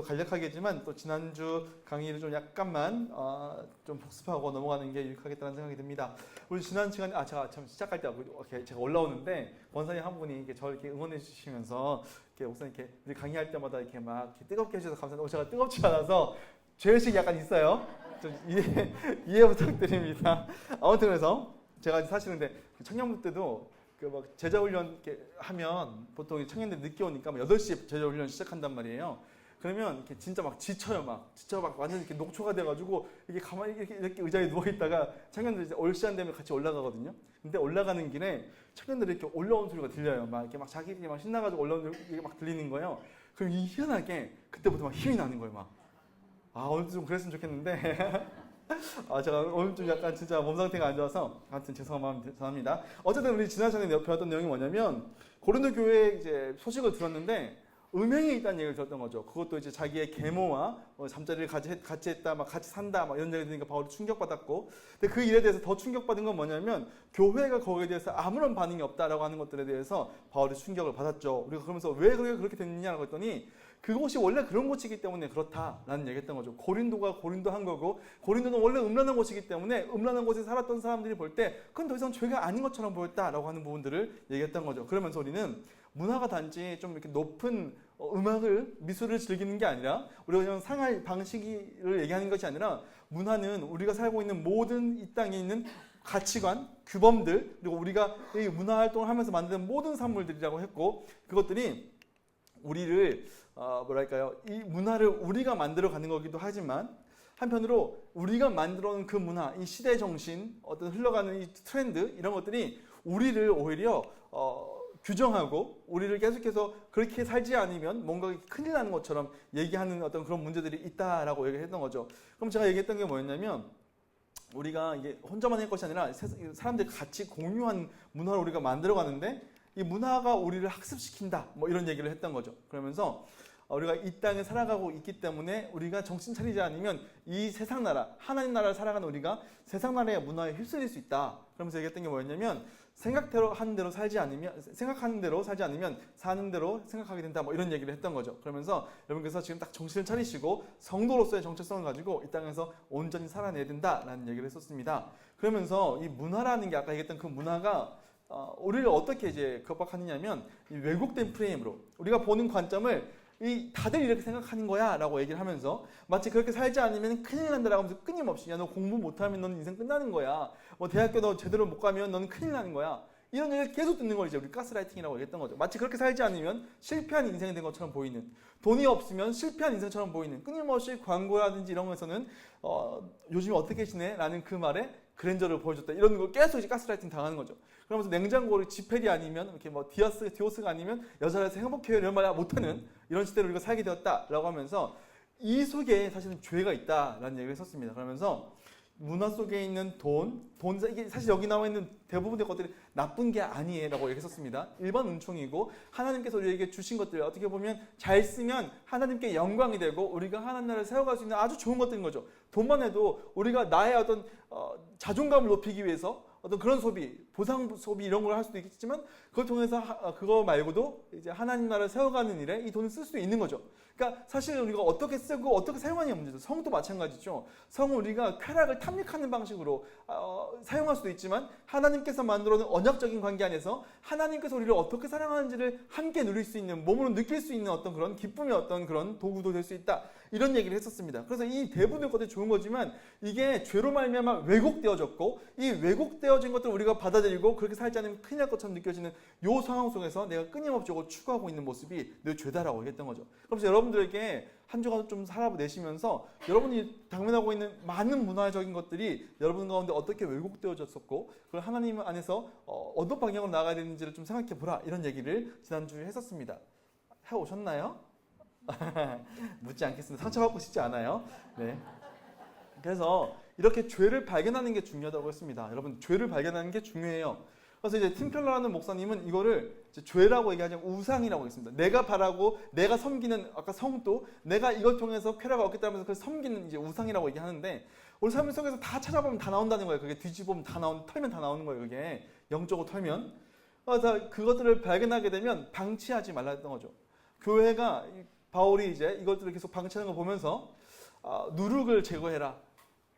또 간략하겠지만 또 지난주 강의를 좀 약간만 좀 복습하고 넘어가는 게 유익하겠다는 생각이 듭니다. 우리 지난 시간에 제가 참 시작할 때 이렇게 제가 올라오는데 권사님 한 분이 이렇게 저를 이렇게 응원해 주시면서 이렇게 목사님 이렇게 우리 강의할 때마다 이렇게 막 이렇게 뜨겁게 해주셔서 감사합니다. 제가 뜨겁지 않아서 죄의식이 약간 있어요. 좀 이해 부탁드립니다. 아무튼 그래서 제가 사실은 근데 청년부 때도 그 막 제자훈련 이렇게 하면 보통 청년들 늦게 오니까 8시에 제자훈련 시작한단 말이에요. 그러면 이렇게 진짜 막 지쳐요. 막 완전 이렇게 녹초가 돼가지고 이게 가만히 이렇게 의자에 누워 있다가 청년들 이제 올 시간 되면 같이 올라가거든요. 근데 올라가는 길에 청년들이 이렇게 올라오는 소리가 들려요. 막 이렇게 막 자기들이 막 신나가지고 올라오는 소리가 막 들리는 거예요. 그럼 희한하게 그때부터 막 힘이 나는 거예요. 막 오늘도 좀 그랬으면 좋겠는데. 제가 오늘 좀 약간 진짜 몸 상태가 안 좋아서 아무튼 죄송한 마음 전합니다. 어쨌든 우리 지난 시간에 배웠던 내용이 뭐냐면 고린도 교회 이제 소식을 들었는데 음행이 있다는 얘기를 들었던 거죠. 그것도 이제 자기의 계모와 잠자리를 같이 했다, 막 같이 산다, 막 이런 얘기 들으니까 바울이 충격받았고, 근데 그 일에 대해서 더 충격받은 건 뭐냐면 교회가 거기에 대해서 아무런 반응이 없다라고 하는 것들에 대해서 바울이 충격을 받았죠. 우리가 그러면서 왜 그렇게 됐느냐고 했더니 그곳이 원래 그런 곳이기 때문에 그렇다라는 얘기했던 거죠. 고린도가 고린도한 거고 고린도는 원래 음란한 곳이기 때문에 음란한 곳에 살았던 사람들이 볼 때 그건 더 이상 죄가 아닌 것처럼 보였다라고 하는 부분들을 얘기했던 거죠. 그러면서 우리는 문화가 단지 좀 이렇게 높은 미술을 즐기는 게 아니라 우리가 그냥 생활 방식을 얘기하는 것이 아니라 문화는 우리가 살고 있는 모든 이 땅에 있는 가치관, 규범들 그리고 우리가 이 문화 활동을 하면서 만드는 모든 산물들이라고 했고 그것들이 우리를 이 문화를 우리가 만들어가는 거기도 하지만 한편으로 우리가 만들어놓은 그 문화, 이 시대 정신, 어떤 흘러가는 이 트렌드 이런 것들이 우리를 오히려 규정하고 우리를 계속해서 그렇게 살지 않으면 뭔가 큰일 나는 것처럼 얘기하는 어떤 그런 문제들이 있다라고 얘기했던 거죠. 그럼 제가 얘기했던 게 뭐였냐면 우리가 이게 혼자만 할 것이 아니라 사람들이 같이 공유한 문화를 우리가 만들어가는데 이 문화가 우리를 학습시킨다 뭐 이런 얘기를 했던 거죠. 그러면서 우리가 이 땅에 살아가고 있기 때문에 우리가 정신 차리지 않으면 이 세상 나라, 하나님 나라를 살아가는 우리가 세상 나라의 문화에 휩쓸릴 수 있다. 그러면서 얘기했던 게 뭐였냐면 생각하는 대로 살지 않으면 사는 대로 생각하게 된다. 뭐 이런 얘기를 했던 거죠. 그러면서 여러분께서 지금 딱 정신을 차리시고 성도로서의 정체성을 가지고 이 땅에서 온전히 살아내야 된다라는 얘기를 했었습니다. 그러면서 이 문화라는 게 아까 얘기했던 그 문화가 우리를 어떻게 이제 급박하느냐면 이 왜곡된 프레임으로 우리가 보는 관점을 다들 이렇게 생각하는 거야 라고 얘기를 하면서 마치 그렇게 살지 않으면 큰일 난다라고 하면서 끊임없이 야 너 공부 못하면 넌 인생 끝나는 거야 뭐 대학교 너 제대로 못 가면 넌 큰일 나는 거야 이런 얘기를 계속 듣는 걸 이제 우리 가스라이팅이라고 얘기했던 거죠. 마치 그렇게 살지 않으면 실패한 인생이 된 것처럼 보이는 돈이 없으면 실패한 인생처럼 보이는 끊임없이 광고라든지 이런 거에서는 요즘에 어떻게 지내? 라는 그 말에 그랜저를 보여줬다 이런 걸 계속 이제 가스라이팅 당하는 거죠. 그러면서 냉장고를 지펠이 아니면 이렇게 뭐 디오스가 아니면 여자라서 행복해요 이런 말 못하는 이런 시대를 우리가 살게 되었다라고 하면서 이 속에 사실은 죄가 있다라는 얘기를 했었습니다. 그러면서 문화 속에 있는 이게 사실 여기 나와 있는 대부분의 것들이 나쁜 게 아니에요라고 얘기했었습니다. 일반 은총이고 하나님께서 우리에게 주신 것들 어떻게 보면 잘 쓰면 하나님께 영광이 되고 우리가 하나님 나라를 세워갈 수 있는 아주 좋은 것들인 거죠. 돈만 해도 우리가 나의 어떤 자존감을 높이기 위해서 어떤 그런 소비, 보상 소비 이런 걸 할 수도 있겠지만 그걸 통해서 그거 말고도 이제 하나님 나라를 세워가는 일에 이 돈을 쓸 수도 있는 거죠. 그러니까 사실 우리가 어떻게 쓰고 어떻게 사용하느냐 문제죠. 성도 마찬가지죠. 성은 우리가 쾌락을 탐닉하는 방식으로 사용할 수도 있지만 하나님께서 만들어놓은 언약적인 관계 안에서 하나님께서 우리를 어떻게 사랑하는지를 함께 누릴 수 있는 몸으로 느낄 수 있는 어떤 그런 기쁨의 어떤 그런 도구도 될 수 있다. 이런 얘기를 했었습니다. 그래서 이 대부분의 것들이 좋은 거지만 이게 죄로 말미암아 왜곡되어졌고 이 왜곡되어진 것들을 우리가 받아들이고 그렇게 살지 않으면 큰일 날 것처럼 느껴지는 이 상황 속에서 내가 끊임없이 추구하고 있는 모습이 늘 죄다라고 얘기했던 거죠. 그래서 여러분들에게 한 주간 좀 살아내시면서 여러분이 당면하고 있는 많은 문화적인 것들이 여러분 가운데 어떻게 왜곡되어졌었고 그걸 하나님 안에서 어떤 방향으로 나가야 되는지를 좀 생각해 보라 이런 얘기를 지난주에 했었습니다. 해오셨나요? 묻지 않겠습니다. 상처받고 싶지 않아요. 네. 그래서 이렇게 죄를 발견하는 게 중요하다고 했습니다. 여러분 죄를 발견하는 게 중요해요. 그래서 이제 팀켈러라는 목사님은 이거를 이제 죄라고 얘기하지 않고 우상이라고 했습니다. 내가 바라고 내가 섬기는 아까 성도 내가 이걸 통해서 쾌락을 얻겠다면서 그걸 섬기는 이제 우상이라고 얘기하는데 우리 삶 속에서 다 찾아보면 다 나온다는 거예요. 그게 뒤집으면 털면 다 나오는 거예요. 그게 영적으로 털면. 그래서 그것들을 발견하게 되면 방치하지 말라 했던 거죠. 교회가 바울이 이제 이것들을 계속 방치하는 걸 보면서 누룩을 제거해라.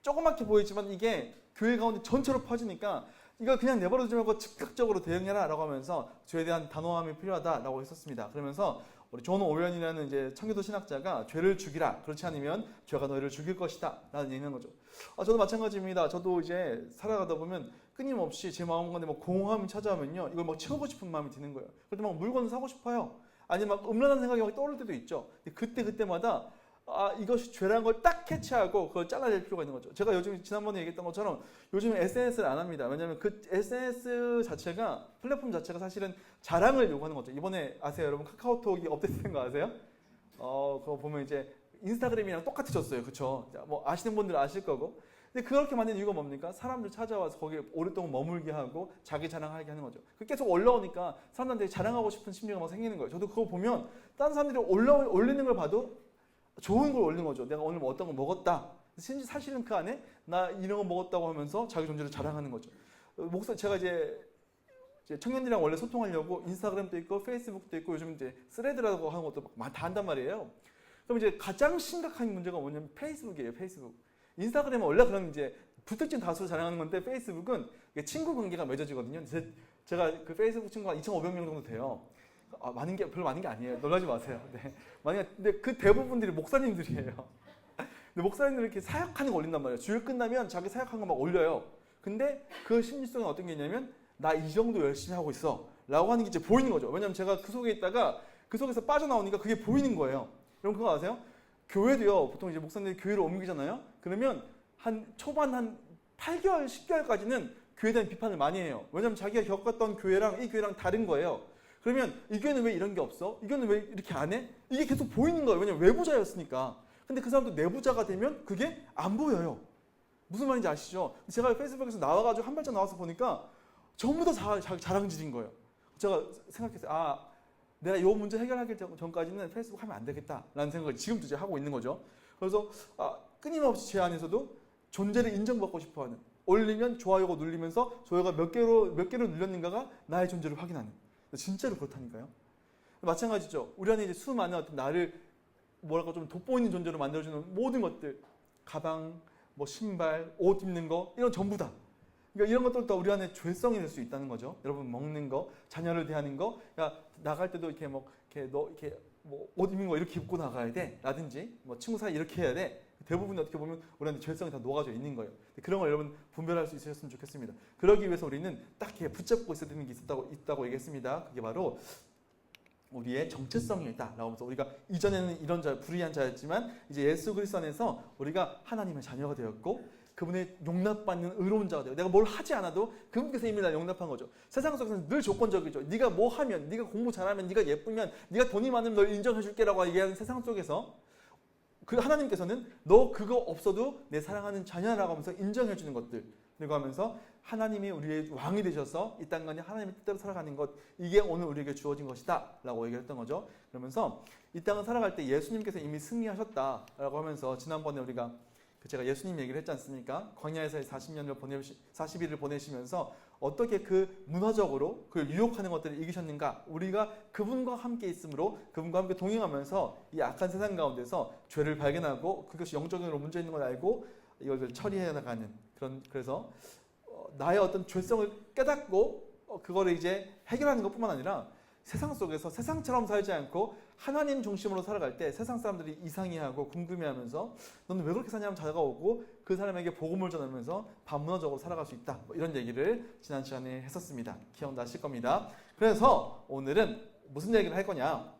조그맣게 보이지만 이게 교회 가운데 전체로 퍼지니까 이거 그냥 내버려두지 말고 즉각적으로 대응해라 라고 하면서 죄에 대한 단호함이 필요하다라고 했었습니다. 그러면서 우리 존 오웬이라는 이제 청교도 신학자가 죄를 죽이라. 그렇지 않으면 죄가 너희를 죽일 것이다. 라는 얘기는 거죠. 저도 마찬가지입니다. 저도 이제 살아가다 보면 끊임없이 제 마음 가운데 뭐 공허함이 찾아오면요. 이걸 막 채우고 싶은 마음이 드는 거예요. 그럴 때 막 물건을 사고 싶어요. 아니면 막 음란한 생각이 막 떠오를 때도 있죠. 그때마다 이것이 죄라는 걸 딱 캐치하고 그걸 잘라낼 필요가 있는 거죠. 제가 요즘 지난번에 얘기했던 것처럼 요즘 SNS를 안 합니다. 왜냐하면 그 SNS 자체가 플랫폼 자체가 사실은 자랑을 요구하는 거죠. 이번에 아세요, 여러분? 카카오톡이 업데이트된 거 아세요? 그거 보면 이제 인스타그램이랑 똑같아졌어요, 그렇죠? 뭐 아시는 분들은 아실 거고. 근데 그렇게 만든 이유가 뭡니까? 사람들 찾아와서 거기에 오랫동안 머물게 하고 자기 자랑하게 하는 거죠. 그 계속 올라오니까 사람들한테 자랑하고 싶은 심리가 막 생기는 거예요. 저도 그거 보면 다른 사람들이 올리는 걸 봐도 좋은 걸 올리는 거죠. 내가 오늘 뭐 어떤 걸 먹었다. 사실은 그 안에 나 이런 거 먹었다고 하면서 자기 존재를 자랑하는 거죠. 제가 이제 청년들이랑 원래 소통하려고 인스타그램도 있고 페이스북도 있고 요즘 이제 스레드라고 하는 것도 막 다 한단 말이에요. 그럼 이제 가장 심각한 문제가 뭐냐면 페이스북이에요. 페이스북. 인스타그램은 원래 그런 이제 불특정 다수를 자랑하는 건데 페이스북은 친구 관계가 맺어지거든요. 제가 그 페이스북 친구가 2,500명 정도 돼요. 별로 많은 게 아니에요. 놀라지 마세요. 네. 근데 그 대부분들이 목사님들이에요. 근데 목사님들이 이렇게 사역하는 거 올린단 말이에요. 주일 끝나면 자기 사역한 거 막 올려요. 근데 그 심리 속에 어떤 게 있냐면 나 이 정도 열심히 하고 있어 라고 하는 게 이제 보이는 거죠. 왜냐면 제가 그 속에 있다가 그 속에서 빠져나오니까 그게 보이는 거예요. 여러분 그거 아세요? 교회도요. 보통 이제 목사님들이 교회를 옮기잖아요. 그러면 초반 한 8개월, 10개월까지는 교회에 대한 비판을 많이 해요. 왜냐면 자기가 겪었던 교회랑 이 교회랑 다른 거예요. 그러면 이 교회는 왜 이런 게 없어? 이 교회는 왜 이렇게 안 해? 이게 계속 보이는 거예요. 왜냐면 외부자였으니까. 근데 그 사람도 내부자가 되면 그게 안 보여요. 무슨 말인지 아시죠? 제가 페이스북에서 나와가지고 한 발짝 나와서 보니까 전부 다 자기 자랑질인 거예요. 제가 생각했어요. 내가 이 문제 해결하기 전까지는 페이스북 하면 안 되겠다라는 생각을 지금도 이제 하고 있는 거죠. 그래서 끊임없이 제 안에서도 존재를 인정받고 싶어하는, 올리면 좋아요가 눌리면서 좋아요가 몇 개로 눌렸는가가 나의 존재를 확인하는. 진짜로 그렇다니까요. 마찬가지죠. 우리 안에 이제 수많은 어떤 나를 좀 돋보이는 존재로 만들어주는 모든 것들, 가방, 뭐 신발, 옷 입는 거 이런 전부 다. 그러니까 이런 것들도 우리 안에 죄성이 될 수 있다는 거죠. 여러분 먹는 거, 자녀를 대하는 거, 나갈 때도 이렇게 옷 입는 거 이렇게 입고 나가야 돼, 라든지 뭐 친구 사이 이렇게 해야 돼. 대부분 어떻게 보면 우리 안에 죄성이 다 녹아져 있는 거예요. 그런 걸 여러분 분별할 수 있으셨으면 좋겠습니다. 그러기 위해서 우리는 딱 이렇게 붙잡고 있어야 되는 게 있다고 얘기했습니다. 그게 바로 우리의 정체성이다 라고 하면서 우리가 이전에는 이런 불의한 자였지만 이제 예수 그리스도 안에서 우리가 하나님의 자녀가 되었고 그분의 용납받는 의로운 자가 되고 내가 뭘 하지 않아도 그분께서 이미 날 용납한 거죠. 세상 속에서는 늘 조건적이죠. 네가 뭐 하면, 네가 공부 잘하면, 네가 예쁘면, 네가 돈이 많으면 널 인정해 줄게라고 얘기하는 세상 속에서 그 하나님께서는 너 그거 없어도 내 사랑하는 자녀라고 하면서 인정해 주는 것들 그리고 하면서 하나님이 우리의 왕이 되셔서 이 땅간에 하나님의 뜻대로 살아가는 것, 이게 오늘 우리에게 주어진 것이다 라고 얘기했던 거죠. 그러면서 이 땅을 살아갈 때 예수님께서 이미 승리하셨다 라고 하면서 지난번에 우리가 제가 예수님 얘기를 했지 않습니까? 광야에서의 40일을 보내시면서 어떻게 그 문화적으로 그 유혹하는 것들을 이기셨는가, 우리가 그분과 함께 있으므로 그분과 함께 동행하면서 이 악한 세상 가운데서 죄를 발견하고 그것이 영적으로 문제 있는 걸 알고 이것을 처리해 나가는 그래서 나의 어떤 죄성을 깨닫고 그거를 이제 해결하는 것뿐만 아니라 세상 속에서 세상처럼 살지 않고 하나님 중심으로 살아갈 때 세상 사람들이 이상해하고 궁금해하면서 너는 왜 그렇게 사냐면 다가오고 그 사람에게 복음을 전하면서 반문화적으로 살아갈 수 있다. 이런 얘기를 지난 시간에 했었습니다. 기억나실 겁니다. 그래서 오늘은 무슨 얘기를 할 거냐?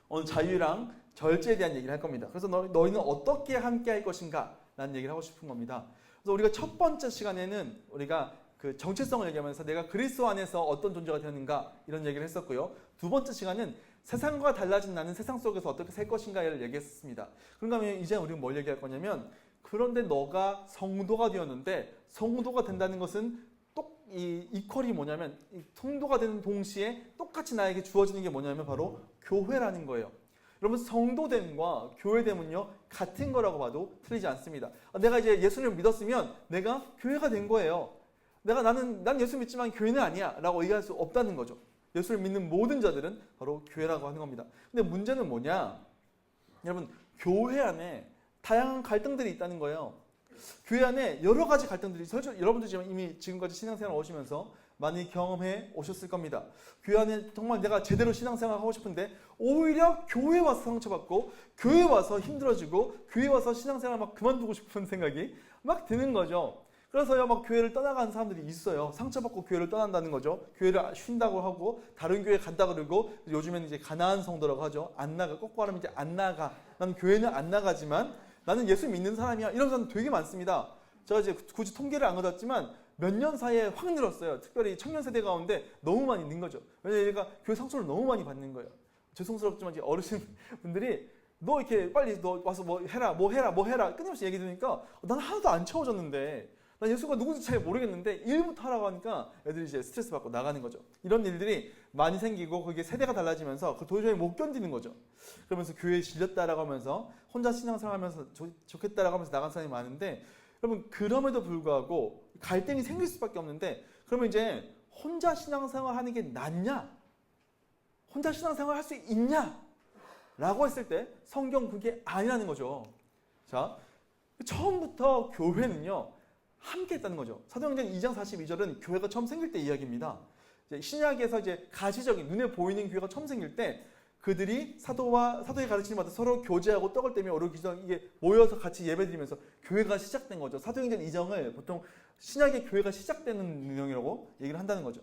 오늘 자유랑 절제에 대한 얘기를 할 겁니다. 그래서 너희는 어떻게 함께 할 것인가? 라는 얘기를 하고 싶은 겁니다. 그래서 우리가 첫 번째 시간에는 우리가 그 정체성을 얘기하면서 내가 그리스도 안에서 어떤 존재가 되었는가 이런 얘기를 했었고요. 두 번째 시간은 세상과 달라진 나는 세상 속에서 어떻게 살 것인가를 얘기했습니다. 그런가 하면 이제 우리는 뭘 얘기할 거냐면 그런데 너가 성도가 되었는데 성도가 된다는 것은 이퀄이 뭐냐면 성도가 되는 동시에 똑같이 나에게 주어지는 게 뭐냐면 바로 교회라는 거예요. 여러분 성도됨과 교회됨은요 같은 거라고 봐도 틀리지 않습니다. 내가 이제 예수님을 믿었으면 내가 교회가 된 거예요. 난 예수 믿지만 교회는 아니야 라고 얘기할 수 없다는 거죠. 예수를 믿는 모든 자들은 바로 교회라고 하는 겁니다. 근데 문제는 뭐냐? 여러분 교회 안에 다양한 갈등들이 있다는 거예요. 교회 안에 여러 가지 갈등들이 여러분들 지금 이미 지금까지 신앙생활 오시면서 많이 경험해 오셨을 겁니다. 교회 안에 정말 내가 제대로 신앙생활 하고 싶은데 오히려 교회 와서 상처받고 교회 와서 힘들어지고 교회 와서 신앙생활 막 그만두고 싶은 생각이 막 드는 거죠. 그래서요 막 교회를 떠나가는 사람들이 있어요. 상처받고 교회를 떠난다는 거죠. 교회를 쉰다고 하고 다른 교회 간다 그러고 요즘에는 이제 가나안 성도라고 하죠. 안 나가. 거꾸로 하면 이제 안 나가. 나는 교회는 안 나가지만 나는 예수 믿는 사람이야. 이런 사람 되게 많습니다. 제가 이제 굳이 통계를 안 가졌지만 몇 년 사이에 확 늘었어요. 특별히 청년 세대 가운데 너무 많이 는 거죠. 왜냐면 얘가 교회 상처를 너무 많이 받는 거예요. 죄송스럽지만 이제 어르신 분들이 너 이렇게 빨리 너 와서 뭐 해라 끊임없이 얘기 들으니까 난 하나도 안 채워졌는데 난 예수가 누군지 잘 모르겠는데 일부터 하라고 하니까 애들이 이제 스트레스 받고 나가는 거죠. 이런 일들이 많이 생기고 그게 세대가 달라지면서 그 도저히 못 견디는 거죠. 그러면서 교회에 질렸다라고 하면서 혼자 신앙생활 하면서 좋겠다라고 하면서 나간 사람이 많은데 여러분 그럼에도 불구하고 갈등이 생길 수밖에 없는데 그러면 이제 혼자 신앙생활 하는 게 낫냐? 혼자 신앙생활 할 수 있냐? 라고 했을 때 성경 그게 아니라는 거죠. 자, 처음부터 교회는요 함께 했다는 거죠. 사도행전 2장 42절은 교회가 처음 생길 때 이야기입니다. 이제 신약에서 이제 가시적인 눈에 보이는 교회가 처음 생길 때 그들이 사도의 가르침을 받아 서로 교제하고 떡을 떼며 오르기서 이게 모여서 같이 예배드리면서 교회가 시작된 거죠. 사도행전 2장을 보통 신약의 교회가 시작되는 내용이라고 얘기를 한다는 거죠.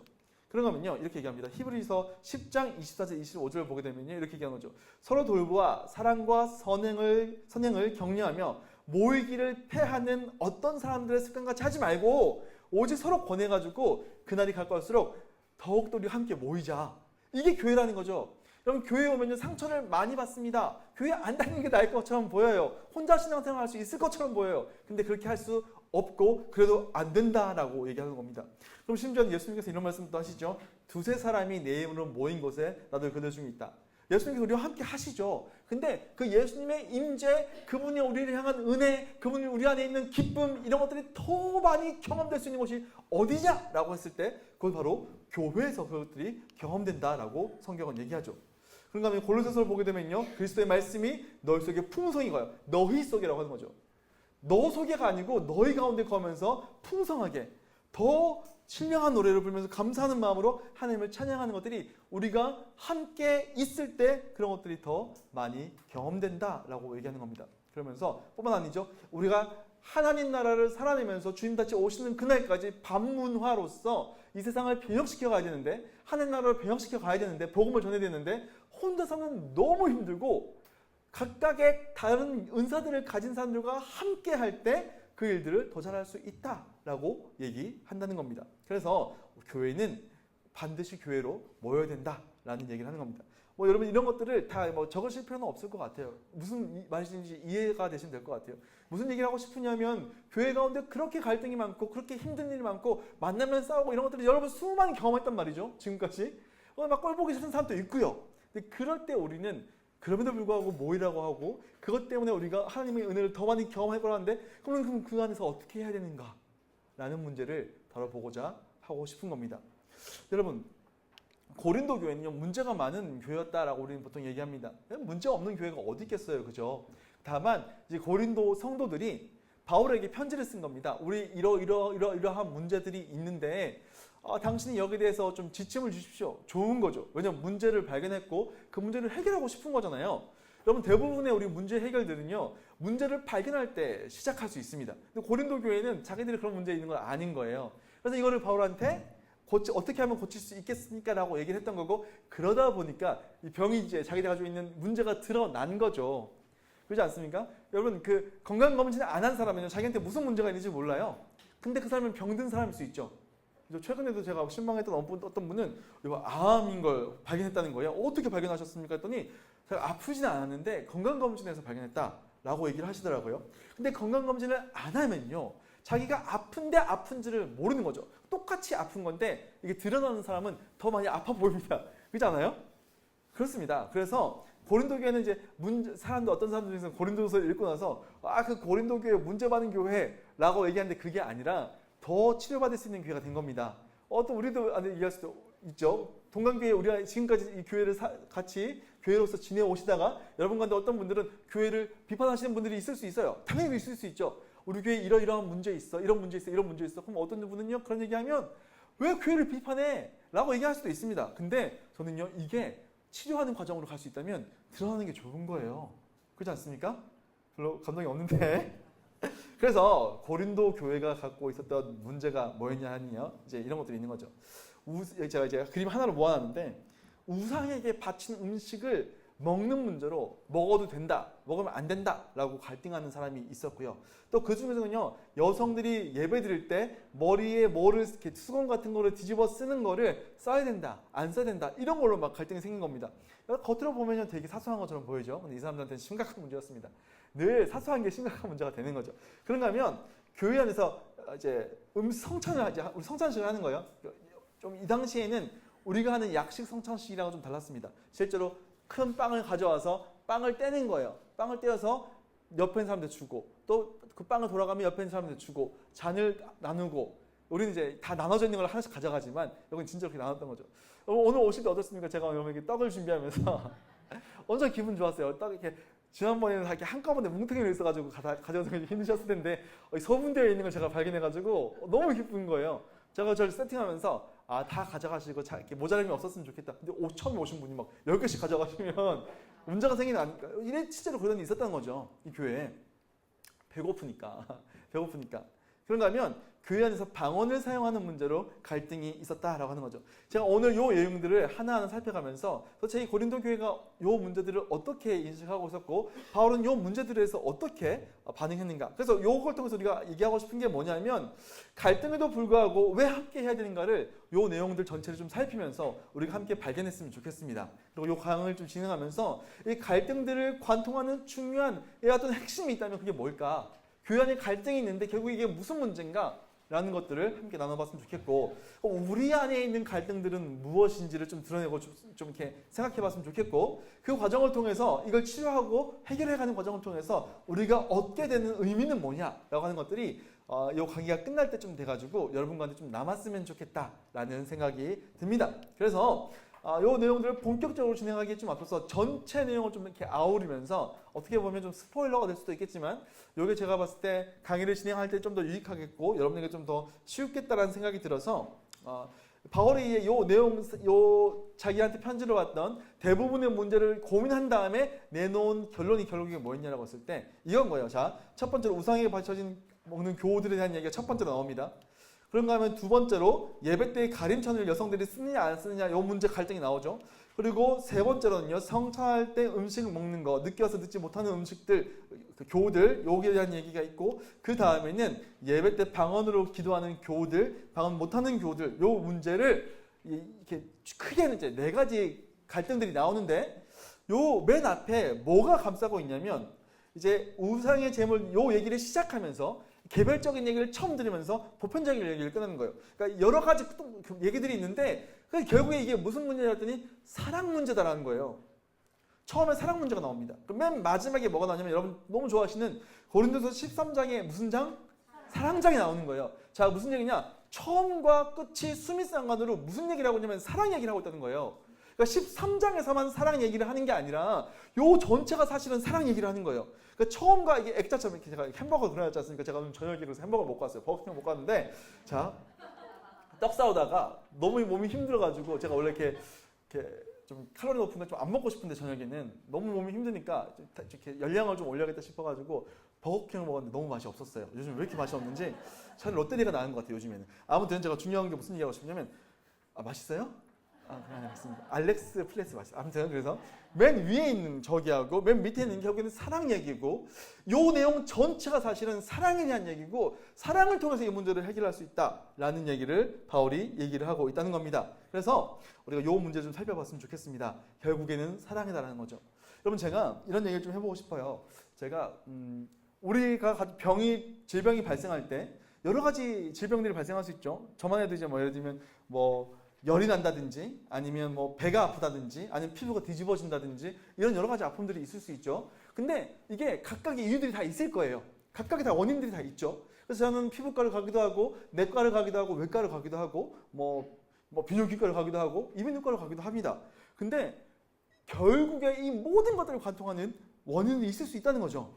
그런거면요 이렇게 얘기합니다. 히브리서 10장 24절 25절을 보게 되면요 이렇게 얘기하는 거죠. 서로 돌보아 사랑과 선행을 격려하며 모이기를 패하는 어떤 사람들의 습관같이 하지 말고 오직 서로 권해가지고 그날이 갈수록 더욱더 우리 함께 모이자. 이게 교회라는 거죠. 여러분 교회에 오면요 상처를 많이 받습니다. 교회 안 다니는 게 나을 것처럼 보여요. 혼자 신앙생활 할 수 있을 것처럼 보여요. 근데 그렇게 할 수 없고 그래도 안 된다라고 얘기하는 겁니다. 그럼 심지어 예수님께서 이런 말씀도 하시죠. 두세 사람이 내 이름으로 모인 곳에 나도 그들 중에 있다. 예수님께서 우리와 함께 하시죠. 근데 그 예수님의 임재, 그분이 우리를 향한 은혜, 그분이 우리 안에 있는 기쁨 이런 것들이 더 많이 경험될 수 있는 곳이 어디냐라고 했을 때 그건 바로 교회에서 그것들이 경험된다라고 성경은 얘기하죠. 그런가 하면 골로새서를 보게 되면요. 그리스도의 말씀이 너희 속에 풍성히 거요. 너희 속이라고 하는 거죠. 너 속에가 아니고 너희 가운데 거면서 풍성하게 더 신령한 노래를 부르면서 감사하는 마음으로 하나님을 찬양하는 것들이 우리가 함께 있을 때 그런 것들이 더 많이 경험된다라고 얘기하는 겁니다. 그러면서 뿐만 아니죠. 우리가 하나님 나라를 살아내면서 주님 다시 오시는 그날까지 반문화로서 이 세상을 변혁시켜 가야 되는데 하나님 나라를 변혁시켜 가야 되는데 복음을 전해야 되는데 혼자서는 너무 힘들고 각각의 다른 은사들을 가진 사람들과 함께 할 때 그 일들을 더 잘할 수 있다라고 얘기한다는 겁니다. 그래서 교회는 반드시 교회로 모여야 된다라는 얘기를 하는 겁니다. 뭐 여러분 이런 것들을 다 뭐 적으실 필요는 없을 것 같아요. 무슨 말인지 이해가 되시면 될 것 같아요. 무슨 얘기를 하고 싶으냐면 교회 가운데 그렇게 갈등이 많고 그렇게 힘든 일이 많고 만나면 싸우고 이런 것들을 여러분 수많이 경험했단 말이죠. 지금까지 막 꼴보기 싫은 사람도 있고요. 근데 그럴 때 우리는 그럼에도 불구하고 모이라고 하고 그것 때문에 우리가 하나님의 은혜를 더 많이 경험할 거라는데 그럼 그 안에서 어떻게 해야 되는가 라는 문제를 다뤄보고자 하고 싶은 겁니다. 여러분 고린도 교회는요 문제가 많은 교회였다라고 우리는 보통 얘기합니다. 문제 없는 교회가 어디 있겠어요, 그죠? 다만 이제 고린도 성도들이 바울에게 편지를 쓴 겁니다. 우리 이러한 문제들이 있는데 당신이 여기에 대해서 좀 지침을 주십시오. 좋은 거죠. 왜냐하면 문제를 발견했고 그 문제를 해결하고 싶은 거잖아요. 여러분 대부분의 우리 문제 해결들은요 문제를 발견할 때 시작할 수 있습니다. 근데 고린도 교회는 자기들이 그런 문제 있는 건 아닌 거예요. 그래서 이거를 바울한테 어떻게 하면 고칠 수 있겠습니까? 라고 얘기를 했던 거고 그러다 보니까 이 병이 이제 자기가 가지고 있는 문제가 드러난 거죠. 그렇지 않습니까? 여러분 그 건강검진을 안 한 사람은요 자기한테 무슨 문제가 있는지 몰라요. 근데 그 사람은 병든 사람일 수 있죠. 최근에도 제가 실망했던 어떤 분은 이거 암인 걸 발견했다는 거예요. 어떻게 발견하셨습니까? 했더니 제가 아프지는 않았는데 건강검진에서 발견했다라고 얘기를 하시더라고요. 근데 건강검진을 안 하면요 자기가 아픈데 아픈지를 모르는 거죠. 똑같이 아픈 건데 이게 드러나는 사람은 더 많이 아파 보입니다. 그렇지 않아요? 그렇습니다. 그래서 고린도 교회는 이제 어떤 사람들 중에서 고린도서를 읽고 나서 그 고린도 교회 문제 많은 교회라고 얘기하는데 그게 아니라 더 치료받을 수 있는 교회가 된 겁니다. 또 우리도 얘기할 수도 있죠. 동강교회 우리가 지금까지 이 교회를 같이 교회로서 지내오시다가 여러분 가운데 어떤 분들은 교회를 비판하시는 분들이 있을 수 있어요. 당연히 있을 수 있죠. 우리 교회에 이러이러한 문제 있어, 이런 문제 있어, 이런 문제 있어. 그럼 어떤 분은요 그런 얘기하면 왜 교회를 비판해? 라고 얘기할 수도 있습니다. 근데 저는요 이게 치료하는 과정으로 갈 수 있다면 드러나는 게 좋은 거예요. 그렇지 않습니까? 별로 감동이 없는데. 그래서 고린도 교회가 갖고 있었던 문제가 뭐였냐 하니요. 이제 이런 것들이 있는 거죠. 제가 그림 하나로 모아놨는데 우상에게 바친 음식을 먹는 문제로 먹어도 된다, 먹으면 안 된다라고 갈등하는 사람이 있었고요. 또 그 중에서는요, 여성들이 예배 드릴 때 머리에 뭐를 이렇게 수건 같은 거를 뒤집어 쓰는 거를 써야 된다, 안 써야 된다 이런 걸로 막 갈등이 생긴 겁니다. 겉으로 보면요 되게 사소한 것처럼 보이죠. 근데 이 사람들한테는 심각한 문제였습니다. 늘 사소한 게 심각한 문제가 되는 거죠. 그런가 하면 교회 안에서 이제 성찬을 하지, 우리 성찬식을 하는 거예요. 좀 이 당시에는 우리가 하는 약식 성찬식이랑은 좀 달랐습니다. 실제로 큰 빵을 가져와서 빵을 떼는 거예요. 빵을 떼어서 옆에 있는 사람들 주고 또 그 빵을 돌아가면 옆에 있는 사람들 주고 잔을 나누고 우리는 이제 다 나눠져 있는 걸 하나씩 가져가지만 여기는 진짜 그렇게 나눴던 거죠. 오늘 오실 때 어떻습니까? 제가 여러분에게 떡을 준비하면서 엄청 기분 좋았어요. 떡 이렇게 지난번에는 다 이렇게 한꺼번에 뭉텅이로 있어가지고 가져서 힘드셨을 텐데 소분되어 있는 걸 제가 발견해가지고 너무 기쁜 거예요. 제가 저를 세팅하면서 다 가져가시고 이렇게 모자람이 없었으면 좋겠다. 근데 처음에 오신 분이 막 10개씩 가져가시면 문제가 생기는 아닐까. 이래 실제로 그런 일이 있었다는 거죠. 이 교회에. 배고프니까. 그런가 하면 교회 안에서 방언을 사용하는 문제로 갈등이 있었다라고 하는 거죠. 제가 오늘 이 내용들을 하나하나 살펴가면서 도대체 이 고린도 교회가 이 문제들을 어떻게 인식하고 있었고 바울은 이 문제들에 대해서 어떻게 반응했는가. 그래서 이걸 통해서 우리가 얘기하고 싶은 게 뭐냐면 갈등에도 불구하고 왜 함께 해야 되는가를 이 내용들 전체를 좀 살피면서 우리가 함께 발견했으면 좋겠습니다. 그리고 이 강의를 좀 진행하면서 이 갈등들을 관통하는 중요한 어떤 핵심이 있다면 그게 뭘까? 교회 안에 갈등이 있는데 결국 이게 무슨 문제인가? 라는 것들을 함께 나눠봤으면 좋겠고 우리 안에 있는 갈등들은 무엇인지를 좀 드러내고 좀 이렇게 생각해봤으면 좋겠고 그 과정을 통해서 이걸 치료하고 해결해가는 과정을 통해서 우리가 얻게 되는 의미는 뭐냐라고 하는 것들이 이 강의가 끝날 때쯤 돼가지고 여러분과 좀 남았으면 좋겠다라는 생각이 듭니다. 그래서 이 내용들을 본격적으로 진행하기에 좀 앞서서 전체 내용을 좀 이렇게 아우르면서 어떻게 보면 좀 스포일러가 될 수도 있겠지만 이게 제가 봤을 때 강의를 진행할 때 좀 더 유익하겠고 여러분에게 좀 더 쉬웠겠다라는 생각이 들어서 바울이 이 내용, 자기한테 편지를 왔던 대부분의 문제를 고민한 다음에 내놓은 결론이 결국에 뭐였냐라고 했을 때 이건 거예요. 자, 첫 번째로 우상에게 바쳐진 먹는 교우들에 대한 얘기가 첫 번째로 나옵니다. 그런가 하면 두 번째로 예배 때의 가림천을 여성들이 쓰느냐 안 쓰느냐 이 문제 갈등이 나오죠. 그리고 세 번째로는요, 성찬할 때 음식을 먹는 거, 늦게 와서 늦지 못하는 음식들, 교우들, 여기에 대한 얘기가 있고, 그 다음에는 예배 때 방언으로 기도하는 교우들, 방언 못하는 교우들, 요 문제를 이렇게 크게는 이제 네 가지 갈등들이 나오는데, 요 맨 앞에 뭐가 감싸고 있냐면, 이제 우상의 제물 요 얘기를 시작하면서 개별적인 얘기를 처음 들으면서 보편적인 얘기를 꺼내는 거예요. 그러니까 여러 가지 얘기들이 있는데 결국에 이게 무슨 문제였더니 사랑 문제다라는 거예요. 처음에 사랑 문제가 나옵니다. 맨 마지막에 뭐가 나오냐면 여러분 너무 좋아하시는 고린도서 13장에 무슨 장? 사랑장이 나오는 거예요. 자, 무슨 얘기냐? 처음과 끝이 수미상관으로 무슨 얘기를 하고 있냐면 사랑 얘기를 하고 있다는 거예요. 그러니까 13장에서만 사랑 얘기를 하는 게 아니라 요 전체가 사실은 사랑 얘기를 하는 거예요. 그러니까 처음과 이게 액자처럼 이렇게 제가 햄버거 그려놨지 않습니까? 제가 오늘 저녁에 그래서 햄버거를 먹고 왔어요. 버거킹 먹고 왔는데 자, 떡 싸우다가 너무 몸이 힘들어가지고 제가 원래 이렇게 좀 칼로리 높은 거 좀 안 먹고 싶은데 저녁에는 너무 몸이 힘드니까 이렇게 열량을 좀 올려야겠다 싶어가지고 버거킹을 먹었는데 너무 맛이 없었어요. 요즘 왜 이렇게 맛이 없는지 차라리 롯데리아가 나은 것 같아요. 요즘에는. 아무튼 제가 중요한 게 무슨 얘기하고 싶냐면 맛있어요? 알겠습니다. 알렉스 플레스 맛있어요. 아무튼 그래서 맨 위에 있는 저기하고 맨 밑에 있는 결국에는 사랑 얘기고 요 내용 전체가 사실은 사랑에 대한 얘기고 사랑을 통해서 이 문제를 해결할 수 있다라는 얘기를 바울이 얘기를 하고 있다는 겁니다. 그래서 우리가 요 문제를 좀 살펴봤으면 좋겠습니다. 결국에는 사랑이다라는 거죠. 여러분 제가 이런 얘기를 좀 해보고 싶어요. 제가 우리가 질병이 발생할 때 여러 가지 질병들이 발생할 수 있죠. 저만 해도 이제 예를 들면 열이 난다든지 아니면 배가 아프다든지 아니면 피부가 뒤집어진다든지 이런 여러 가지 아픔들이 있을 수 있죠. 근데 이게 각각의 이유들이 다 있을 거예요. 각각의 다 원인들이 다 있죠. 그래서 저는 피부과를 가기도 하고 내과를 가기도 하고 외과를 가기도 하고 비뇨기과를 가기도 하고 이비인후과를 가기도 합니다. 근데 결국에 이 모든 것들을 관통하는 원인이 있을 수 있다는 거죠.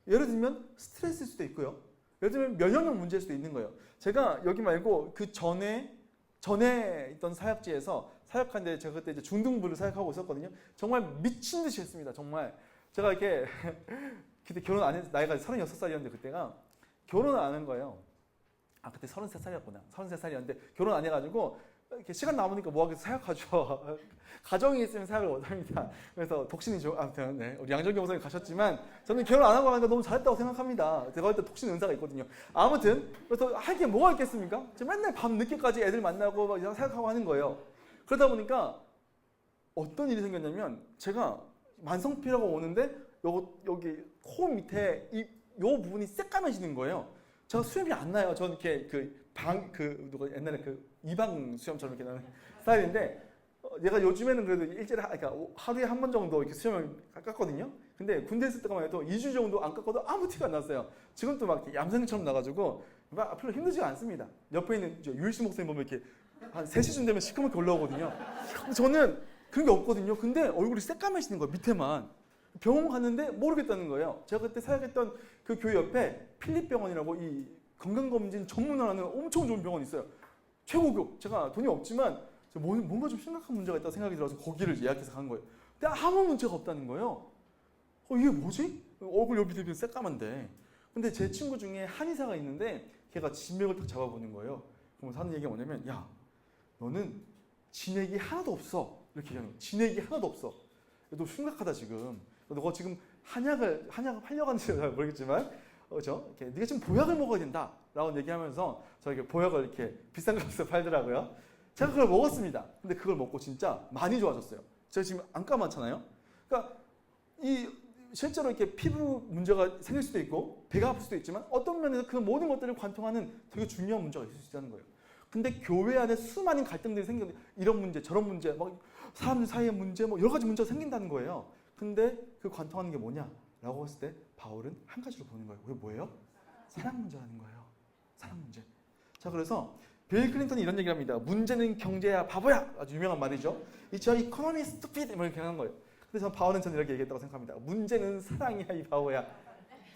예를 들면 스트레스일 수도 있고요. 예를 들면 면역력 문제일 수도 있는 거예요. 제가 여기 말고 그 전에 있던 사역지에서 사역하는데 제가 그때 이제 중등부를 사역하고 있었거든요. 정말 미친 듯이 했습니다. 정말 제가 이렇게 그때 결혼 안 해서 나이가 36살이었는데 그때가 결혼을 안 한 거예요. 아 그때 33살이었구나. 33살이었는데 결혼 안 해가지고 이렇게 시간 남으니까 뭐 하겠어 사역하죠. 가정이 있으면 사역을 못합니다. 그래서 독신이죠. 아무튼 네, 우리 양정기 목사님 가셨지만 저는 결혼 안 하고 하니까 너무 잘했다고 생각합니다. 제가 그때 독신 은사가 있거든요. 아무튼 그래서 할 게 뭐가 있겠습니까? 제가 맨날 밤 늦게까지 애들 만나고 막 사역하고 하는 거예요. 그러다 보니까 어떤 일이 생겼냐면 제가 만성피라고 오는데 여기 코 밑에 요 부분이 새까매지는 거예요. 제가 수염이 안 나요. 저는 이렇게 누가 옛날에 이방 수염처럼 이렇게 나는 스타일인데 얘가 요즘에는 그래도 그러니까 하루에 한 번 정도 이렇게 수염을 깎거든요. 근데 군대 있을 때만 해도 2주 정도 안 깎아도 아무 티가 안 났어요. 지금 또 막 얌생이처럼 나가지고 막 별로 힘들지가 않습니다. 옆에 있는 유일신 목사님 보면 이렇게 한 3시쯤 되면 시커멓게 올라오거든요. 저는 그런 게 없거든요. 근데 얼굴이 새까매지는 거예요. 밑에만. 병원 갔는데 모르겠다는 거예요. 제가 그때 사역했던 그 교회 옆에 필립병원이라고 이 건강검진 전문하는 엄청 좋은 병원이 있어요. 최고급. 제가 돈이 없지만 뭔가 좀 심각한 문제가 있다고 생각이 들어서 거기를 예약해서 간 거예요. 근데 아무 문제가 없다는 거예요. 이게 뭐지? 얼굴 옆이 되게 새까만데. 근데 제 친구 중에 한의사가 있는데 걔가 진맥을 딱 잡아보는 거예요. 그럼 하는 얘기가 뭐냐면 야 너는 진액이 하나도 없어. 이렇게 얘기하는 거예요. 진액이 하나도 없어. 너 심각하다 지금. 너가 지금 한약을 하려고 하는지 잘 모르겠지만 그렇죠? 네가 지금 보약을 먹어야 된다라고 얘기하면서 저에게 보약을 이렇게 비싼 값에 팔더라고요. 제가 그걸 먹었습니다. 근데 그걸 먹고 진짜 많이 좋아졌어요. 제가 지금 안 까맣잖아요. 그러니까 실제로 이렇게 피부 문제가 생길 수도 있고 배가 아플 수도 있지만 어떤 면에서 그 모든 것들을 관통하는 되게 중요한 문제가 있을 수 있다는 거예요. 근데 교회 안에 수많은 갈등들이 생겨 이런 문제 저런 문제 막 사람들 사이의 문제 뭐 여러 가지 문제가 생긴다는 거예요. 근데 그 관통하는 게 뭐냐라고 했을 때 바울은 한 가지로 보는 거예요. 그게 뭐예요? 사랑 문제라는 거예요. 사랑 문제. 자 그래서 빌 클린턴이 이런 얘기를 합니다. 문제는 경제야 바보야. 아주 유명한 말이죠. 이 이코노미 스투피드 이렇게 하는 거예요. 근데 바울은 저는 이렇게 얘기했다고 생각합니다. 문제는 사랑이야 이 바보야.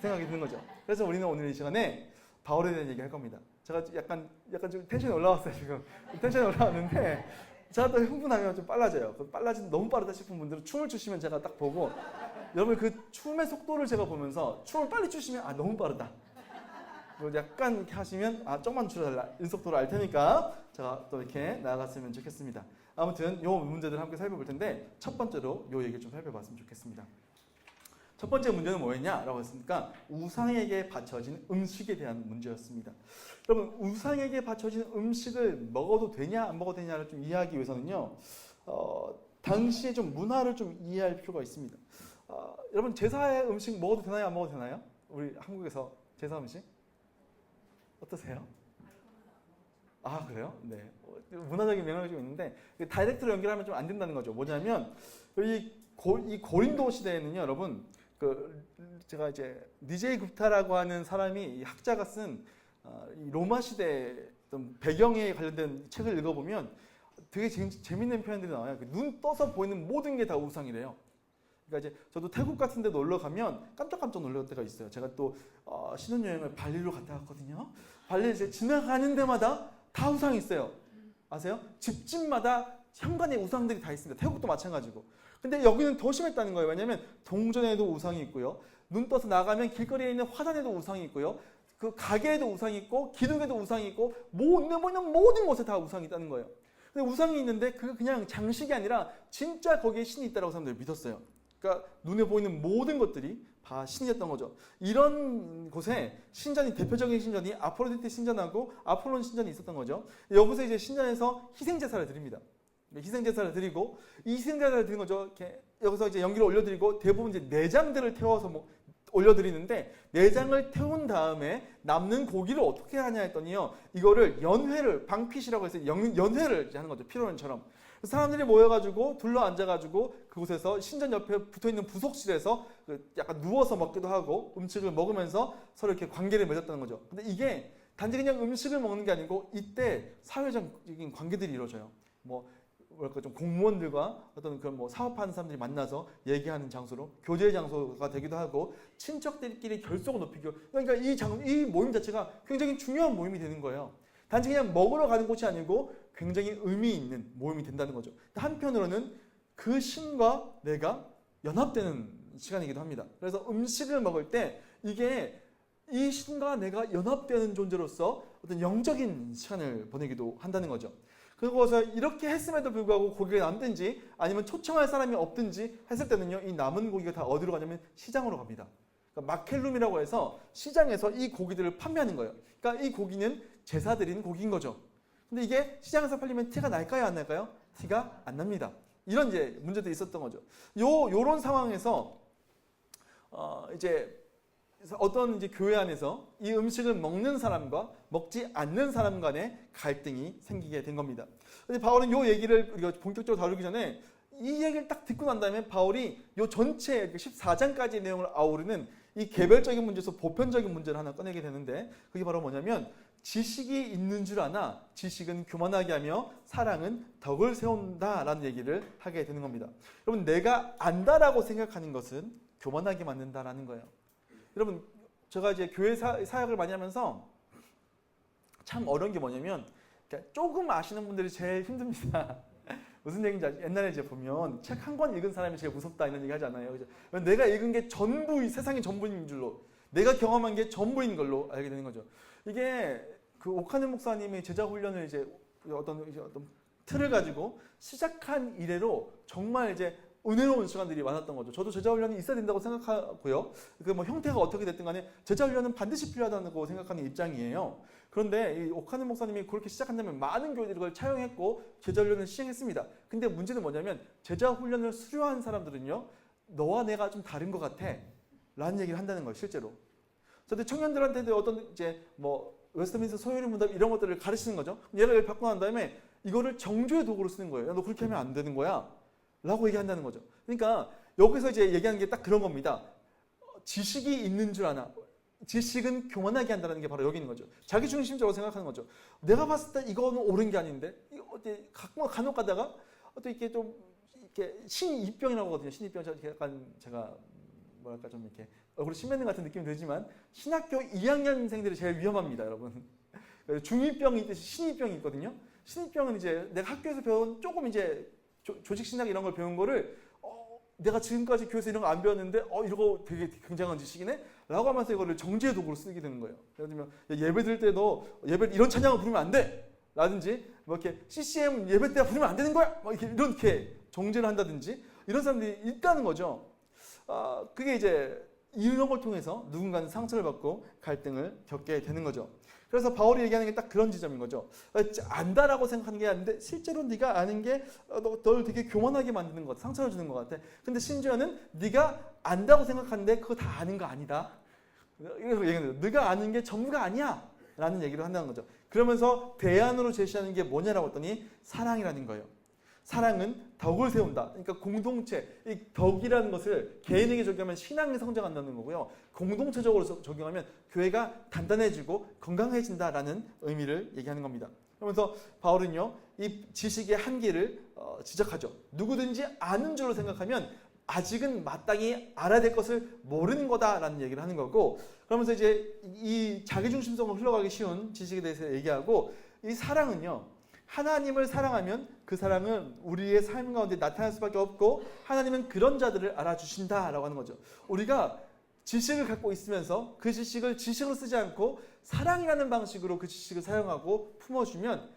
생각이 드는 거죠. 그래서 우리는 오늘 이 시간에 바울에 대한 얘기 할 겁니다. 제가 약간 좀 텐션이 올라왔어요 지금. 텐션이 올라왔는데 제가 또 흥분하면 좀 빨라져요. 너무 빠르다 싶은 분들은 춤을 추시면 제가 딱 보고 여러분 그 춤의 속도를 제가 보면서 춤을 빨리 추시면 너무 빠르다. 약간 이렇게 하시면 조금만 줄여달라. 이 속도를 알 테니까 제가 또 이렇게 나아갔으면 좋겠습니다. 아무튼 요 문제들 함께 살펴볼 텐데 첫 번째로 요 얘기를 좀 살펴봤으면 좋겠습니다. 첫 번째 문제는 뭐였냐라고 했으니까 우상에게 바쳐진 음식에 대한 문제였습니다. 여러분 우상에게 바쳐진 음식을 먹어도 되냐 안 먹어도 되냐를 좀 이해하기 위해서는요. 당시의 좀 문화를 좀 이해할 필요가 있습니다. 여러분 제사의 음식 먹어도 되나요 안 먹어도 되나요? 우리 한국에서 제사 음식? 어떠세요? 아 그래요? 네. 문화적인 맥락이 좀 있는데 다이렉트로 연결하면 좀 안 된다는 거죠. 뭐냐면 이 고린도 시대에는요, 여러분 제가 이제 니제이 굽타라고 하는 사람이 이 학자가 쓴 이 로마 시대 어떤 배경에 관련된 책을 읽어보면 되게 재밌는 표현들이 나와요. 눈 떠서 보이는 모든 게 다 우상이래요. 그러니까 이제 저도 태국 같은 데 놀러 가면 깜짝깜짝 놀랄 때가 있어요. 제가 또 신혼여행을 발리로 갔다 왔거든요. 발리 이제 지나가는 데마다 다 우상이 있어요. 아세요? 집집마다 현관에 우상들이 다 있습니다. 태국도 마찬가지고. 근데 여기는 더 심했다는 거예요. 왜냐하면 동전에도 우상이 있고요. 눈 떠서 나가면 길거리에 있는 화단에도 우상이 있고요. 그 가게에도 우상이 있고 기둥에도 우상이 있고 모든 곳에 다 우상이 있다는 거예요. 근데 우상이 있는데 그게 그냥 장식이 아니라 진짜 거기에 신이 있다고 사람들이 믿었어요. 그러니까 눈에 보이는 모든 것들이 다 신이었던 거죠. 이런 곳에 신전이 대표적인 신전이 아프로디테 신전하고 아폴론 신전이 있었던 거죠. 여기서 이제 신전에서 희생제사를 드립니다. 희생제사를 드리고 이 희생제사를 드리는 거죠. 이렇게 여기서 이제 연기를 올려드리고 대부분 이제 내장들을 태워서 올려드리는데 내장을 태운 다음에 남는 고기를 어떻게 하냐 했더니요. 이거를 연회를 방핏이라고 해서 연회를 하는 거죠. 피로연처럼. 사람들이 모여가지고 둘러 앉아가지고 그곳에서 신전 옆에 붙어있는 부속실에서 약간 누워서 먹기도 하고 음식을 먹으면서 서로 이렇게 관계를 맺었다는 거죠. 근데 이게 단지 그냥 음식을 먹는 게 아니고 이때 사회적인 관계들이 이루어져요. 뭐랄까 좀 공무원들과 어떤 그런 뭐 사업하는 사람들이 만나서 얘기하는 장소로 교제 장소가 되기도 하고 친척들끼리 결속을 높이고 그러니까 이 모임 자체가 굉장히 중요한 모임이 되는 거예요. 단지 그냥 먹으러 가는 곳이 아니고 굉장히 의미 있는 모임이 된다는 거죠. 한편으로는 그 신과 내가 연합되는 시간이기도 합니다. 그래서 음식을 먹을 때 이게 이 신과 내가 연합되는 존재로서 어떤 영적인 시간을 보내기도 한다는 거죠. 그래서 이렇게 했음에도 불구하고 고기가 남든지 아니면 초청할 사람이 없든지 했을 때는요, 이 남은 고기가 다 어디로 가냐면 시장으로 갑니다. 그러니까 마켈룸이라고 해서 시장에서 이 고기들을 판매하는 거예요. 그러니까 이 고기는 제사 드리는 고기인 거죠. 근데 이게 시장에서 팔리면 티가 날까요, 안 날까요? 티가 안 납니다. 이런 이제 문제도 있었던 거죠. 요런 상황에서 이제 어떤 이제 교회 안에서 이 음식을 먹는 사람과 먹지 않는 사람 간의 갈등이 생기게 된 겁니다. 근데 바울은 요 얘기를 우리가 본격적으로 다루기 전에 이 얘기를 딱 듣고 난 다음에 바울이 요 전체 14장까지의 내용을 아우르는 이 개별적인 문제에서 보편적인 문제를 하나 꺼내게 되는데 그게 바로 뭐냐면 지식이 있는 줄 아나 지식은 교만하게 하며 사랑은 덕을 세운다라는 얘기를 하게 되는 겁니다. 여러분 내가 안다라고 생각하는 것은 교만하게 만든다라는 거예요. 여러분 제가 이제 교회 사역을 많이 하면서 참 어려운 게 뭐냐면 조금 아시는 분들이 제일 힘듭니다. 무슨 얘기인지 옛날에 이제 보면 책 한 권 읽은 사람이 제일 무섭다 이런 얘기 하잖아요. 내가 읽은 게 전부 세상의 전부인 줄로 내가 경험한 게 전부인 걸로 알게 되는 거죠. 이게 그 오카네 목사님이 제자 훈련을 이제 어떤 틀을 가지고 시작한 이래로 정말 이제 은혜로운 시간들이 많았던 거죠. 저도 제자 훈련이 있어야 된다고 생각하고요. 그 뭐 형태가 어떻게 됐든 간에 제자 훈련은 반드시 필요하다고 생각하는 입장이에요. 그런데 이 오카네 목사님이 그렇게 시작한다면 많은 교회들이 그걸 차용했고 제자 훈련을 시행했습니다. 근데 문제는 뭐냐면 제자 훈련을 수료한 사람들은요. 너와 내가 좀 다른 것 같아 라는 얘기를 한다는 거예요. 실제로. 저도 청년들한테도 어떤 이제 뭐 웨스트민스터 소요리 문답 이런 것들을 가르치는 거죠. 얘를 받고 난 다음에 이거를 정죄의 도구로 쓰는 거예요. 야, 너 그렇게 하면 안 되는 거야 라고 얘기한다는 거죠. 그러니까 여기서 이제 얘기하는 게 딱 그런 겁니다. 지식이 있는 줄 아나 지식은 교만하게 한다는 게 바로 여기 있는 거죠. 자기중심적으로 생각하는 거죠. 내가 봤을 때 이거는 옳은 게 아닌데 간혹 가다가 또 이렇게 좀 이렇게 신입병이라고 하거든요. 신입병 약간 제가 뭐랄까 좀 이렇게 얼굴에 침 뱉는 같은 느낌이 들지만 신학교 2학년생들이 제일 위험합니다, 여러분. 중2병이 있듯이 신입병이 있거든요. 신입병은 이제 내가 학교에서 배운 조금 이제 조직 신학 이런 걸 배운 거를 내가 지금까지 교회에서 이런 거 안 배웠는데 이거 되게 굉장한 지식이네? 라고 하면서 이거를 정죄의 도구로 쓰게 되는 거예요. 예를 들면 예배 드릴 때도 예배 이런 찬양을 부르면 안 돼! 라든지 뭐 이렇게 CCM 예배 때 부르면 안 되는 거야! 뭐 이렇게 정죄를 한다든지 이런 사람들이 있다는 거죠. 그게 이제 이런 걸 통해서 누군가는 상처를 받고 갈등을 겪게 되는 거죠. 그래서 바울이 얘기하는 게 딱 그런 지점인 거죠. 안다라고 생각하는 게 아닌데 실제로 네가 아는 게 널 되게 교만하게 만드는 것 같아. 상처를 주는 것 같아. 근데 심지어는 네가 안다고 생각하는데 그거 다 아는 거 아니다. 이래서 얘기하는 거예요. 네가 아는 게 전부가 아니야 라는 얘기를 한다는 거죠. 그러면서 대안으로 제시하는 게 뭐냐라고 했더니 사랑이라는 거예요. 사랑은 덕을 세운다. 그러니까 공동체, 이 덕이라는 것을 개인에게 적용하면 신앙이 성장한다는 거고요. 공동체적으로 적용하면 교회가 단단해지고 건강해진다라는 의미를 얘기하는 겁니다. 그러면서 바울은요, 이 지식의 한계를 지적하죠. 누구든지 아는 줄로 생각하면 아직은 마땅히 알아야 될 것을 모르는 거다라는 얘기를 하는 거고, 그러면서 이제 이 자기중심성으로 흘러가기 쉬운 지식에 대해서 얘기하고, 이 사랑은요, 하나님을 사랑하면 그 사랑은 우리의 삶 가운데 나타날 수밖에 없고 하나님은 그런 자들을 알아주신다라고 하는 거죠. 우리가 지식을 갖고 있으면서 그 지식을 지식으로 쓰지 않고 사랑이라는 방식으로 그 지식을 사용하고 품어주면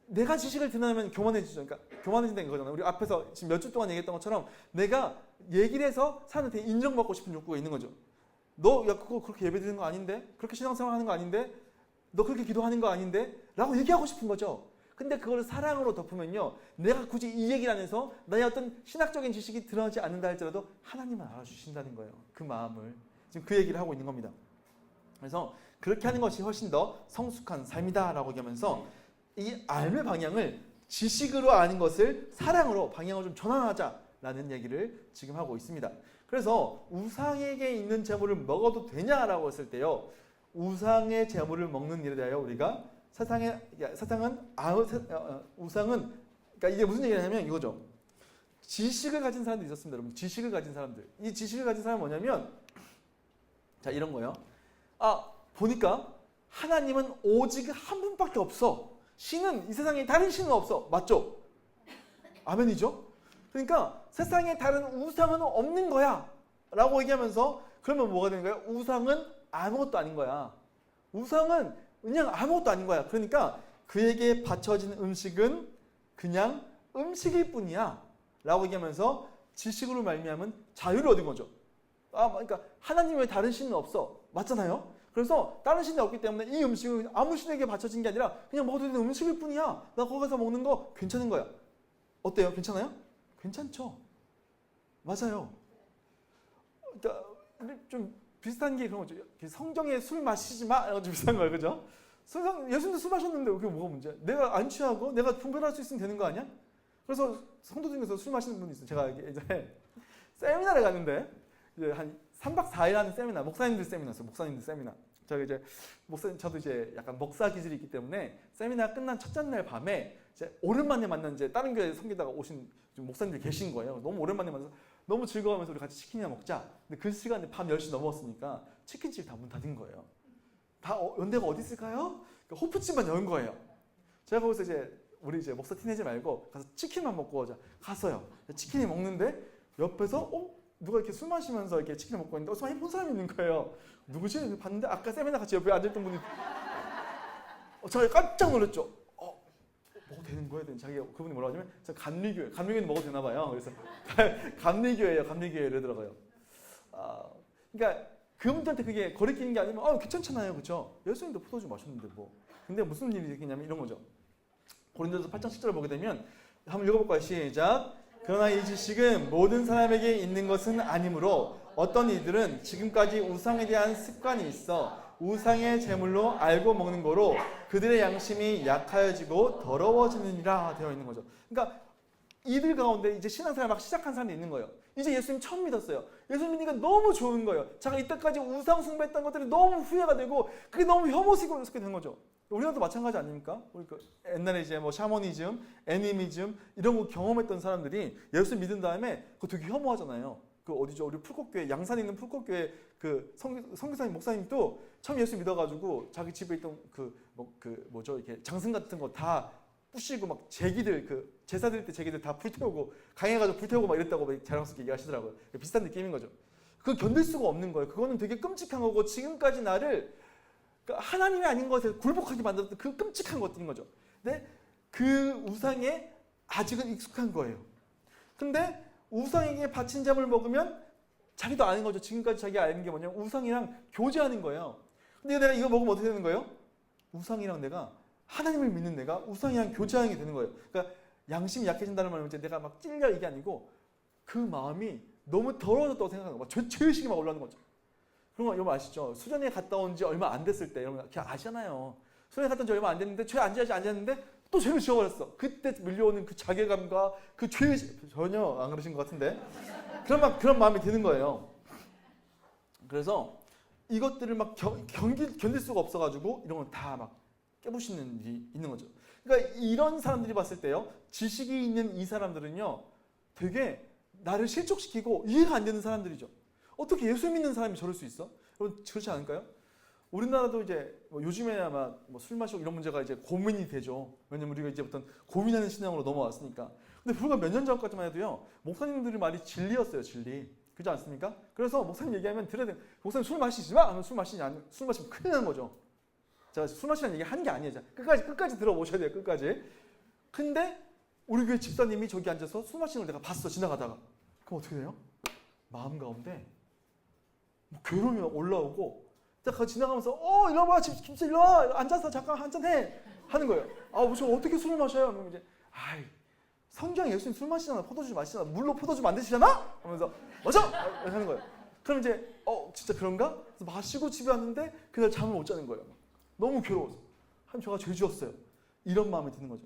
내가 지식을 드러내면 교만해지죠. 그러니까 교만해진다는 거잖아요. 우리 앞에서 지금 몇 주 동안 얘기했던 것처럼 내가 얘기를 해서 사람한테 인정받고 싶은 욕구가 있는 거죠. 너 야 그거 그렇게 예배드리는 거 아닌데? 그렇게 신앙생활 하는 거 아닌데? 너 그렇게 기도하는 거 아닌데? 라고 얘기하고 싶은 거죠. 근데 그걸 사랑으로 덮으면요, 내가 굳이 이 얘기를 안 해서 나의 어떤 신학적인 지식이 드러나지 않는다 할지라도 하나님은 알아주신다는 거예요. 그 마음을. 지금 그 얘기를 하고 있는 겁니다. 그래서 그렇게 하는 것이 훨씬 더 성숙한 삶이다라고 얘기하면서 이 삶의 방향을 지식으로 아는 것을 사랑으로 방향을 좀 전환하자라는 얘기를 지금 하고 있습니다. 그래서 우상에게 있는 재물을 먹어도 되냐라고 했을 때요, 우상의 재물을 먹는 일에 대하여 우리가 우상은 그러니까 이게 무슨 얘기냐면 이거죠. 지식을 가진 사람들이 있었습니다, 여러분. 지식을 가진 사람들. 이 지식을 가진 사람은 뭐냐면 자, 이런 거예요. 보니까 하나님은 오직 한 분밖에 없어. 신은 이 세상에 다른 신은 없어. 맞죠? 아멘이죠? 그러니까 세상에 다른 우상은 없는 거야 라고 얘기하면서 그러면 뭐가 되는 거야? 우상은 아무것도 아닌 거야. 우상은 그냥 아무것도 아닌 거야. 그러니까 그에게 바쳐진 음식은 그냥 음식일 뿐이야 라고 얘기하면서 지식으로 말미암은 자유를 얻은 거죠. 그러니까 하나님 외에 다른 신은 없어. 맞잖아요? 그래서 다른 신이 없기 때문에 이 음식은 아무 신에게 바쳐진 게 아니라 그냥 먹어도 되는 음식일 뿐이야. 나 거기 가서 먹는 거 괜찮은 거야. 어때요? 괜찮아요? 괜찮죠? 맞아요. 그러니까 좀 비슷한 게 그런 거죠. 성경에 술 마시지 마 이런 거 좀 비슷한 거예요. 그죠? 예수님도 술 마셨는데 그게 뭐가 문제야? 내가 안 취하고 내가 분별할 수 있으면 되는 거 아니야? 그래서 성도 중에서 술 마시는 분이 있어요. 제가 이제 세미나를 갔는데 이제 한 3박 4일 하는 세미나, 목사님들 세미나였어요. 목사님들 세미나. 저도 이제 약간 목사 기질이 있기 때문에 세미나 끝난 첫째 날 밤에 이제 오랜만에 만난 이제 다른 교회 섬기다가 오신 목사님들 계신 거예요. 너무 오랜만에 만나서 너무 즐거워하면서 우리 같이 치킨이나 먹자. 근데 그 시간에 밤 10시 넘었으니까 치킨집 다 문 닫은 거예요. 다 연대가 어디 있을까요? 그러니까 호프집만 여는 거예요. 제가 거기서 이제 우리 이제 목사 티내지 말고 가서 치킨만 먹고 오자. 갔어요. 치킨이 먹는데 옆에서 누가 이렇게 술 마시면서 이렇게 치킨을 먹고 있는데 많이 본 사람이 있는 거예요. 누구지? 봤는데 아까 세미나 같이 옆에 앉아있던 분이 제가 깜짝 놀랐죠. 먹어도 되는 거야? 그분이 뭐라고 하냐면 저 감리교회는 먹어도 되나 봐요. 그래서 감리교회예요. 감리교회 이러더라고요. 그러니까 그분들한테 그게 거리끼는 게 아니면 괜찮잖아요. 그렇죠? 예수님도 포도주 마셨는데 뭐. 근데 무슨 일이 있겠냐면 이런 거죠. 고린도서 8장 10절을 보게 되면 한번 읽어볼까요? 시작. 그러나 이 지식은 모든 사람에게 있는 것은 아니므로 어떤 이들은 지금까지 우상에 대한 습관이 있어 우상의 제물로 알고 먹는 거로 그들의 양심이 약하여지고 더러워지느니라 되어 있는 거죠. 그러니까 이들 가운데 이제 신앙생활 막 시작한 사람이 있는 거예요. 이제 예수님 처음 믿었어요. 예수님 믿으니까 너무 좋은 거예요. 자기가 이때까지 우상 숭배했던 것들이 너무 후회가 되고 그게 너무 혐오스럽게 되는 거죠. 우리나라도 마찬가지 아닙니까? 우리 옛날에 이제 뭐 샤머니즘, 애니미즘 이런 거 경험했던 사람들이 예수 믿은 다음에 그거 되게 혐오하잖아요. 그 어디죠? 우리 풀꽃교회 양산에 있는 풀꽃교회 그 선교사님 목사님도 처음 예수 믿어가지고 자기 집에 있던 이렇게 장승 같은 거 다 부시고 막 제기들 제사 드릴 때 제기들 다 불태우고 강해가지고 불태우고 막 이랬다고 자랑스럽게 얘기하시더라고요. 비슷한 느낌인 거죠. 그거 견딜 수가 없는 거예요. 그거는 되게 끔찍한 거고 지금까지 나를 하나님이 아닌 것에 굴복하게 만들었던 그 끔찍한 것들인 거죠. 근데 그 우상에 아직은 익숙한 거예요. 근데 우상에게 바친 잠을 먹으면 자기도 아는 거죠. 지금까지 자기가 아는 게 뭐냐면 우상이랑 교제하는 거예요. 근데 내가 이거 먹으면 어떻게 되는 거예요? 우상이랑 내가 하나님을 믿는 내가 우상이랑 교제하는 게 되는 거예요. 그러니까 양심이 약해진다는 말은 이제 내가 막 찔려 이게 아니고 그 마음이 너무 더러워졌다고 생각하는 거예요. 죄의식이 막 올라오는 거죠. 그런 거 여러분 아시죠? 수련회 갔다 온 지 얼마 안 됐을 때 여러분 그냥 아시잖아요. 수련회 갔다 온 지 얼마 안 됐는데 죄 안 지었는데 또 죄를 지어버렸어. 그때 밀려오는 그 자괴감과 그 죄의식 전혀 안 그러신 것 같은데 그런 마음이 드는 거예요. 그래서 이것들을 막 견딜 수가 없어가지고 이런 걸 다 막 깨부시는 일이 있는 거죠. 그러니까 이런 사람들이 봤을 때요, 지식이 있는 이 사람들은요, 되게 나를 실족시키고 이해가 안 되는 사람들이죠. 어떻게 예수 믿는 사람이 저럴 수 있어? 여러분 그렇지 않을까요? 우리나라도 이제 요즘에 아마 술 마시고 이런 문제가 이제 고민이 되죠. 왜냐면 우리가 이제부터 고민하는 신앙으로 넘어왔으니까. 근데 불과 몇 년 전까지만 해도요, 목사님들의 말이 진리였어요, 진리. 그렇지 않습니까? 그래서 목사님 얘기하면 들어야 돼. 목사님 술 마시지 마! 하면 술 마시면 큰일 나는 거죠. 제가 술 마시라는 얘기 하는 게 아니에요. 끝까지 들어보셔야 돼요, 끝까지. 근데 우리 교회 집사님이 저기 앉아서 술 마시는 걸 내가 봤어, 지나가다가. 그럼 어떻게 돼요? 마음 가운데 괴로움이 올라오고 딱 지나가면서 일리 와봐, 집사 일리 와, 앉아서 잠깐 한잔 해 하는 거예요. 저 어떻게 술을 마셔요? 그러면 이제 성경 예수님 술 마시잖아, 포도주 마시잖아, 물로 포도주 만드시잖아? 하면서 맞아! 하는 거예요. 그럼 이제 진짜 그런가? 그래서 마시고 집에 왔는데 그날 잠을 못 자는 거예요. 너무 괴로워서. 제가 죄 지었어요. 이런 마음이 드는 거죠.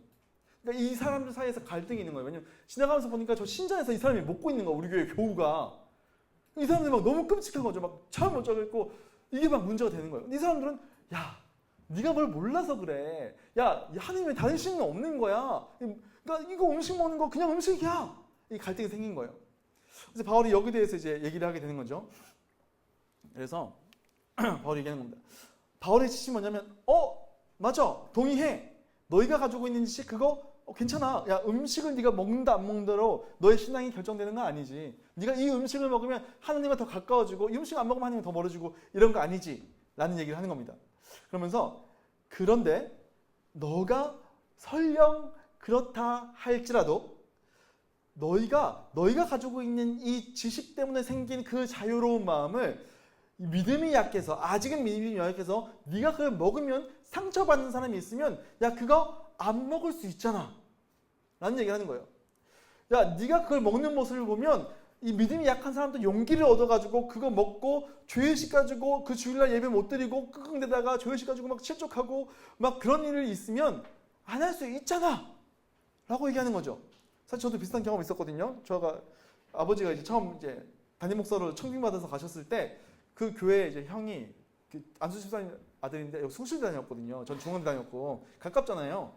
그러니까 이 사람들 사이에서 갈등이 있는 거예요. 왜냐면 지나가면서 보니까 저 신전에서 이 사람이 먹고 있는 거예요. 우리 교회 교우가. 이 사람들이 막 너무 끔찍한 거죠. 막 잠을 못 자고 있고 이게 막 문제가 되는 거예요. 이 사람들은 네가 뭘 몰라서 그래. 하나님의 다른 신은 없는 거야. 그러니까 이거 음식 먹는 거 그냥 음식이야. 이 갈등이 생긴 거예요. 그래서 바울이 여기에 대해서 이제 얘기를 하게 되는 거죠. 그래서 바울이 얘기하는 겁니다. 바울의 지식이 뭐냐면 맞아, 동의해. 너희가 가지고 있는 지식 그거 괜찮아. 야, 음식을 네가 먹는다 안 먹는다로 너의 신앙이 결정되는 건 아니지. 네가 이 음식을 먹으면 하나님과 더 가까워지고 이 음식 안 먹으면 하나님과 더 멀어지고 이런 거 아니지 라는 얘기를 하는 겁니다. 그러면서 그런데 너가 설령 그렇다 할지라도 너희가 가지고 있는 이 지식 때문에 생긴 그 자유로운 마음을 믿음이 약해서 아직은 믿음이 약해서 네가 그걸 먹으면 상처받는 사람이 있으면 야, 그거 안 먹을 수 있잖아 라는 얘기를 하는 거예요. 야, 네가 그걸 먹는 모습을 보면 이 믿음이 약한 사람도 용기를 얻어가지고 그거 먹고 죄의식 가지고 그 주일날 예배 못 드리고 끙끙대다가 죄의식 가지고 막 실족하고 막 그런 일이 있으면 안 할 수 있잖아 라고 얘기하는 거죠. 사실 저도 비슷한 경험이 있었거든요. 저가 아버지가 이제 처음 이제 담임 목사로 청빙받아서 가셨을 때 그 교회 이제 형이 안수 집사님 아들인데 여기 숭실대 다녔거든요. 전 중원대 다녔고 가깝잖아요.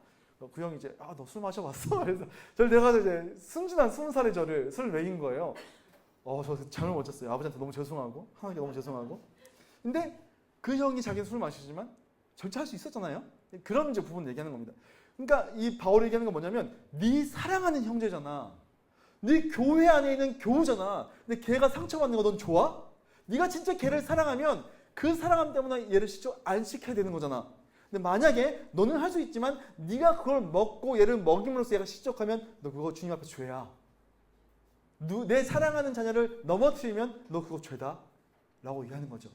그 형이 이제 너 술 마셔봤어? 그래서 저를 내가 이제 순진한 20살의 저를 술을 먹인 거예요. 저 잠을 못 잤어요. 아버지한테 너무 죄송하고 하나님께 너무 죄송하고. 근데 그 형이 자기는 술 마시지만 절차할 수 있었잖아요. 그런 이제 부분을 얘기하는 겁니다. 그러니까 이 바울이 얘기하는 건 뭐냐면 네 사랑하는 형제잖아. 네 교회 안에 있는 교우잖아. 근데 걔가 상처받는 거 넌 좋아? 네가 진짜 걔를 사랑하면 그 사랑함 때문에 얘를 실족 안 시켜야 되는 거잖아. 근데 만약에 너는 할 수 있지만 네가 그걸 먹고 얘를 먹임으로써 얘가 실족하면 너 그거 주님 앞에 죄야. 내 사랑하는 자녀를 넘어뜨리면 너 그거 죄다 라고 얘기하는 거죠.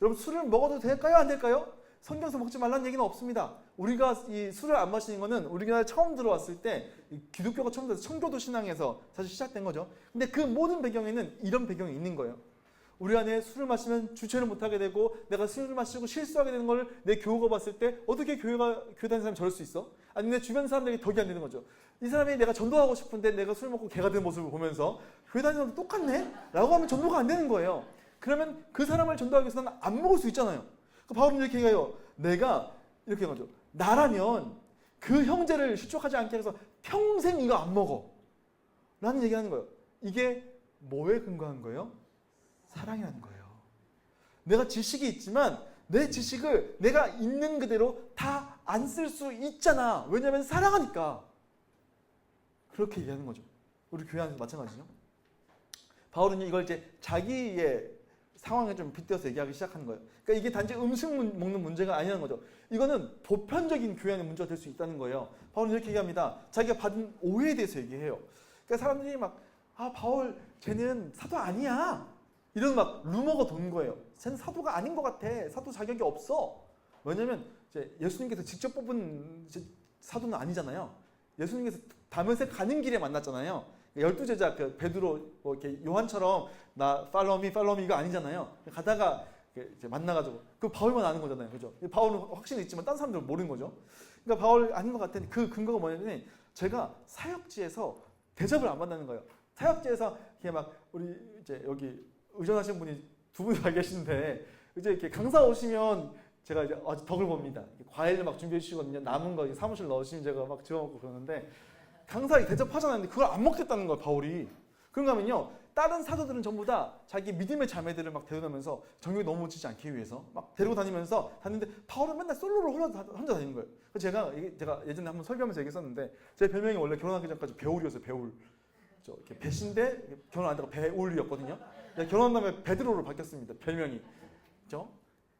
여러분, 술을 먹어도 될까요? 안 될까요? 성경에서 먹지 말라는 얘기는 없습니다. 우리가 이 술을 안 마시는 거는 우리나라에 처음 들어왔을 때 기독교가 처음 들어서 청교도 신앙에서 사실 시작된 거죠. 근데 그 모든 배경에는 이런 배경이 있는 거예요. 우리 안에 술을 마시면 주체를 못하게 되고 내가 술을 마시고 실수하게 되는 걸 내 교우가 봤을 때 어떻게 교회 다니는 사람이 저럴 수 있어? 아니 내 주변 사람들에게 덕이 안 되는 거죠. 이 사람이 내가 전도하고 싶은데 내가 술 먹고 개가 된 모습을 보면서 교회 다니는 사람도 똑같네? 라고 하면 전도가 안 되는 거예요. 그러면 그 사람을 전도하기 위해서는 안 먹을 수 있잖아요. 바울은 이렇게 얘기해요. 내가 이렇게 하죠. 나라면 그 형제를 실족하지 않게 해서 평생 이거 안 먹어 라는 얘기하는 거예요. 이게 뭐에 근거한 거예요? 사랑이라는 거예요. 내가 지식이 있지만 내 지식을 내가 있는 그대로 다 안 쓸 수 있잖아. 왜냐하면 사랑하니까. 그렇게 얘기하는 거죠. 우리 교회 안에서 마찬가지죠. 바울은 이걸 이제 자기의 상황에 좀 빗대어서 얘기하기 시작하는 거예요. 그러니까 이게 단지 음식 먹는 문제가 아니라는 거죠. 이거는 보편적인 교회 안의 문제가 될 수 있다는 거예요. 바울은 이렇게 얘기합니다. 자기가 받은 오해에 대해서 얘기해요. 그러니까 사람들이 막 바울 쟤는 사도 아니야. 이런 막 루머가 도는 거예요. 쟤는 사도가 아닌 것 같아. 사도 자격이 없어. 왜냐면 이제 예수님께서 직접 뽑은 사도는 아니잖아요. 예수님께서 다메섹 가는 길에 만났잖아요. 12제자 그 베드로 뭐 이렇게 요한처럼 나 팔로우 미 이거 아니잖아요. 가다가 이제 만나가지고 그 바울만 아는 거잖아요, 그죠? 바울은 확신이 있지만 다른 사람들은 모르는 거죠. 그러니까 바울 아닌 것 같은 그 근거가 뭐냐면 제가 사역지에서 대접을 안 받는 거예요. 사역지에서 이렇게 막 우리 이제 여기 의존하시는 분이 두 분이 다 계시는데 이제 이렇게 강사 오시면 제가 이제 아주 덕을 봅니다. 과일을 막 준비해 주시거든요. 남은 거 사무실 넣으시면 제가 막 집어먹고 그러는데 강사 대접하잖아요. 근데 그걸 안 먹겠다는 거예요, 바울이. 그런가 하면요, 다른 사도들은 전부 다 자기 믿음의 자매들을 막 데려다면서 정욕이 너무 묻히지 않기 위해서 막 데리고 다니면서 다니는데 바울은 맨날 솔로로 혼자 다니는 거예요. 그래서 제가 예전에 한번 설교하면서 얘기했었는데 제 별명이 원래 결혼하기 전까지 배울이었어요, 배울. 이렇게 배신데 결혼 안 되고 배울이었거든요. 결혼한 다음에 베드로로 바뀌었습니다, 별명이. 그렇죠?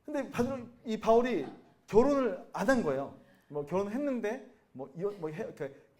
근데 이 바울이 결혼을 안 한 거예요. 뭐 결혼했는데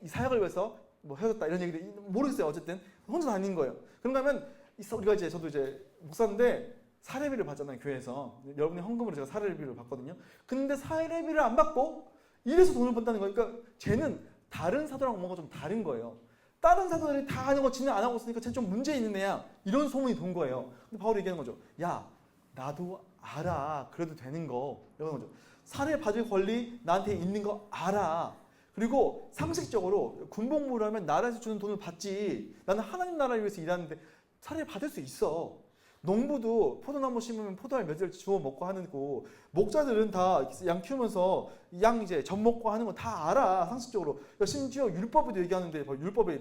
이 사역을 위해서 뭐 헤어졌다 이런 얘기들 모르겠어요. 어쨌든 혼자 다닌 거예요. 그런가 하면 우리가 이제 저도 이제 목사인데 사례비를 받잖아요, 교회에서. 여러분의 헌금으로 제가 사례비를 받거든요. 근데 사례비를 안 받고 이래서 돈을 번다는 거예요. 그러니까 쟤는 다른 사도랑 뭔가 좀 다른 거예요. 다른 사도들이 다 하는 거 지는 안 하고 있으니까 쟤 좀 문제 있는 애야. 이런 소문이 돈 거예요. 근데 바울이 얘기하는 거죠. 야, 나도 알아. 그래도 되는 거. 이런 거죠. 사례 받을 권리 나한테 있는 거 알아. 그리고 상식적으로 군복무를 하면 나라에서 주는 돈을 받지. 나는 하나님 나라를 위해서 일하는데 사례 받을 수 있어. 농부도 포도나무 심으면 포도알 몇 알 주워 먹고 하는 거, 목자들은 다 양 키우면서 양 이제 젖 먹고 하는 거 다 알아, 상식적으로. 그러니까 심지어 율법에도 얘기하는데, 율법에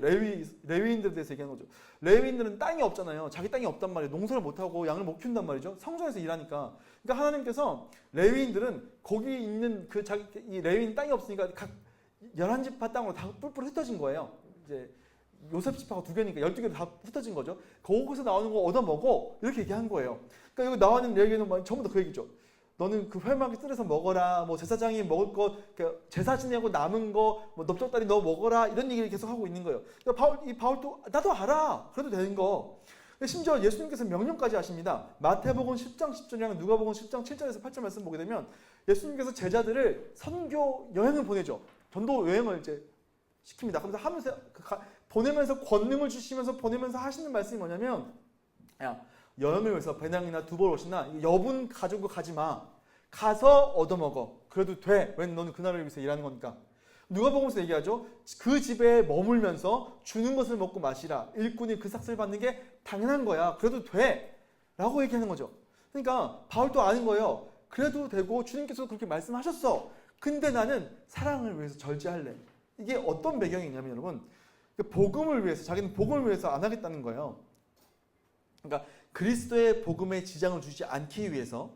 레위인들에 대해서 얘기하는 거죠. 레위인들은 땅이 없잖아요. 자기 땅이 없단 말이에요. 농사를 못 하고 양을 못 키운단 말이죠. 성전에서 일하니까. 그러니까 하나님께서 레위인들은 거기 있는 그 자기 이 레위인 땅이 없으니까 각 11지파 땅으로 다 뿔뿔 흩어진 거예요. 이제 요셉 지파가 2개니까 12개로 다 흩어진 거죠. 거기서 나오는 거 얻어먹어. 이렇게 얘기한 거예요. 그러니까 여기 나와 있는 얘기는 전부 다 그 얘기죠. 너는 그 회막에 뜰에서 먹어라. 뭐 제사장이 먹을 거, 제사 지내고 남은 거, 뭐 넓적다리 너 먹어라. 이런 얘기를 계속 하고 있는 거예요. 그러니까 바울도 나도 알아. 그래도 되는 거. 심지어 예수님께서 명령까지 하십니다. 마태복음 10장 10절이랑 누가복음 10장 7절에서 8절 말씀 보게 되면 예수님께서 제자들을 선교 여행을 보내죠. 전도 여행을 이제 시킵니다. 그래서 하면서 보내면서 권능을 주시면서 보내면서 하시는 말씀이 뭐냐면, 야, 여행을 위해서 배낭이나 두벌옷이나 여분 가지고 가지 마. 가서 얻어먹어. 그래도 돼. 왜 너는 그날을 위해서 일하는 거니까. 누가복음에서 얘기하죠. 그 집에 머물면서 주는 것을 먹고 마시라. 일꾼이 그 삭슬 받는 게 당연한 거야. 그래도 돼. 라고 얘기하는 거죠. 그러니까 바울도 아는 거예요. 그래도 되고 주님께서 그렇게 말씀하셨어. 근데 나는 사랑을 위해서 절제할래. 이게 어떤 배경이냐면 여러분, 복음을 위해서, 자기는 복음을 위해서 안 하겠다는 거예요. 그러니까 그리스도의 복음에 지장을 주지 않기 위해서,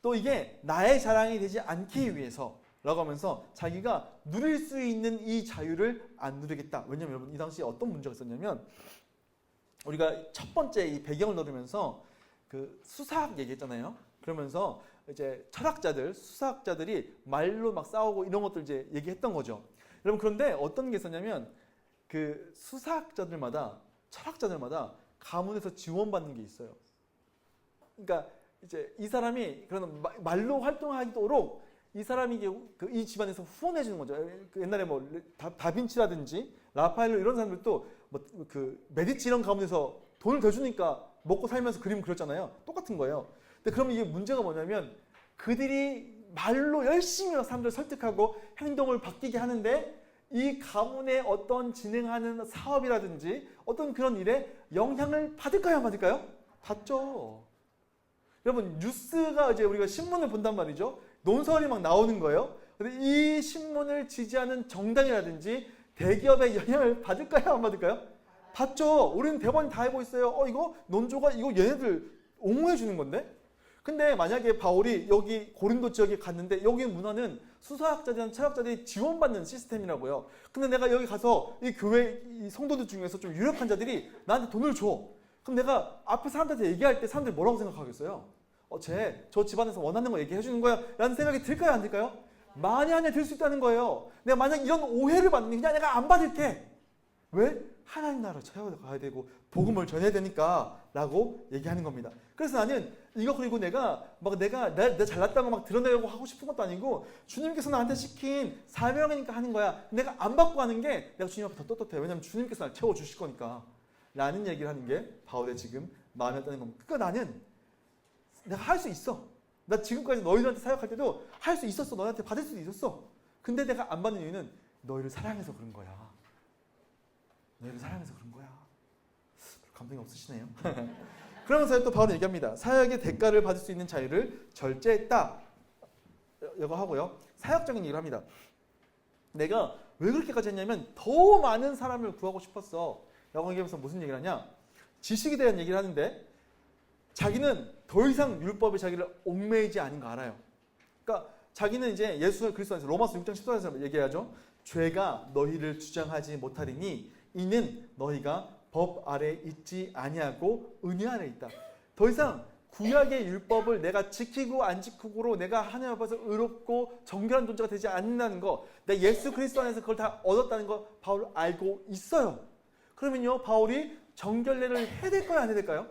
또 이게 나의 자랑이 되지 않기 위해서 라고 하면서 자기가 누릴 수 있는 이 자유를 안 누리겠다. 왜냐면 여러분, 이 당시에 어떤 문제가 있었냐면, 우리가 첫 번째 이 배경을 넣으면서 그 수사학 얘기했잖아요. 그러면서 이제 철학자들, 수사학자들이 말로 막 싸우고 이런 것들 이제 얘기했던 거죠. 여러분, 그런데 어떤 게 있었냐면, 그 수사학자들마다, 철학자들마다 가문에서 지원받는 게 있어요. 그러니까 이제 이 사람이 그런 말로 활동하도록 이 사람이 이 집안에서 후원해 주는 거죠. 옛날에 뭐 다빈치라든지 라파엘로 이런 사람들도 뭐 그 메디치 이런 가문에서 돈을 더 주니까 먹고 살면서 그림 그렸잖아요. 똑같은 거예요. 근데 그럼 이게 문제가 뭐냐면, 그들이 말로 열심히 사람들을 설득하고 행동을 바뀌게 하는데, 이 가문의 어떤 진행하는 사업이라든지 어떤 그런 일에 영향을 받을까요, 안 받을까요? 받죠. 여러분, 뉴스가 이제 우리가 신문을 본단 말이죠. 논설이 막 나오는 거예요. 근데 이 신문을 지지하는 정당이라든지 대기업의 영향을 받을까요, 안 받을까요? 받죠. 우리는 대본이 다 알고 있어요. 이거 논조가 이거 얘네들 옹호해 주는 건데. 근데 만약에 바울이 여기 고린도 지역에 갔는데, 여기 문화는 수사학자들이나 철학자들이 지원받는 시스템이라고요. 근데 내가 여기 가서 이 교회 이 성도들 중에서 좀 유력한 자들이 나한테 돈을 줘. 그럼 내가 앞에 사람들한테 얘기할 때 사람들이 뭐라고 생각하겠어요? 저 집안에서 원하는 거 얘기해 주는 거야 라는 생각이 들까요, 안 들까요? 만에 하나 들 수 있다는 거예요. 내가 만약 이런 오해를 받는, 그냥 내가 안 받을게. 왜? 하나님 나라를 찾아가야 되고 복음을 전해야 되니까 라고 얘기하는 겁니다. 그래서 나는 이거, 그리고 내가 잘났다고 막 드러내려고 하고 싶은 것도 아니고, 주님께서 나한테 시킨 사명이니까 하는 거야. 내가 안 받고 하는 게 내가 주님 앞에 더 떳떳해. 왜냐면 주님께서 날 채워주실 거니까 라는 얘기를 하는 게 바울의 지금 마음이었다는 겁니다. 그러니까 나는 내가 할 수 있어. 나 지금까지 너희들한테 사역할 때도 할 수 있었어. 너희한테 받을 수도 있었어. 근데 내가 안 받는 이유는 너희를 사랑해서 그런 거야. 너희를 사랑해서 그런 거야. 감동이 없으시네요. 그러면서 또 바울은 얘기합니다. 사역의 대가를 받을 수 있는 자유를 절제했다. 이거 하고요. 사역적인 얘기를 합니다. 내가 왜 그렇게까지 했냐면, 더 많은 사람을 구하고 싶었어. 라고 얘기하면서 무슨 얘기를 하냐. 지식에 대한 얘기를 하는데, 자기는 더 이상 율법에 자기를 얽매이지 않은 거 알아요. 그러니까 자기는 이제 예수 그리스도 안에서, 로마서 6장 14절에서 얘기하죠. 죄가 너희를 주장하지 못하리니 이는 너희가 법 아래 있지 아니하고 은혜 아래 있다. 더 이상 구약의 율법을 내가 지키고 안 지키고로 내가 하나님 앞에서 의롭고 정결한 존재가 되지 않는다는 거, 내가 예수 그리스도 안에서 그걸 다 얻었다는 거 바울 알고 있어요. 그러면요, 바울이 정결례를 해야 될까요, 안 해야 될까요?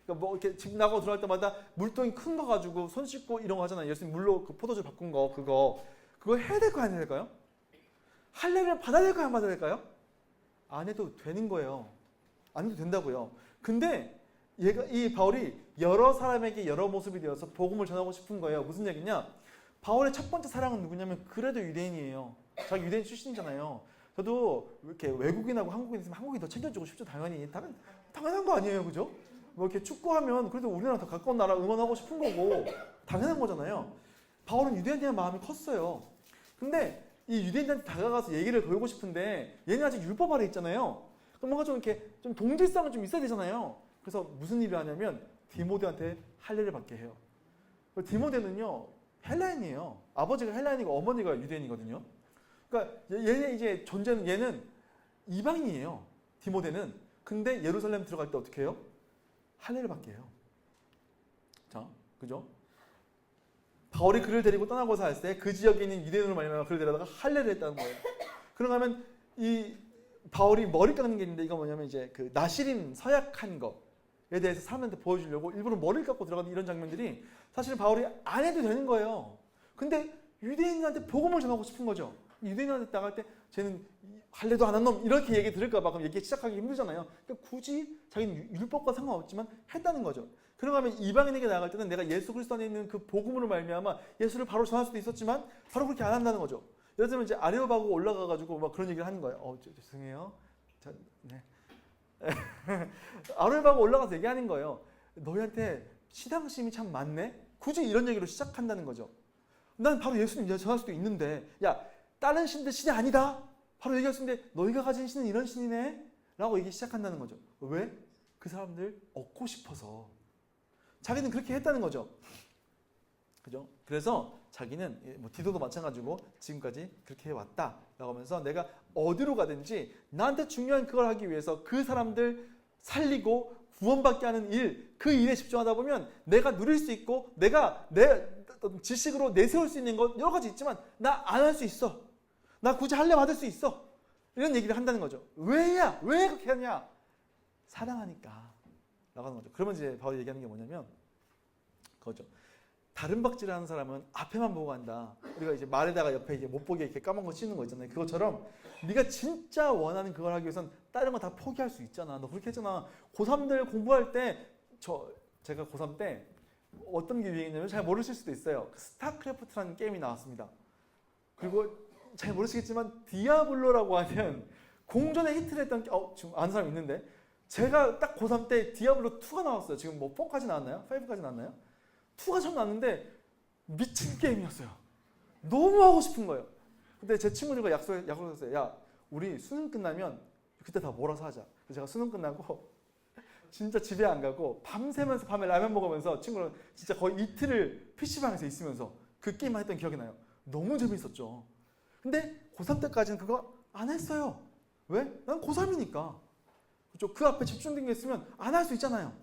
그러니까 뭐 이렇게 집 나가고 들어갈 때마다 물동이 큰 거 가지고 손 씻고 이런 거 하잖아요. 예수님 물로 그 포도주 바꾼 거, 그거 해야 될까요, 안 해야 될까요? 할례를 받아야 될까요, 안 받아야 될까요? 안 해도 되는 거예요. 안 해도 된다고요. 근데 이 바울이 여러 사람에게 여러 모습이 되어서 복음을 전하고 싶은 거예요. 무슨 얘기냐? 바울의 첫 번째 사랑은 누구냐면, 그래도 유대인이에요. 자기 유대인 출신이잖아요. 저도 이렇게 외국인하고 한국인 있으면 한국인 더 챙겨주고 싶죠, 당연히. 당연한 거 아니에요, 그죠? 뭐 이렇게 축구하면 그래도 우리나라 더 가까운 나라 응원하고 싶은 거고 당연한 거잖아요. 바울은 유대인에 대한 마음이 컸어요. 근데 이 유대인한테 다가가서 얘기를 걸고 싶은데 얘는 아직 율법 아래 있잖아요. 그럼 뭔가 좀 이렇게 좀 동질성은 좀 있어야 되잖아요. 그래서 무슨 일을 하냐면 디모데한테 할례를 받게 해요. 디모데는요 헬라인이에요. 아버지가 헬라인이고 어머니가 유대인이거든요. 그러니까 얘는 이제 존재는 얘는 이방인이에요. 디모데는. 근데 예루살렘 들어갈 때 어떻게 해요? 할례를 받게 해요. 자, 그죠? 바울이 그를 데리고 떠나고서 할 때 그 지역에 있는 유대인으로 말미암아 그를 데려다가 할례를 했다는 거예요. 그런가 하면 이 바울이 머리 깎는 게 있는데 이거 뭐냐면 이제 그 나시린 서약한 것에 대해서 사람한테 보여주려고 일부러 머리를 깎고 들어가는 이런 장면들이 사실은 바울이 안 해도 되는 거예요. 근데 유대인한테 복음을 전하고 싶은 거죠. 유대인한테 나갈 때 쟤는 할례도 안 한 놈 이렇게 얘기 들을까 봐 그럼 얘기 시작하기 힘들잖아요. 그러니까 굳이 자기는 율법과 상관없지만 했다는 거죠. 그런가 하면 이방인에게 나갈 때는 내가 예수 그리스도 안에 있는 그 복음으로 말미암아 예수를 바로 전할 수도 있었지만 바로 그렇게 안 한다는 거죠. 예를 들면 이제 아레오바고 올라가가지고 막 그런 얘기를 하는 거예요. 죄송해요. 네. 아레오바고 올라가서 얘기하는 거예요. 너희한테 신앙심이 참 많네. 굳이 이런 얘기로 시작한다는 거죠. 난 바로 예수님 전할 수도 있는데, 야 다른 신들 신이 아니다. 바로 얘기할 수 있는데 너희가 가진 신은 이런 신이네. 라고 얘기 시작한다는 거죠. 왜? 그 사람들 얻고 싶어서. 자기는 그렇게 했다는 거죠. 그죠? 그래서 자기는 뭐 디도도 마찬가지고 지금까지 그렇게 해왔다 라고 하면서 내가 어디로 가든지 나한테 중요한 그걸 하기 위해서 그 사람들 살리고 구원받게 하는 일, 그 일에 집중하다 보면 내가 누릴 수 있고 내가 내 지식으로 내세울 수 있는 것 여러 가지 있지만 나 안 할 수 있어. 나 굳이 할례 받을 수 있어. 이런 얘기를 한다는 거죠. 왜야? 왜 그렇게 하냐? 사랑하니까 라고 하는 거죠. 그러면 이제 바울이 얘기하는 게 뭐냐면 그거죠. 다른 박질하는 사람은 앞에만 보고 간다. 우리가 이제 말에다가 옆에 이제 못 보게 이렇게 까만 거 씌우는 거 있잖아요. 그것처럼 네가 진짜 원하는 그걸 하기 위해선 다른 거 다 포기할 수 있잖아. 너 그렇게 했잖아. 고3들 공부할 때 제가 고3 때 어떤 게 유행이냐면 잘 모르실 수도 있어요. 스타크래프트라는 게임이 나왔습니다. 그리고 잘 모르시겠지만 디아블로라고 하는 공전에 히트를 했던 지금 아는 사람 있는데 제가 딱 고3 때 디아블로 2가 나왔어요. 지금 뭐 4까지 나왔나요? 5까지 나왔나요? 2가 처음 나왔는데 미친 게임이었어요. 너무 하고 싶은 거예요. 근데 제 친구들과 약속했어요. 야, 우리 수능 끝나면 그때 다 몰아서 하자. 그래서 제가 수능 끝나고 진짜 집에 안 가고 밤새면서 밤에 라면 먹으면서 친구랑 진짜 거의 이틀을 PC방에서 있으면서 그 게임만 했던 기억이 나요. 너무 재밌었죠. 근데 고3 때까지는 그거 안 했어요. 왜? 난 고3이니까. 그렇죠? 그 앞에 집중된 게 있으면 안 할 수 있잖아요.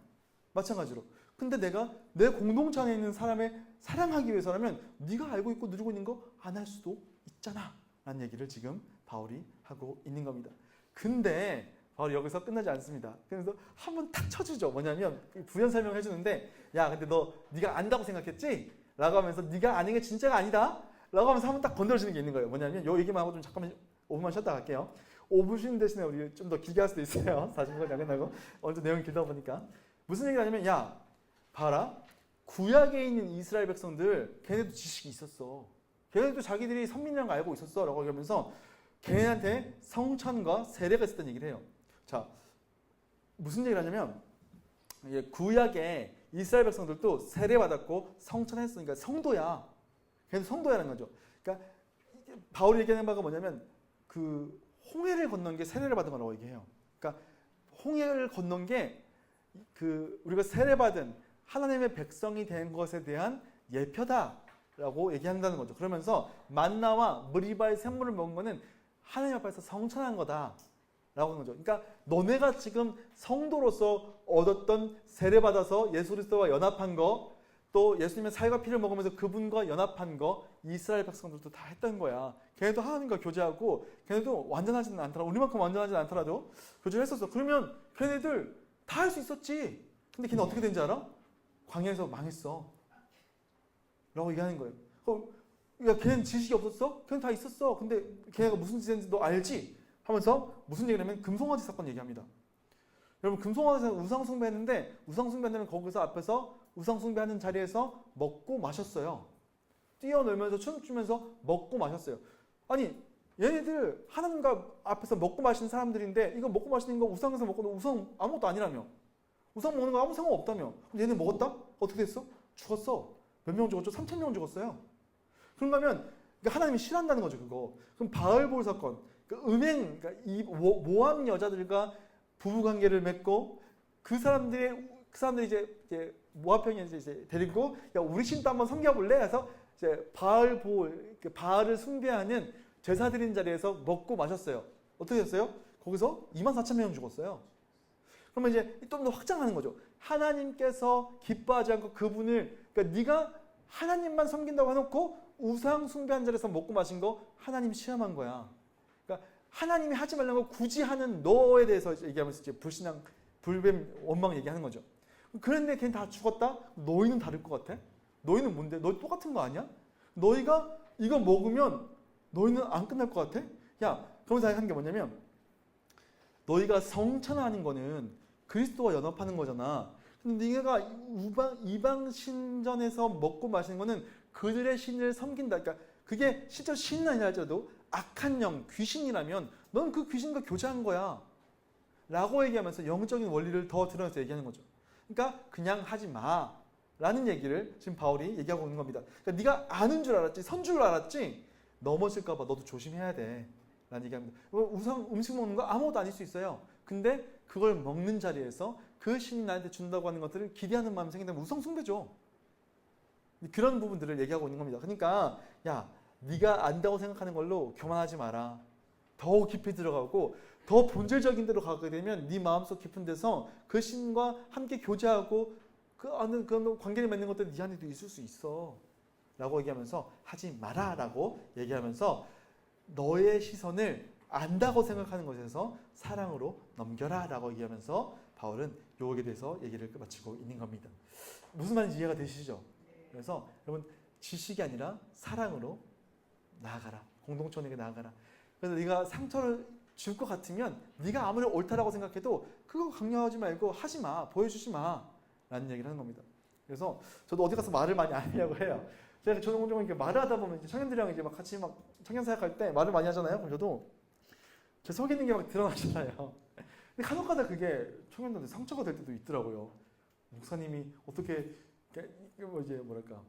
마찬가지로. 근데 내가 내 공동체 안에 있는 사람을 사랑하기 위해서라면 네가 알고 있고 누리고 있는 거 안 할 수도 있잖아 라는 얘기를 지금 바울이 하고 있는 겁니다. 근데 바울이 여기서 끝나지 않습니다. 그래서 한번 탁 쳐주죠. 뭐냐면 부연 설명을 해주는데 야 근데 네가 안다고 생각했지? 라고 하면서 네가 아는 게 진짜가 아니다 라고 하면서 한번 딱 건드려주는 게 있는 거예요. 뭐냐면 요 얘기만 하고 좀 잠깐만 5분만 쉬었다 갈게요. 5분 쉬는 대신에 우리 좀 더 길게 할 수도 있어요. 40분 야근하고 오늘도 내용이 길다 보니까 무슨 얘기를 하냐면 야 봐라 구약에 있는 이스라엘 백성들 걔네도 지식이 있었어. 걔네도 자기들이 선민이라는 거 알고 있었어 라고 하면서 걔네한테 성천과 세례가 있었다는 얘기를 해요. 자 무슨 얘기를 하냐면 구약에 이스라엘 백성들도 세례받았고 성천했으니까 성도야. 걔네도 성도야라는 거죠. 그러니까 바울이 얘기하는 바가 뭐냐면 그 홍해를 건넌 게 세례를 받은 거라고 얘기해요. 그러니까 홍해를 건넌 게 그 우리가 세례받은 하나님의 백성이 된 것에 대한 예표다라고 얘기한다는 거죠. 그러면서 만나와 무리바의 샘물을 먹은 거는 하나님 앞에서 성천한 거다라고 하는 거죠. 그러니까 너네가 지금 성도로서 얻었던 세례받아서 예수 그리스도와 연합한 거, 또 예수님의 살과 피를 먹으면서 그분과 연합한 거 이스라엘 백성들도 다 했던 거야. 걔네도 하나님과 교제하고 걔네도 완전하지는 않더라도 우리만큼 완전하지는 않더라도 교제를 했었어. 그러면 걔네들 다 할 수 있었지. 근데 걔네 어떻게 된지 알아? 광야에서 망했어. 라고 얘기하는 거예요. 야, 걔는 지식이 없었어? 걔는 다 있었어. 근데 걔네가 무슨 짓 했는지 너 알지? 하면서 무슨 얘기를 하면 금송아지 사건 얘기합니다. 여러분 금송아지는 우상숭배 했는데 우상숭배 하면 거기서 앞에서 우상숭배하는 자리에서 먹고 마셨어요. 뛰어놀면서 춤추면서 먹고 마셨어요. 아니 얘네들 하나님과 앞에서 먹고 마시는 사람들인데 이거 먹고 마시는 거 우상에서 먹고 우상 아무것도 아니라며. 우상 먹는 거 아무 상관없다며. 근데 얘네 먹었다? 어떻게 됐어? 죽었어. 몇 명 죽었죠? 3,000명 죽었어요. 그런가 하면 하나님이 싫어한다는 거죠, 그거. 그럼 바알볼 사건, 그러니까 이 모함 여자들과 부부 관계를 맺고 그 사람들이 이제 모압평에 이제 데리고 야 우리 신도 한번 섬겨볼래? 해서 이제 바알을 숭배하는 제사 드리는 자리에서 먹고 마셨어요. 어떻게 됐어요? 거기서 24,000명 죽었어요. 그러면 이제 좀 더 확장하는 거죠. 하나님께서 기뻐하지 않고 그분을, 그러니까 네가 하나님만 섬긴다고 해놓고 우상 숭배한 자리에서 먹고 마신 거 하나님이 시험한 거야. 그러니까 하나님이 하지 말라는 거 굳이 하는 너에 대해서 얘기하면서 이제 불신앙, 불뱀, 원망 얘기하는 거죠. 그런데 걔는 다 죽었다? 너희는 다를 것 같아? 너희는 뭔데? 너희 똑같은 거 아니야? 너희가 이거 먹으면 너희는 안 끝날 것 같아? 야, 그러면서 하는 게 뭐냐면 너희가 성찬하는 거는 그리스도와 연합하는 거잖아. 근데 네가 이방 신전에서 먹고 마시는 거는 그들의 신을 섬긴다. 그러니까 그게 실제로 신은 아니라 할지라도 악한 영, 귀신이라면 넌 그 귀신과 교제한 거야. 라고 얘기하면서 영적인 원리를 더 드러내서 얘기하는 거죠. 그러니까 그냥 하지 마. 라는 얘기를 지금 바울이 얘기하고 있는 겁니다. 그러니까 네가 아는 줄 알았지, 선 줄 알았지, 넘어질까 봐 너도 조심해야 돼. 라는 얘기합니다. 우상 음식 먹는 거 아무것도 아닐 수 있어요. 근데 그걸 먹는 자리에서 그 신이 나한테 준다고 하는 것들을 기대하는 마음이 생긴다면 우상 숭배죠. 그런 부분들을 얘기하고 있는 겁니다. 그러니까 야, 네가 안다고 생각하는 걸로 교만하지 마라. 더 깊이 들어가고 더 본질적인 데로 가게 되면 네 마음속 깊은 데서 그 신과 함께 교제하고 그런 관계를 맺는 것들이 네 안에도 있을 수 있어. 라고 얘기하면서 하지 마라 라고 얘기하면서 너의 시선을 안다고 생각하는 것에서 사랑으로 넘겨라 라고 얘기하면서 바울은 요거에 대해서 얘기를 마치고 있는 겁니다. 무슨 말인지 이해가 되시죠? 그래서 여러분 지식이 아니라 사랑으로 나아가라. 공동체에게 나아가라. 그래서 네가 상처를 줄 것 같으면 네가 아무리 옳다라고 생각해도 그거 강요하지 말고 하지 마. 보여주지 마. 라는 얘기를 하는 겁니다. 그래서 저도 어디 가서 말을 많이 안 하려고 해요. 저는 종종 이렇게 말을 하다 보면 이제 청년들이랑 이제 막 같이 막 청년 사역할 때 말을 많이 하잖아요. 그럼 저도 제 속에 있는 게 막 드러나잖아요. 근데 간혹가다 그게 청년들한테 상처가 될 때도 있더라고요. 목사님이 어떻게 뭐 이제 뭐랄까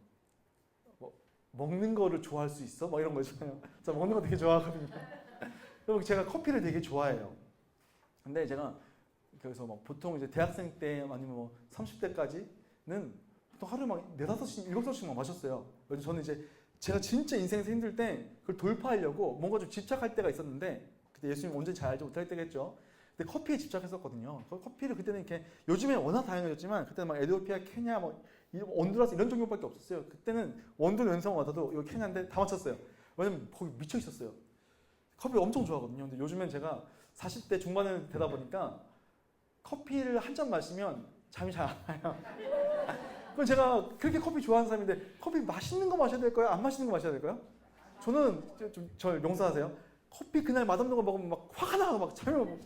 먹는 거를 좋아할 수 있어? 뭐 이런 거 있잖아요. 저 먹는 거 되게 좋아하거든요. 그리고 제가 커피를 되게 좋아해요. 근데 제가 그래서 막 보통 이제 대학생 때 아니면 뭐 30대까지는 보통 하루에 막 4-5씩, 7잔씩 막 마셨어요. 그래서 저는 이제 제가 진짜 인생에서 힘들 때 그걸 돌파하려고 뭔가 좀 집착할 때가 있었는데 그때 예수님 언제 잘 알지 못할 때겠죠. 근데 커피에 집착했었거든요. 커피를 그때는 이렇게 요즘에 워낙 다양해졌지만 그때는 막 에티오피아, 케냐, 뭐 온두라스 이런 종류밖에 없었어요. 그때는 원두 연성 와서도 이거 케냐인데 다 맞췄어요. 왜냐면 거기 미쳐 있었어요. 커피를 엄청 좋아하거든요. 근데 요즘엔 제가 40대 중반에 되다 보니까 커피를 한 잔 마시면 잠이 잘 안 와요. 그럼 제가 그렇게 커피 좋아하는 사람인데 커피 맛있는 거 마셔야 될까요? 안 맛있는 거 마셔야 될까요? 저는 좀 저 용서하세요. 커피 그날 맛없는 거 먹으면 막 화가 나고 막 잠이 오고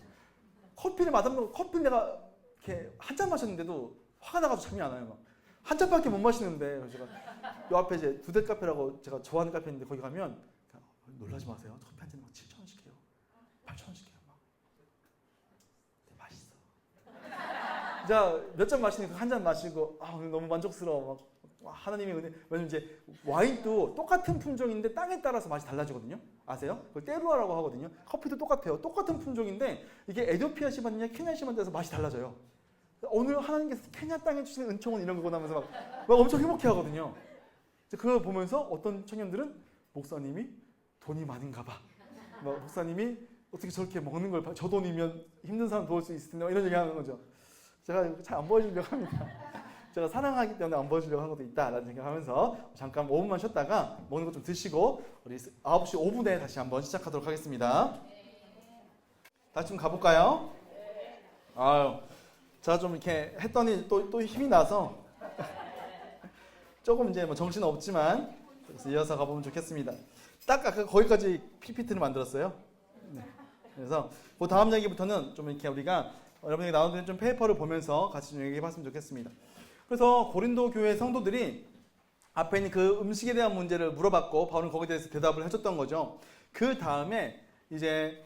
커피를 맛없는 거 커피 내가 이렇게 한 잔 마셨는데도 화가 나가지고 잠이 안 와요. 막. 한 잔밖에 못 마시는데 제가 요 앞에 이제 두대 카페라고 제가 좋아하는 카페 있는데 거기 가면 놀라지 마세요. 커피 한 잔에 막 7,000원씩 해요. 8,000원씩 해요. 막. 맛있어. 자, 몇 잔 마시니까 한 잔 마시고 오늘 너무 만족스러워. 막 하나님의 은혜. 왜냐면 이제 와인도 똑같은 품종인데 땅에 따라서 맛이 달라지거든요. 아세요? 그걸 때루아라고 하거든요. 커피도 똑같아요. 똑같은 품종인데 이게 에티오피아 시바느냐 케냐 시바느냐에서 맛이 달라져요. 오늘 하나님께서 케냐 땅에 주시는 은총은 이런 거고 나면서 막 엄청 행복해하거든요. 그걸 보면서 어떤 청년들은 목사님이 돈이 많은가 봐. 목사님이 어떻게 저렇게 먹는 걸 저 돈이면 힘든 사람 도울 수 있을 텐데 이런 얘기하는 거죠. 제가 잘 안 보여주려고 합니다. 제가 사랑하기 때문에 안 보여주려고 하는 것도 있다라는 생각하면서 잠깐 5분만 쉬었다가 먹는 거 좀 드시고 우리 9시 5분에 다시 한번 시작하도록 하겠습니다. 다시 좀 가볼까요? 아유, 제가 좀 이렇게 했더니 또 힘이 나서 조금 이제 뭐 정신은 없지만 그래서 이어서 가보면 좋겠습니다. 딱 아까 거기까지 PPT를 만들었어요. 네. 그래서 그 다음 얘기부터는 좀 이렇게 우리가 여러분에게 나오는 좀 페이퍼를 보면서 같이 좀 얘기해봤으면 좋겠습니다. 그래서 고린도 교회 성도들이 앞에 있는 그 음식에 대한 문제를 물어봤고 바울은 거기에 대해서 대답을 해줬던 거죠. 그 다음에 이제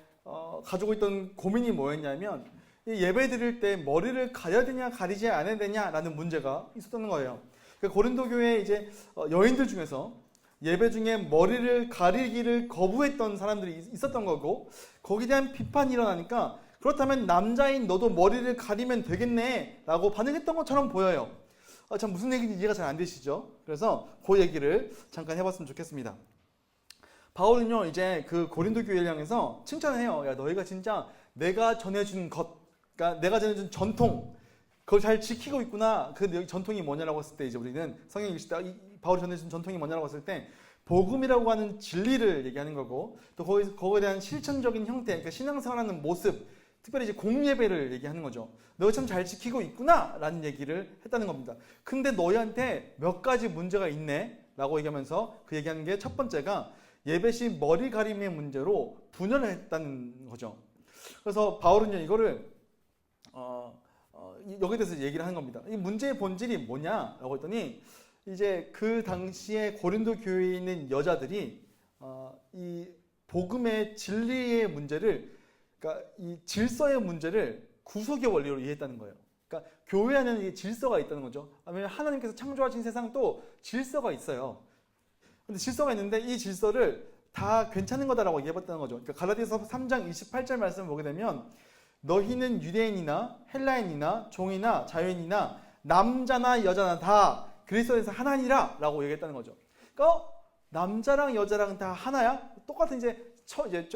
가지고 있던 고민이 뭐였냐면 이 예배 드릴 때 머리를 가려야 되냐 가리지 않아야 되냐라는 문제가 있었던 거예요. 그러니까 고린도 교회에 이제 여인들 중에서 예배 중에 머리를 가리기를 거부했던 사람들이 있었던 거고, 거기에 대한 비판이 일어나니까 그렇다면 남자인 너도 머리를 가리면 되겠네 라고 반응했던 것처럼 보여요. 참 무슨 얘기인지 이해가 잘 안 되시죠? 그래서 그 얘기를 잠깐 해봤으면 좋겠습니다. 바울은요 이제 그 고린도 교회를 향해서 칭찬을 해요. 야, 너희가 진짜 내가 전해준 것, 그러니까 내가 전해준 전통, 그걸 잘 지키고 있구나. 그 전통이 뭐냐라고 했을 때, 이제 우리는 성경 읽을 때 바울이 전해준 전통이 뭐냐라고 했을 때 복음이라고 하는 진리를 얘기하는 거고, 또 거기에 대한 실천적인 형태, 그러니까 신앙생활하는 모습, 특별히 이제 공예배를 얘기하는 거죠. 너 참 잘 지키고 있구나 라는 얘기를 했다는 겁니다. 근데 너희한테 몇 가지 문제가 있네 라고 얘기하면서 그 얘기하는 게, 첫 번째가 예배 시 머리 가림의 문제로 분열을 했다는 거죠. 그래서 바울은요 이거를 여기에 대해서 얘기를 하는 겁니다. 이 문제의 본질이 뭐냐라고 했더니, 이제 그 당시에 고린도 교회에 있는 여자들이 이 복음의 진리의 문제를, 그러니까 이 질서의 문제를 구속의 원리로 이해했다는 거예요. 그러니까 교회 안에는 질서가 있다는 거죠. 왜냐하면 하나님께서 창조하신 세상도 질서가 있어요. 근데 질서가 있는데 이 질서를 다 괜찮은 거다라고 이해했다는 거죠. 그러니까 갈라디아서 3장 28절 말씀을 보게 되면, 너희는 유대인이나 헬라인이나 종이나 자유인이나 남자나 여자나 다 그리스도에서 하나니라 라고 얘기했다는 거죠. 그러니까 남자랑 여자랑 다 하나야? 똑같은 이제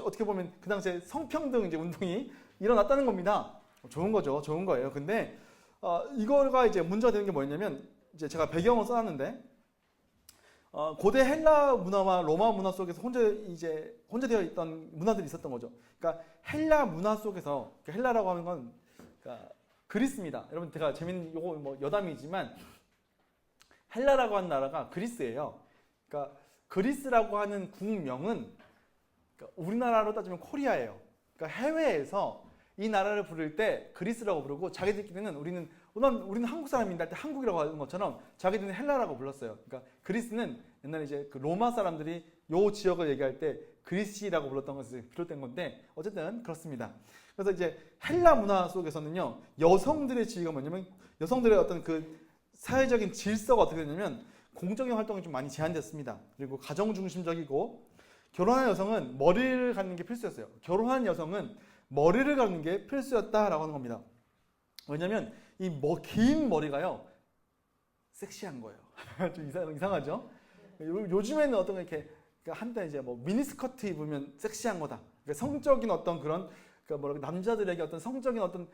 어떻게 보면 그 당시에 성평등 이제 운동이 일어났다는 겁니다. 좋은 거죠. 좋은 거예요. 근데 이거가 이제 문제가 되는 게 뭐였냐면, 이제 제가 배경을 써놨는데, 고대 헬라 문화와 로마 문화 속에서 혼재되어 있던 문화들이 있었던 거죠. 그러니까 헬라 문화 속에서, 그러니까 헬라라고 하는 건 그러니까 그리스입니다. 여러분, 제가 재밌는 요거 뭐 여담이지만, 헬라라고 하는 나라가 그리스예요. 그러니까 그리스라고 하는 국명은, 그러니까 우리나라로 따지면 코리아예요. 그러니까 해외에서 이 나라를 부를 때 그리스라고 부르고, 자기들끼리는 우리는 한국 사람인데 할 때 한국이라고 하는 것처럼 자기들은 헬라라고 불렀어요. 그러니까 그리스는 옛날에 이제 그 로마 사람들이 요 지역을 얘기할 때 그리시라고 불렀던 것을 비롯된 건데, 어쨌든 그렇습니다. 그래서 이제 헬라 문화 속에서는요, 여성들의 지위가 뭐냐면, 여성들의 어떤 그 사회적인 질서가 어떻게 되냐면, 공적인 활동이 좀 많이 제한됐습니다. 그리고 가정 중심적이고, 결혼한 여성은 머리를 가리는 게 필수였어요. 결혼한 여성은 머리를 가리는 게 필수였다라고 하는 겁니다. 왜냐면 이 긴 머리가요 섹시한 거예요. 좀 이상하죠? 요즘에는 어떤 이렇게 한때 이제 뭐 미니스커트 입으면 섹시한 거다. 그러니까 성적인 어떤 그런, 그러니까 남자들에게 어떤 성적인 어떤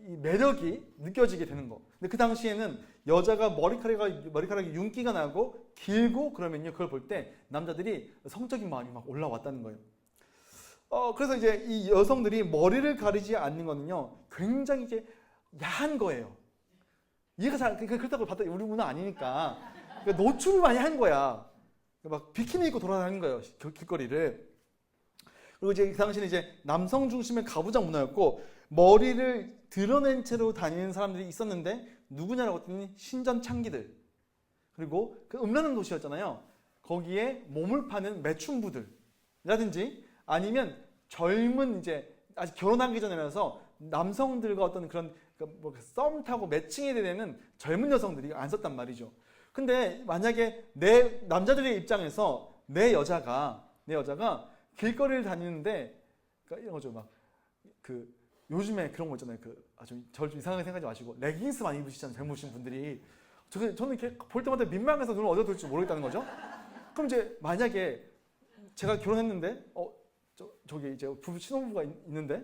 이 매력이 느껴지게 되는 거. 근데 그 당시에는 여자가 머리카락이 윤기가 나고 길고 그러면요, 그걸 볼 때 남자들이 성적인 마음이 막 올라왔다는 거예요. 그래서 이제 이 여성들이 머리를 가리지 않는 거는요, 굉장히 이제 야한 거예요. 이해가 잘, 그렇다고 봤더니 우리 문화 아니니까. 그러니까 노출을 많이 한 거야. 막 비키니 입고 돌아다니는 거예요, 길거리를. 그리고 이제 그 당시에는 이제 남성 중심의 가부장 문화였고, 머리를 드러낸 채로 다니는 사람들이 있었는데, 누구냐라고 했더니 신전 창기들, 그리고 그 음란한 도시였잖아요. 거기에 몸을 파는 매춘부들이라든지, 아니면 젊은 이제 아직 결혼하기 전이라서 남성들과 어떤 그런 썸 타고 매칭이 되는 젊은 여성들이 안 썼단 말이죠. 근데 만약에 남자들의 입장에서 내 여자가 길거리를 다니는데, 그러니까 이런 거죠. 막 요즘에 그런 거 있잖아요. 저를 좀 이상하게 생각하지 마시고 레깅스 많이 입으시잖아요, 젊으신 분들이. 저는 이렇게 볼 때마다 민망해서 눈을 어디다 둘지 모르겠다는 거죠. 그럼 이제 만약에 제가 결혼했는데 저기 이제 신혼부부가 있는데,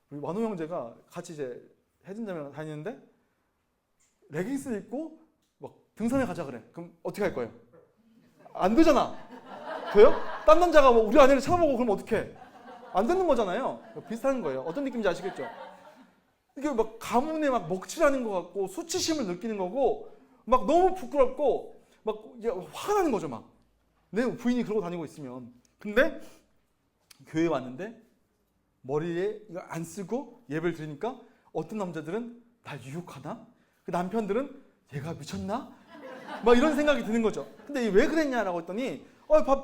우리 만호 형제가 같이 이제 해진다면 다니는데 레깅스 입고 막 등산에 가자 그래. 그럼 어떻게 할 거예요? 안 되잖아. 돼요? 딴 남자가 뭐 우리 아내를 쳐다보고 그러면 어떡해? 안 되는 거잖아요. 비슷한 거예요. 어떤 느낌인지 아시겠죠? 이게 막 가문에 막 먹칠하는 것 같고, 수치심을 느끼는 거고, 막 너무 부끄럽고, 막 이제 화가 나는 거죠. 막 내 부인이 그러고 다니고 있으면. 근데 교회에 왔는데 머리에 이거 안 쓰고 예배를 드리니까 어떤 남자들은 날 유혹하나? 그 남편들은 얘가 미쳤나? 막 이런 생각이 드는 거죠. 근데 왜 그랬냐라고 했더니,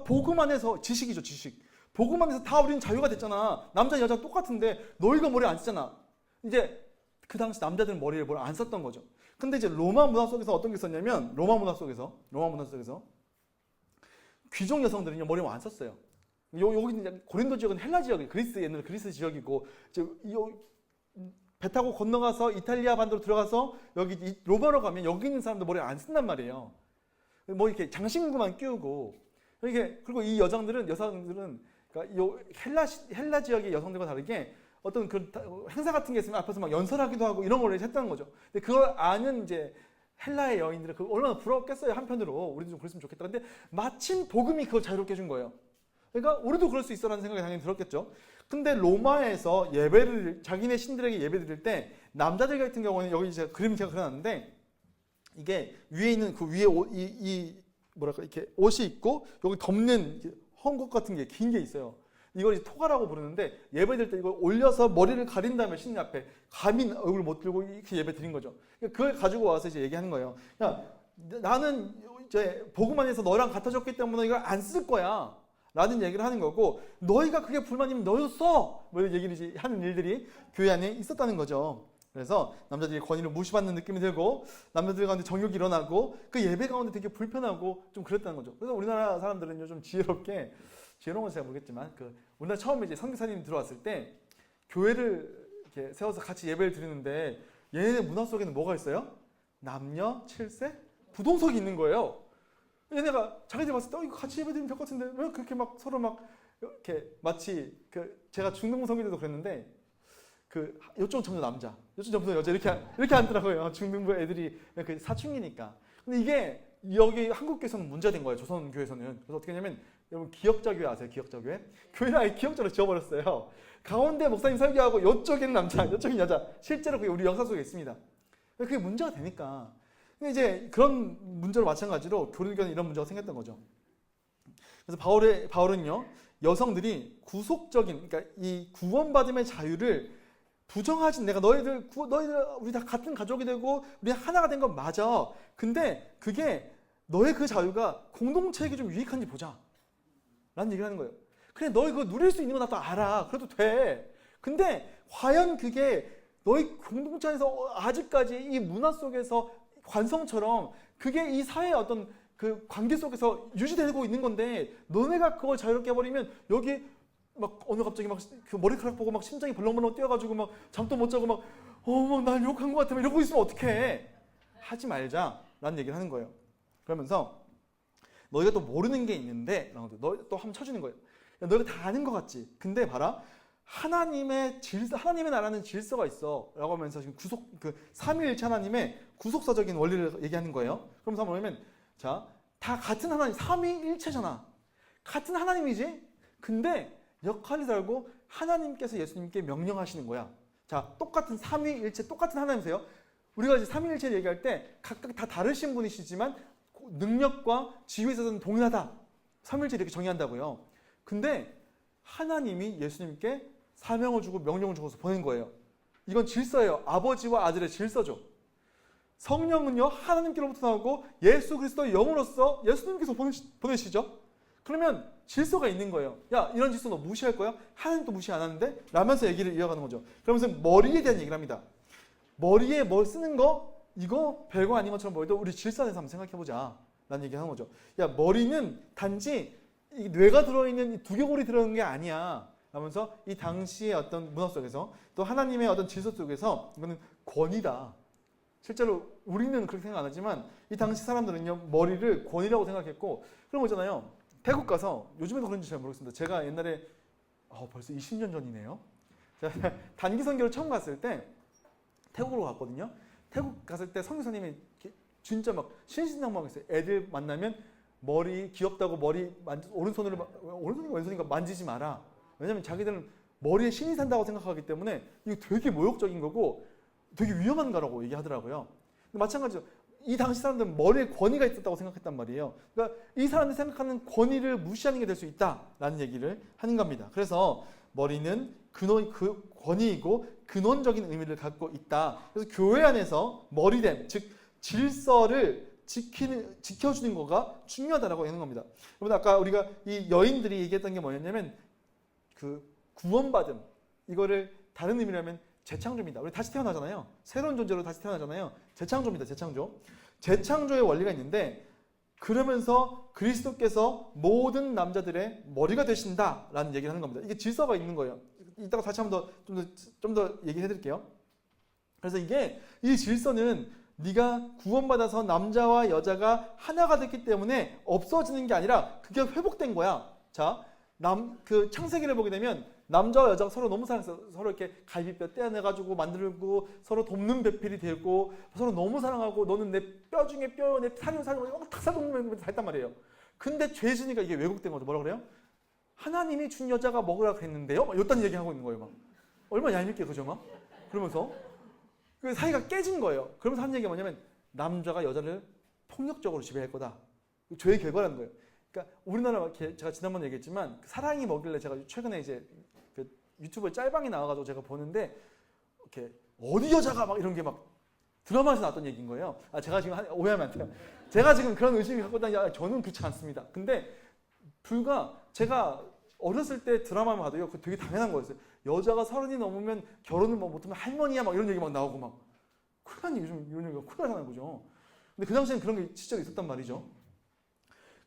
복음 안에서 지식. 복음 안에서 다 우리는 자유가 됐잖아. 남자 여자 똑같은데 너희가 머리 안 쓰잖아. 이제 그 당시 남자들은 머리를 뭘 안 썼던 거죠. 근데 이제 로마 문화 속에서 어떤 게 있었냐면 로마 문화 속에서 귀족 여성들은요 머리를 안 썼어요. 여기 이제 고린도 지역은 헬라 지역이 그리스 옛날 그리스 지역이고 이제 배 타고 건너가서 이탈리아 반도로 들어가서 여기 로마로 가면 여기 있는 사람들 머리를 안 쓴단 말이에요. 뭐 이렇게 장신구만 끼우고 이게 그리고 이 여성들은 그러니까 요 헬라 지역의 여성들과 다르게 어떤 그 행사 같은 게 있으면 앞에서 막 연설하기도 하고 이런 걸 했다는 거죠. 근데 그걸 아는 이제 헬라의 여인들은 그 얼마나 부럽겠어요. 한편으로 우리도 좀 그랬으면 좋겠다. 근데 마침 복음이 그걸 자유롭게 해준 거예요. 그러니까 우리도 그럴 수 있어라는 생각이 당연히 들었겠죠. 근데 로마에서 예배를 자기네 신들에게 예배 드릴 때 남자들 같은 경우는 여기 제가 그림 제가 그려놨는데 이게 위에 있는 그 위에 뭐랄까 이렇게 옷이 있고 여기 덮는 헝겊 같은 게 긴 게 있어요. 이걸 이제 토가라고 부르는데 예배 드릴 때 이걸 올려서 머리를 가린 다음에 신님 앞에 감히 얼굴 못 들고 이렇게 예배 드린 거죠. 그걸 가지고 와서 이제 얘기하는 거예요. 야, 나는 이제 복음 안에서 너랑 같아졌기 때문에 이걸 안 쓸 거야. 라는 얘기를 하는 거고 너희가 그게 불만이면 너희도 써! 뭐 이런 얘기를 하는 일들이 교회 안에 있었다는 거죠. 그래서 남자들이 권위를 무시받는 느낌이 들고 남자들 가운데 정욕이 일어나고 그 예배 가운데 되게 불편하고 좀 그랬다는 거죠. 그래서 우리나라 사람들은 요즘 지혜롭게 지혜로운 건 잘 모르겠지만 우리나라 처음에 이제 선교사님 들어왔을 때 교회를 이렇게 세워서 같이 예배를 드리는데 얘네 문화 속에는 뭐가 있어요? 남녀 7세 부동석이 있는 거예요. 얘네가 자기들 봤을 때 이거 같이 예배 드리면 될 것 같은데 왜 그렇게 막 서로 막 이렇게 마치 제가 중등부 성교대도 그랬는데 요쪽 전부 남자, 요쪽 전부 여자 이렇게 앉더라고요. 중등부 애들이 사춘기니까. 근데 이게 여기 한국 교회에서는 문제가 된 거예요. 조선 교회에서는. 그래서 어떻게 했냐면 여러분 기역자 교회 아세요? 기역자 교회? 교회는 아예 기역자로 지어버렸어요. 가운데 목사님 설교하고 이쪽에는 남자, 이쪽에는 여자. 실제로 그게 우리 역사 속에 있습니다. 그게 문제가 되니까. 근데 이제 그런 문제로 마찬가지로 교류견 이런 문제가 생겼던 거죠. 그래서 바울은요 여성들이 구속적인 그러니까 이 구원받음의 자유를 부정하지 내가 너희들 우리 다 같은 가족이 되고 우리 하나가 된 건 맞아. 근데 그게 너의 그 자유가 공동체에게 좀 유익한지 보자. 라는 얘기를 하는 거예요. 그래 너희 그거 누릴 수 있는 건 나도 알아. 그래도 돼. 근데 과연 그게 너희 공동체 안에서 아직까지 이 문화 속에서 관성처럼 그게 이 사회의 어떤 그 관계 속에서 유지되고 있는 건데 너네가 그걸 자유롭게 해버리면 여기 막 어느 갑자기 막 그 머리카락 보고 막 심장이 벌렁벌렁 뛰어가지고 막 잠도 못 자고 막 날 욕한 것 같으면 이러고 있으면 어떡해. 하지 말자 라는 얘기를 하는 거예요. 그러면서 너희가 또 모르는 게 있는데 너희 또 한번 쳐주는 거예요. 야, 너희가 다 아는 것 같지. 근데 봐라 하나님의 나라는 질서가 있어 라고 하면서 지금 삼위일체 하나님의 구속사적인 원리를 얘기하는 거예요. 그러면서 뭐냐면 자, 다 같은 하나님 삼위일체잖아. 같은 하나님이지. 근데 역할이 다르고 하나님께서 예수님께 명령하시는 거야. 자, 똑같은 삼위일체 똑같은 하나님이세요. 우리가 이제 삼위일체를 얘기할 때 각각 다 다르신 분이시지만 능력과 지위에 있어서는 동일하다. 삼위일체 이렇게 정의한다고요. 근데 하나님이 예수님께 사명을 주고 명령을 주고서 보낸 거예요. 이건 질서예요. 아버지와 아들의 질서죠. 성령은요 하나님께로부터 나오고 예수 그리스도의 영으로서 예수님께서 보내시죠. 그러면 질서가 있는 거예요. 야 이런 질서 너 무시할 거야? 하나님도 무시 안 하는데? 라면서 얘기를 이어가는 거죠. 그러면서 머리에 대한 얘기를 합니다. 머리에 뭘 쓰는 거? 이거 별거 아닌 것처럼 보여도 우리 질서 안에서 한번 생각해보자 라는 얘기를 하는 거죠. 야 머리는 단지 이 뇌가 들어있는 이 두개골이 들어있는 게 아니야 라면서 이 당시의 어떤 문화 속에서 또 하나님의 어떤 질서 속에서 이거는 권위다. 실제로 우리는 그렇게 생각 안 하지만 이 당시 사람들은요 머리를 권위라고 생각했고 그런 거 있잖아요. 태국 가서 요즘에도 그런지 잘 모르겠습니다. 제가 옛날에 벌써 20년 전이네요. 제가 단기 선교를 처음 갔을 때 태국으로 갔거든요. 태국 갔을 때 선교사님이 진짜 막 신신당부하겠어요. 애들 만나면 머리 귀엽다고 머리 오른손인가 왼손인가 만지지 마라. 왜냐면 자기들은 머리에 신이 산다고 생각하기 때문에 이거 되게 모욕적인 거고 되게 위험한 거라고 얘기하더라고요. 마찬가지로 이 당시 사람들은 머리에 권위가 있었다고 생각했단 말이에요. 그러니까 이 사람들이 생각하는 권위를 무시하는 게 될 수 있다라는 얘기를 하는 겁니다. 그래서 머리는 권위이고 근원적인 의미를 갖고 있다. 그래서 교회 안에서 머리됨, 즉 질서를 지켜주는 거가 중요하다라고 하는 겁니다. 여러분 아까 우리가 이 여인들이 얘기했던 게 뭐였냐면 그 구원받음 이거를 다른 의미로 하면 재창조입니다. 우리 다시 태어나잖아요. 새로운 존재로 다시 태어나잖아요. 재창조입니다. 재창조. 재창조의 원리가 있는데 그러면서 그리스도께서 모든 남자들의 머리가 되신다라는 얘기를 하는 겁니다. 이게 질서가 있는 거예요. 이따가 다시 한번 좀 더 얘기해 드릴게요. 그래서 이 질서는 네가 구원받아서 남자와 여자가 하나가 됐기 때문에 없어지는 게 아니라 그게 회복된 거야. 자, 그 창세기를 보게 되면 남자와 여자가 서로 너무 사랑해서 서로 이렇게 갈비뼈 떼어내가지고 만들고 서로 돕는 배필이 되고 서로 너무 사랑하고 너는 내 뼈 중에 뼈, 내 살이 탁 돕는 다 했단 말이에요. 근데 죄 지니까 이게 왜곡된 거죠. 뭐라 그래요? 하나님이 준 여자가 먹으라 그랬는데요? 이딴 얘기하고 있는 거예요. 막. 얼마나 얄밉게 그죠? 막? 그러면서 그 사이가 깨진 거예요. 그러면서 하는 얘기가 뭐냐면 남자가 여자를 폭력적으로 지배할 거다. 죄의 결과라는 거예요. 그러니까 우리나라 제가 지난번에 얘기했지만 사랑이 뭐길래 제가 최근에 이제 그 유튜브에 짤방이 나와가지고 제가 보는데 이렇게 어디 여자가 막 이런 게 막 드라마에서 나왔던 얘기인 거예요. 제가 지금 오해하면 안 돼요. 제가 지금 그런 의심이 갖고 다니 저는 그렇지 않습니다. 근데 불과 제가 어렸을 때 드라마만 봐도요, 그 되게 당연한 거였어요. 여자가 30이 넘으면 결혼을 못하면 할머니야 막 이런 얘기 막 나오고 막 큰일 요즘 이런 얘기가 큰일 나는 거죠. 근데 그 당시에는 그런 게 실제로 있었단 말이죠.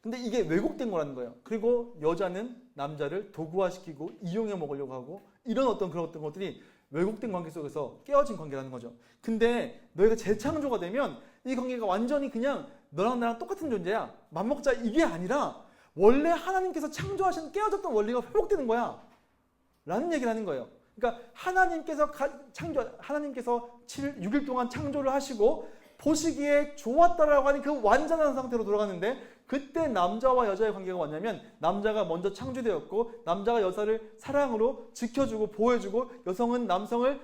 근데 이게 왜곡된 거라는 거예요. 그리고 여자는 남자를 도구화시키고 이용해 먹으려고 하고 이런 어떤 것들이 왜곡된 관계 속에서 깨어진 관계라는 거죠. 근데 너희가 재창조가 되면 이 관계가 완전히 그냥 너랑 나랑 똑같은 존재야. 맘먹자 이게 아니라 원래 하나님께서 창조하신 깨어졌던 원리가 회복되는 거야. 라는 얘기를 하는 거예요. 그러니까 하나님께서 6일 동안 창조를 하시고 보시기에 좋았다라고 하는 그 완전한 상태로 돌아갔는데 그때 남자와 여자의 관계가 뭐냐면 남자가 먼저 창조되었고 남자가 여자를 사랑으로 지켜주고 보호해주고 여성은 남성을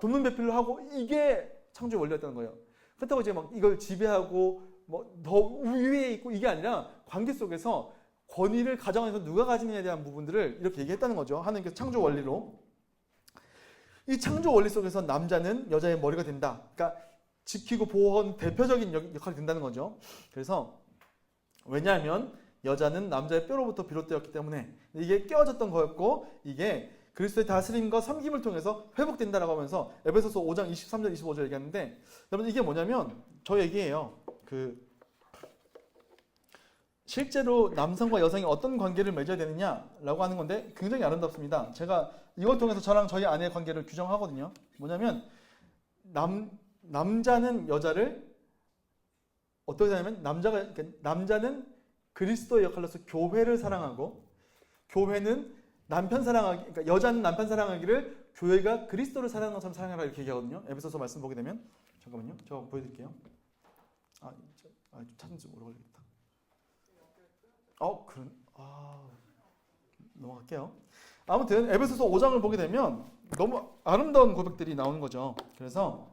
돕는 배필로 하고 이게 창조의 원리였다는 거예요. 그렇다고 이제 막 이걸 지배하고 뭐 더 우위에 있고 이게 아니라 관계 속에서 권위를 가정에서 누가 가지느냐에 대한 부분들을 이렇게 얘기했다는 거죠. 하나님께서 창조 원리로. 이 창조 원리 속에서 남자는 여자의 머리가 된다. 그러니까 지키고 보호하는 대표적인 역할이 된다는 거죠. 그래서 왜냐하면 여자는 남자의 뼈로부터 비롯되었기 때문에 이게 깨어졌던 거였고 이게 그리스도의 다스림과 섬김을 통해서 회복된다라고 하면서 에베소서 5장 23절 25절 얘기하는데 여러분 이게 뭐냐면 저 얘기예요. 실제로 남성과 여성이 어떤 관계를 맺어야 되느냐라고 하는 건데 굉장히 아름답습니다. 제가 이걸 통해서 저랑 저희 아내의 관계를 규정하거든요. 뭐냐면 남자는 여자를 어떻게 하냐면 남자는 그리스도의 역할로서 교회를 사랑하고 교회는 남편 사랑하기 그러니까 여자는 남편 사랑하기를 교회가 그리스도를 사랑하는 것처럼 사랑하라 이렇게 얘기하거든요. 에베소서 말씀 보게 되면 잠깐만요. 제가 보여드릴게요. 좀 찾는지 오래 걸리겠다. 넘어갈게요. 아무튼 에베소서 5장을 보게 되면 너무 아름다운 고백들이 나오는 거죠. 그래서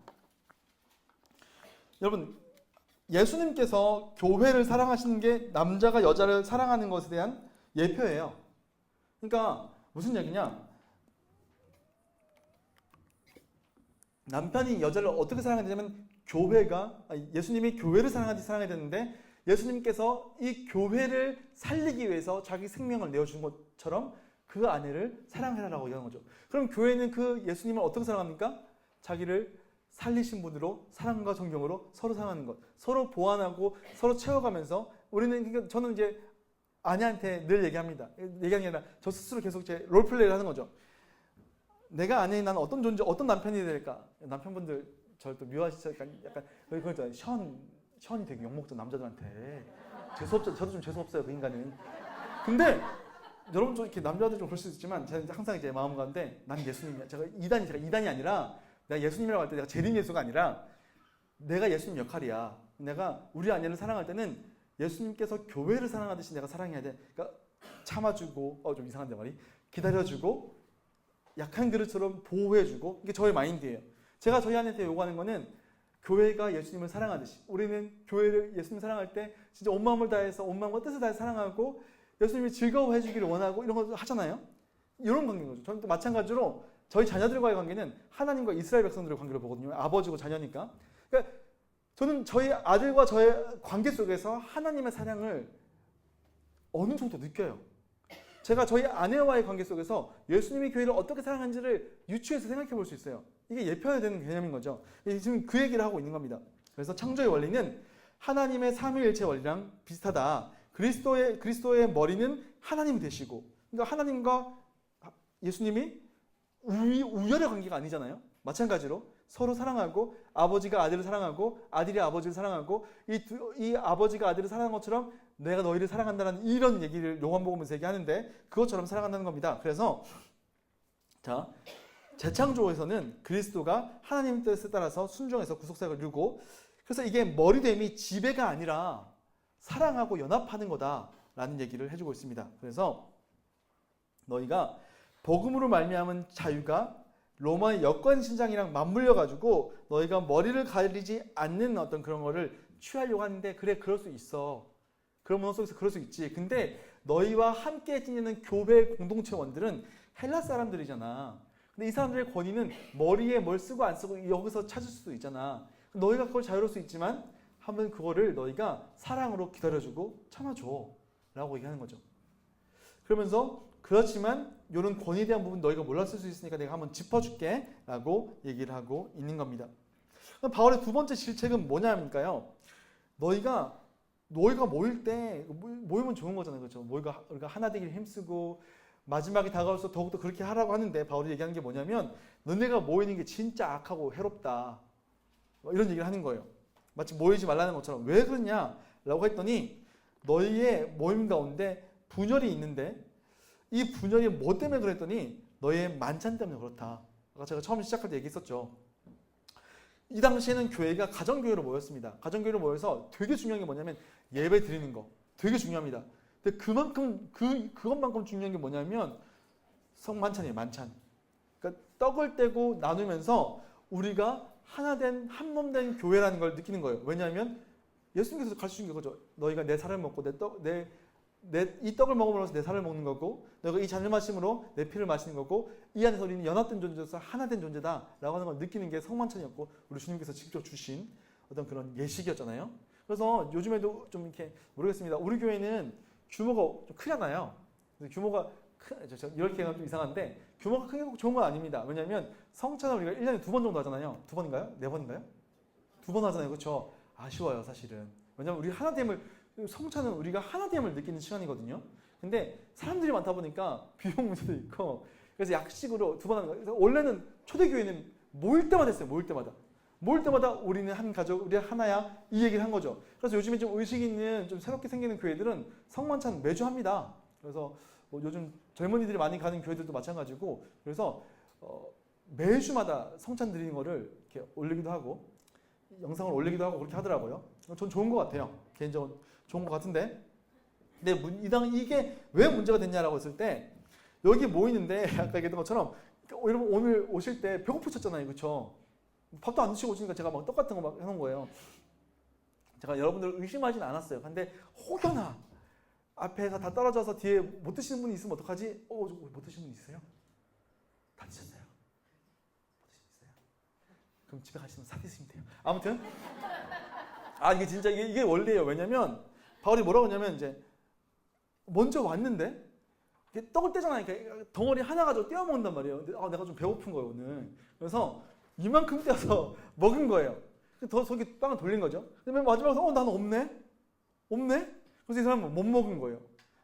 여러분 예수님께서 교회를 사랑하시는 게 남자가 여자를 사랑하는 것에 대한 예표예요. 그러니까 무슨 얘기냐? 남편이 여자를 어떻게 사랑해야 되냐면 예수님이 교회를 사랑해야 되는데 예수님께서 이 교회를 살리기 위해서 자기 생명을 내어준 것처럼 그 아내를 사랑해라라고 얘기하는 거죠. 그럼 교회는 그 예수님을 어떻게 사랑합니까? 자기를 살리신 분으로 사랑과 존경으로 서로 사랑하는 것, 서로 보완하고 서로 채워가면서 우리는 저는 이제 아내한테 늘 얘기합니다. 얘기하는 게 아니라 저 스스로 계속 제 롤플레이를 하는 거죠. 내가 아내인 나는 어떤 존재, 어떤 남편이 될까? 남편분들 저를 또 미워하시죠? 약간 그런 거 션이 되게 욕먹죠 남자들한테. 재수없죠. 저도 좀 재수없어요 그 인간은. 근데 여러분 좀 이렇게 남자들 좀 그럴 수 있지만 제가 항상 이제 마음 가운데 난 예수님이야. 제가 이단이 아니라 내가 예수님이라고 할 때 내가 재림 예수가 아니라 내가 예수님 역할이야. 내가 우리 아내를 사랑할 때는 예수님께서 교회를 사랑하듯이 내가 사랑해야 돼. 그러니까 참아주고 좀 이상한데 말이 기다려주고 약한 그릇처럼 보호해주고 이게 저의 마인드예요. 제가 저희 아내한테 요구하는 거는 교회가 예수님을 사랑하듯이 우리는 교회를 예수님 사랑할 때 진짜 온 마음을 다해서 온 마음과 뜻을 다해서 사랑하고 예수님이 즐거워해 주기를 원하고 이런 거 하잖아요. 이런 관계인 거죠. 저는 또 마찬가지로 저희 자녀들과의 관계는 하나님과 이스라엘 백성들의 관계로 보거든요. 아버지고 자녀니까. 그러니까 저는 저희 아들과 저의 관계 속에서 하나님의 사랑을 어느 정도 느껴요. 제가 저희 아내와의 관계 속에서 예수님이 교회를 어떻게 사랑하는지를 유추해서 생각해 볼 수 있어요. 이게 예표해야 되는 개념인 거죠. 지금 그 얘기를 하고 있는 겁니다. 그래서 창조의 원리는 하나님의 삼위일체 원리랑 비슷하다. 그리스도의 머리는 하나님이 되시고, 그러니까 하나님과 예수님이 우열의 관계가 아니잖아요. 마찬가지로 서로 사랑하고, 아버지가 아들을 사랑하고 아들이 아버지를 사랑하고, 이 아버지가 아들을 사랑한 것처럼 내가 너희를 사랑한다는 이런 얘기를 요한복음에서 얘기하는데, 그것처럼 사랑한다는 겁니다. 그래서 자, 재창조에서는 그리스도가 하나님 뜻에 따라서 순종해서 구속사역을 이루고, 그래서 이게 머리됨이 지배가 아니라 사랑하고 연합하는 거다라는 얘기를 해주고 있습니다. 그래서 너희가 복음으로 말미암은 자유가 로마의 여권 신장이랑 맞물려 가지고 너희가 머리를 가리지 않는 어떤 그런 거를 취하려고 하는데, 그래, 그럴 수 있어. 그런 문화 속에서 그럴 수 있지. 근데 너희와 함께 지내는 교회 공동체원들은 헬라 사람들이잖아. 근데 이 사람들의 권위는 머리에 뭘 쓰고 안 쓰고 여기서 찾을 수도 있잖아. 너희가 그걸 자유로울 수 있지만 한번 그거를 너희가 사랑으로 기다려주고 참아줘 라고 얘기하는 거죠. 그러면서 그렇지만 이런 권위에 대한 부분 너희가 몰랐을 수 있으니까 내가 한번 짚어줄게 라고 얘기를 하고 있는 겁니다. 바울의 두 번째 실책은 뭐냐니까요. 너희가 모일 때, 모이면 좋은 거잖아요. 그렇죠? 우리가 하나 되기를 힘쓰고 마지막이 다가올수록 더욱더 그렇게 하라고 하는데, 바울이 얘기하는 게 뭐냐면 너네가 모이는 게 진짜 악하고 해롭다, 이런 얘기를 하는 거예요. 마치 모이지 말라는 것처럼. 왜 그러냐라고 했더니 너희의 모임 가운데 분열이 있는데, 이 분열이 뭐 때문에 그랬더니 너희의 만찬 때문에 그렇다. 아까 제가 처음 시작할 때 얘기했었죠. 이 당시에는 교회가 가정교회로 모였습니다. 가정교회로 모여서 되게 중요한 게 뭐냐면 예배 드리는 거 되게 중요합니다. 근데 그것만큼 중요한 게 뭐냐면 성만찬이에요. 만찬. 그러니까 떡을 떼고 나누면서 우리가 하나된 한 몸 된 교회라는 걸 느끼는 거예요. 왜냐하면 예수님께서 가르치신 게 그거죠. 너희가 내 살을 먹고 이 떡을 먹음으로써 내 살을 먹는 거고, 너희가 이 잔을 마심으로 내 피를 마시는 거고, 이 안에서 우리는 연합된 존재로서 하나된 존재다라고 하는 걸 느끼는 게 성만찬이었고, 우리 주님께서 직접 주신 어떤 그런 예식이었잖아요. 그래서 요즘에도 좀 이렇게 모르겠습니다. 우리 교회는 규모가 좀 크잖아요. 규모가 이렇게 하면 좀 이상한데, 규모가 크게 좋은 건 아닙니다. 왜냐하면 성찬을 우리가 1년에 2번 정도 하잖아요. 2번인가요? 4번인가요? 2번 하잖아요. 그렇죠? 아쉬워요, 사실은. 왜냐하면 우리 하나됨을, 성찬은 우리가 하나됨을 느끼는 시간이거든요. 근데 사람들이 많다 보니까 비용 문제도 있고, 그래서 약식으로 2번 하는 거예요. 원래는 초대교회는 모일 때마다 했어요. 모일 때마다 우리는 한 가족, 우리 하나야, 이 얘기를 한 거죠. 그래서 요즘에 좀 의식 있는, 좀 새롭게 생기는 교회들은 성만찬 매주 합니다. 그래서 요즘 젊은이들이 많이 가는 교회들도 마찬가지고, 그래서 매주마다 성찬 드리는 거를 이렇게 올리기도 하고, 영상을 올리기도 하고 그렇게 하더라고요. 전 좋은 것 같아요. 개인적으로 좋은 것 같은데, 근데 이게 왜 문제가 됐냐라고 했을 때, 여기 모이는데 아까 얘기했던 것처럼 여러분 오늘 오실 때 배고프셨잖아요. 그렇죠? 밥도 안 드시고 오시니까 제가 막 똑같은 거 막 해놓은 거예요. 제가 여러분들을 의심하진 않았어요. 근데 혹여나 앞에서 다 떨어져서 뒤에 못 드시는 분이 있으면 어떡하지? 못 드시는 분 있어요? 다 드셨어요? 못 드시는 분 있어요? 그럼 집에 가시면 사 드시면 돼요. 아무튼 이게 진짜 이게 원리예요. 왜냐면 바울이 뭐라고 하냐면, 이제 먼저 왔는데 떡을 떼잖아요. 덩어리 하나 가지고 떼어 먹는단 말이에요. 근데 내가 좀 배고픈 거예요, 오늘. 그래서 이만큼 떼어서 먹은 거예요. 더 속이 빵을 돌린 거죠. 근데 맨 마지막에 나는 없네? 그래서 이 사람은 못 먹은 거예요.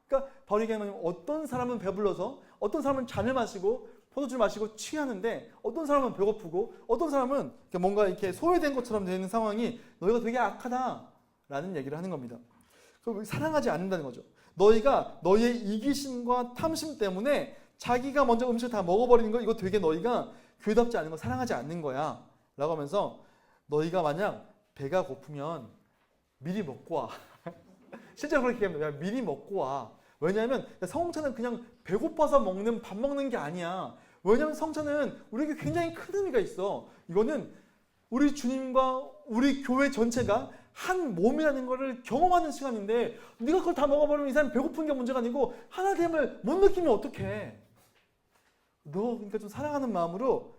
그러니까 바울이 얘기하면 어떤 사람은 배불러서, 어떤 사람은 잔을 마시고 포도주를 마시고 취하는데, 어떤 사람은 배고프고, 어떤 사람은 뭔가 이렇게 소외된 것처럼 되는 상황이 너희가 되게 악하다라는 얘기를 하는 겁니다. 사랑하지 않는다는 거죠. 너희가 너희의 이기심과 탐심 때문에 자기가 먼저 음식을 다 먹어버리는 거, 이거 되게 너희가 교회답지 않은 거, 사랑하지 않는 거야 라고 하면서, 너희가 만약 배가 고프면 미리 먹고 와. 실제로 그렇게 얘기합니다. 미리 먹고 와. 왜냐하면 성찬은 그냥 배고파서 밥 먹는 게 아니야. 왜냐하면 성찬은 우리에게 굉장히 큰 의미가 있어. 이거는 우리 주님과 우리 교회 전체가 한 몸이라는 것을 경험하는 시간인데, 네가 그걸 다 먹어버리면 이 사람 배고픈 게 문제가 아니고 하나됨을 못 느끼면 어떡해. 그러니까 좀 사랑하는 마음으로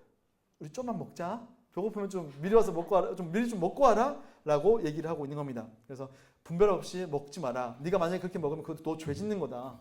우리 좀만 먹자. 배고프면 좀 미리 와서 먹고 와라. 미리 좀 먹고 와라 라고 얘기를 하고 있는 겁니다. 그래서 분별 없이 먹지 마라. 네가 만약에 그렇게 먹으면 그것도 너 죄 짓는 거다.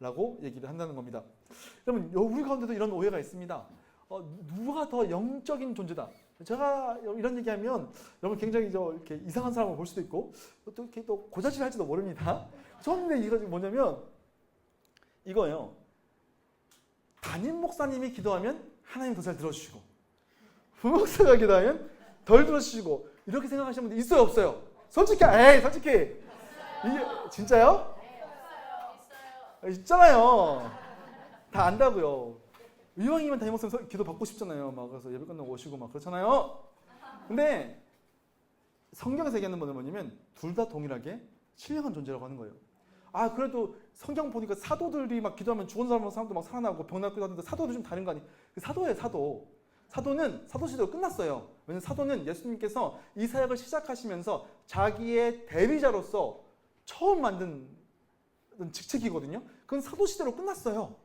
라고 얘기를 한다는 겁니다. 여러분, 우리 가운데도 이런 오해가 있습니다. 누가 더 영적인 존재다. 제가 이런 얘기하면 여러분 굉장히 이렇게 이상한 사람을 볼 수도 있고 또 이렇게 또 고자질 할지도 모릅니다. 저는 이거 뭐냐면 이거예요. 담임 목사님이 기도하면 하나님 더 잘 들어주시고 부목사가 기도하면 덜 들어주시고 이렇게 생각하시는 분들 있어요, 없어요? 솔직히 이게 진짜요? 있잖아요. 다 안다고요. 이왕이면 담임 목사님 기도 받고 싶잖아요. 막 그래서 예배 끝나고 오시고 막 그렇잖아요. 근데 성경에서 얘기하는 분은 뭐냐면 둘 다 동일하게 신령한 존재라고 하는 거예요. 그래도 성경 보니까 사도들이 막 기도하면 죽은 사람도 막 살아나고 병 낫기도 하는데 사도도 좀 다른 거 아니에요? 사도예요, 사도. 사도는 사도 시대가 끝났어요. 왜냐면 사도는 예수님께서 이 사역을 시작하시면서 자기의 대리자로서 처음 만든 직책이거든요. 그건 사도 시대로 끝났어요.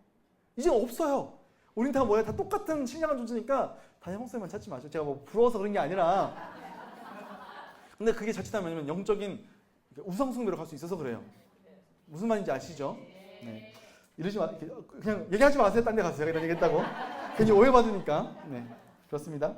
이제 없어요. 우린 다 뭐야? 다 똑같은 신령한 존재니까 담임 목사님만 찾지 마세요. 제가 뭐 부러워서 그런 게 아니라. 근데 그게 자칫하면 영적인 우상숭배로 갈 수 있어서 그래요. 무슨 말인지 아시죠? 네. 이러지 마, 그냥 얘기하지 마세요. 딴 데 가서 제가 이런 얘기했다고. 괜히 오해받으니까. 네, 그렇습니다.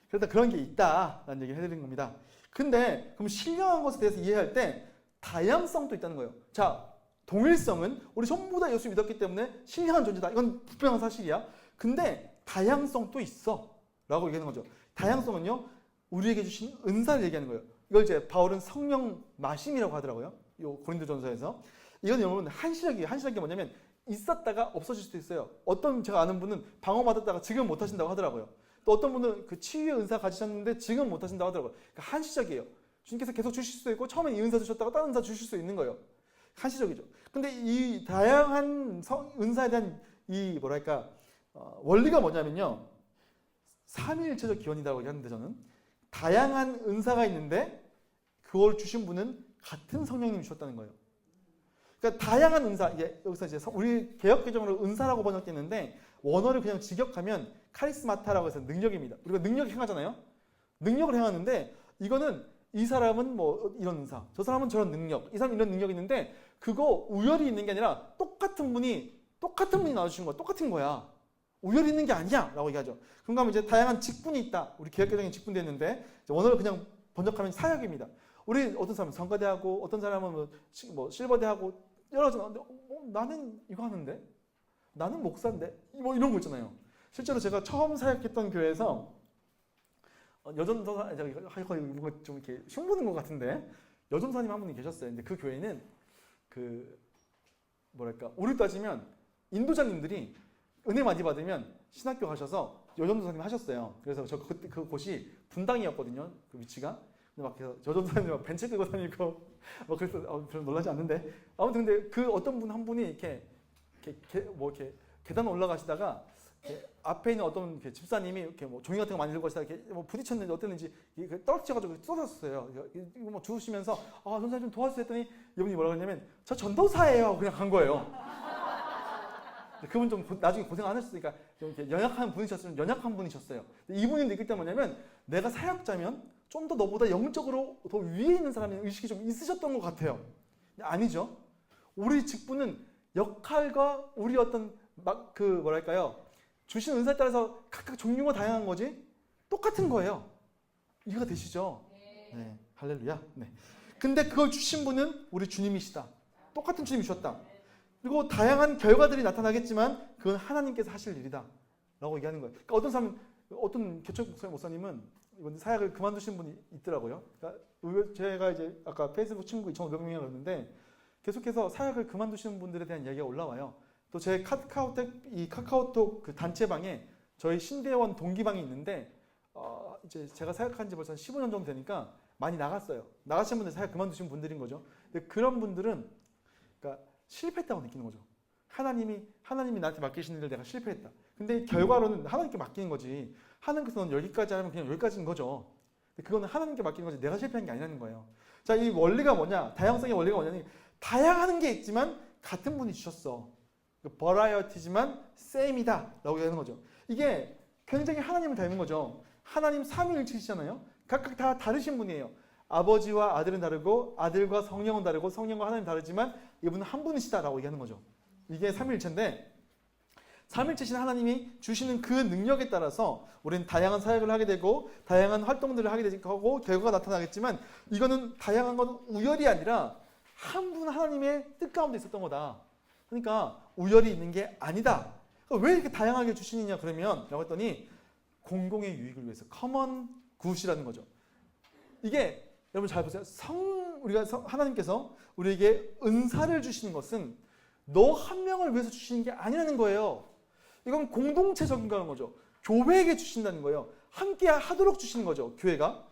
그래서 그런 게 있다라는 얘기를 해드린 겁니다. 근데 그럼 신령한 것에 대해서 이해할 때 다양성도 있다는 거예요. 자, 동일성은 우리 전부 다 예수 믿었기 때문에 신령한 존재다. 이건 불평한 사실이야. 근데 다양성도 있어 라고 얘기하는 거죠. 다양성은요, 우리에게 주신 은사를 얘기하는 거예요. 이걸 이제 바울은 성령 마심이라고 하더라고요. 요 고린도전서에서. 이건 여러분 한시적이에요. 한시적이 뭐냐면 있었다가 없어질 수도 있어요. 어떤 제가 아는 분은 방어 받았다가 지금 못 하신다고 하더라고요. 또 어떤 분은 그 치유의 은사 가지셨는데 지금 못 하신다고 하더라고요. 그러니까 한시적이에요. 주님께서 계속 주실 수도 있고 처음엔 이 은사 주셨다가 다른 은사 주실 수 있는 거예요. 한시적이죠. 근데 이 다양한 은사에 대한 이 원리가 뭐냐면요. 삼위일체적 기원이라고 얘기하는데 저는 다양한 은사가 있는데 그걸 주신 분은 같은 성령님이 주셨다는 거예요. 그러니까 다양한 은사, 여기서 이제 우리 개역개정으로 은사라고 번역됐는데 원어를 그냥 직역하면 카리스마타라고 해서 능력입니다. 우리가 능력을 행하잖아요. 능력을 행하는데 이거는 이 사람은 뭐 이런 은사, 저 사람은 저런 능력, 이 사람은 이런 능력이 있는데 그거 우열이 있는 게 아니라 똑같은 분이 나눠주신 거야. 똑같은 거야. 우열이 있는 게 아니야 라고 얘기하죠. 그런가 하면 이제 다양한 직분이 있다. 우리 개역개정에 직분도 했는데 원어를 그냥 번역하면 사역입니다. 우리 어떤 사람은 성가대하고 어떤 사람은 뭐 실버대하고 여러 가지 나는데 나는 이거 하는데 나는 목사인데 뭐 이런 거 있잖아요. 실제로 제가 처음 사역했던 교회에서 여전도사 이거 좀 이렇게 흉보는 것 같은데 여전도사님 한 분이 계셨어요. 근데 그 교회는 우리 따지면 인도자님들이 은혜 많이 받으면 신학교 가셔서 여전도사님 하셨어요. 그래서 저 그때 그 곳이 분당이었거든요. 그 위치가. 근데 막 그래서 여전도사님 막 벤치 들고 다니고 막 그래서 별로 놀라지 않는데 아무튼 근데 그 어떤 분 한 분이 이렇게 계단 올라가시다가 앞에 있는 어떤 집사님이 이렇게 뭐 종이 같은 거 많이 들고 가시다가 이렇게 뭐 부딪혔는지 어땠는지 떨어져가지고 쏟았어요. 이거 뭐 주우시면서 전사님 좀 도와주세요 했더니 이분이 뭐라고 했냐면 저 전도사예요 하고 그냥 간 거예요. 그분 좀 나중에 고생 안 하셨으니까 좀 이렇게 연약한 분이셨어요. 이분이 느낄 때 뭐냐면 내가 사역자면 좀 더 너보다 영적으로 더 위에 있는 사람의 의식이 좀 있으셨던 것 같아요. 아니죠. 우리 직분은 역할과 우리 어떤 주신 은사에 따라서 각각 종류가 다양한 거지 똑같은 거예요. 이해가 되시죠? 네, 할렐루야. 네. 근데 그걸 주신 분은 우리 주님이시다. 똑같은 주님이 주셨다. 그리고 다양한 결과들이 나타나겠지만 그건 하나님께서 하실 일이다 라고 얘기하는 거예요. 그러니까 어떤 사람은 어떤 개척 목사님은 이번 사역을 그만두신 분이 있더라고요. 그러니까 제가 이제 아까 페이스북 친구 2,500명이라고 그랬는데 계속해서 사역을 그만두시는 분들에 대한 이야기가 올라와요. 또 제 카카오톡 그 단체방에 저희 신대원 동기방이 있는데 이제 제가 사역한 지 벌써 15년 정도 되니까 많이 나갔어요. 나가신 분들 사역 그만두신 분들인 거죠. 근데 그런 분들은 그러니까 실패했다고 느끼는 거죠. 하나님이 나한테 맡기신 일을 내가 실패했다. 근데 결과로는 하나님께 맡기는 거지. 하나님께서 넌 여기까지 하면 그냥 여기까지인 거죠. 그거는 하나님께 맡기는 거지 내가 실패한 게 아니라는 거예요. 자, 이 원리가 뭐냐? 다양성의 원리가 뭐냐니 다양한 게 있지만 같은 분이 주셨어. 버라이어티지만 셈이다 라고 하는 거죠. 이게 굉장히 하나님을 닮은 거죠. 하나님 삼위일체시잖아요. 각각 다 다르신 분이에요. 아버지와 아들은 다르고 아들과 성령은 다르고 성령과 하나님 다르지만 이분은 한 분이시다라고 얘기하는 거죠. 이게 삼위일체인데 삼위일체신 하나님이 주시는 그 능력에 따라서 우리는 다양한 사역을 하게 되고 되고 활동들을 하게 되고 결과가 나타나겠지만 이거는 다양한 건 우열이 아니라 한 분 하나님의 뜻 가운데 있었던 거다. 그러니까 우열이 있는 게 아니다. 왜 이렇게 다양하게 주시느냐 그러면 라고 했더니 공공의 유익을 위해서 common good이라는 거죠. 이게 여러분 잘 보세요. 하나님께서 우리에게 은사를 주시는 것은 너 한 명을 위해서 주시는 게 아니라는 거예요. 이건 공동체적인 거죠. 교회에게 주신다는 거예요. 함께 하도록 주시는 거죠. 교회가.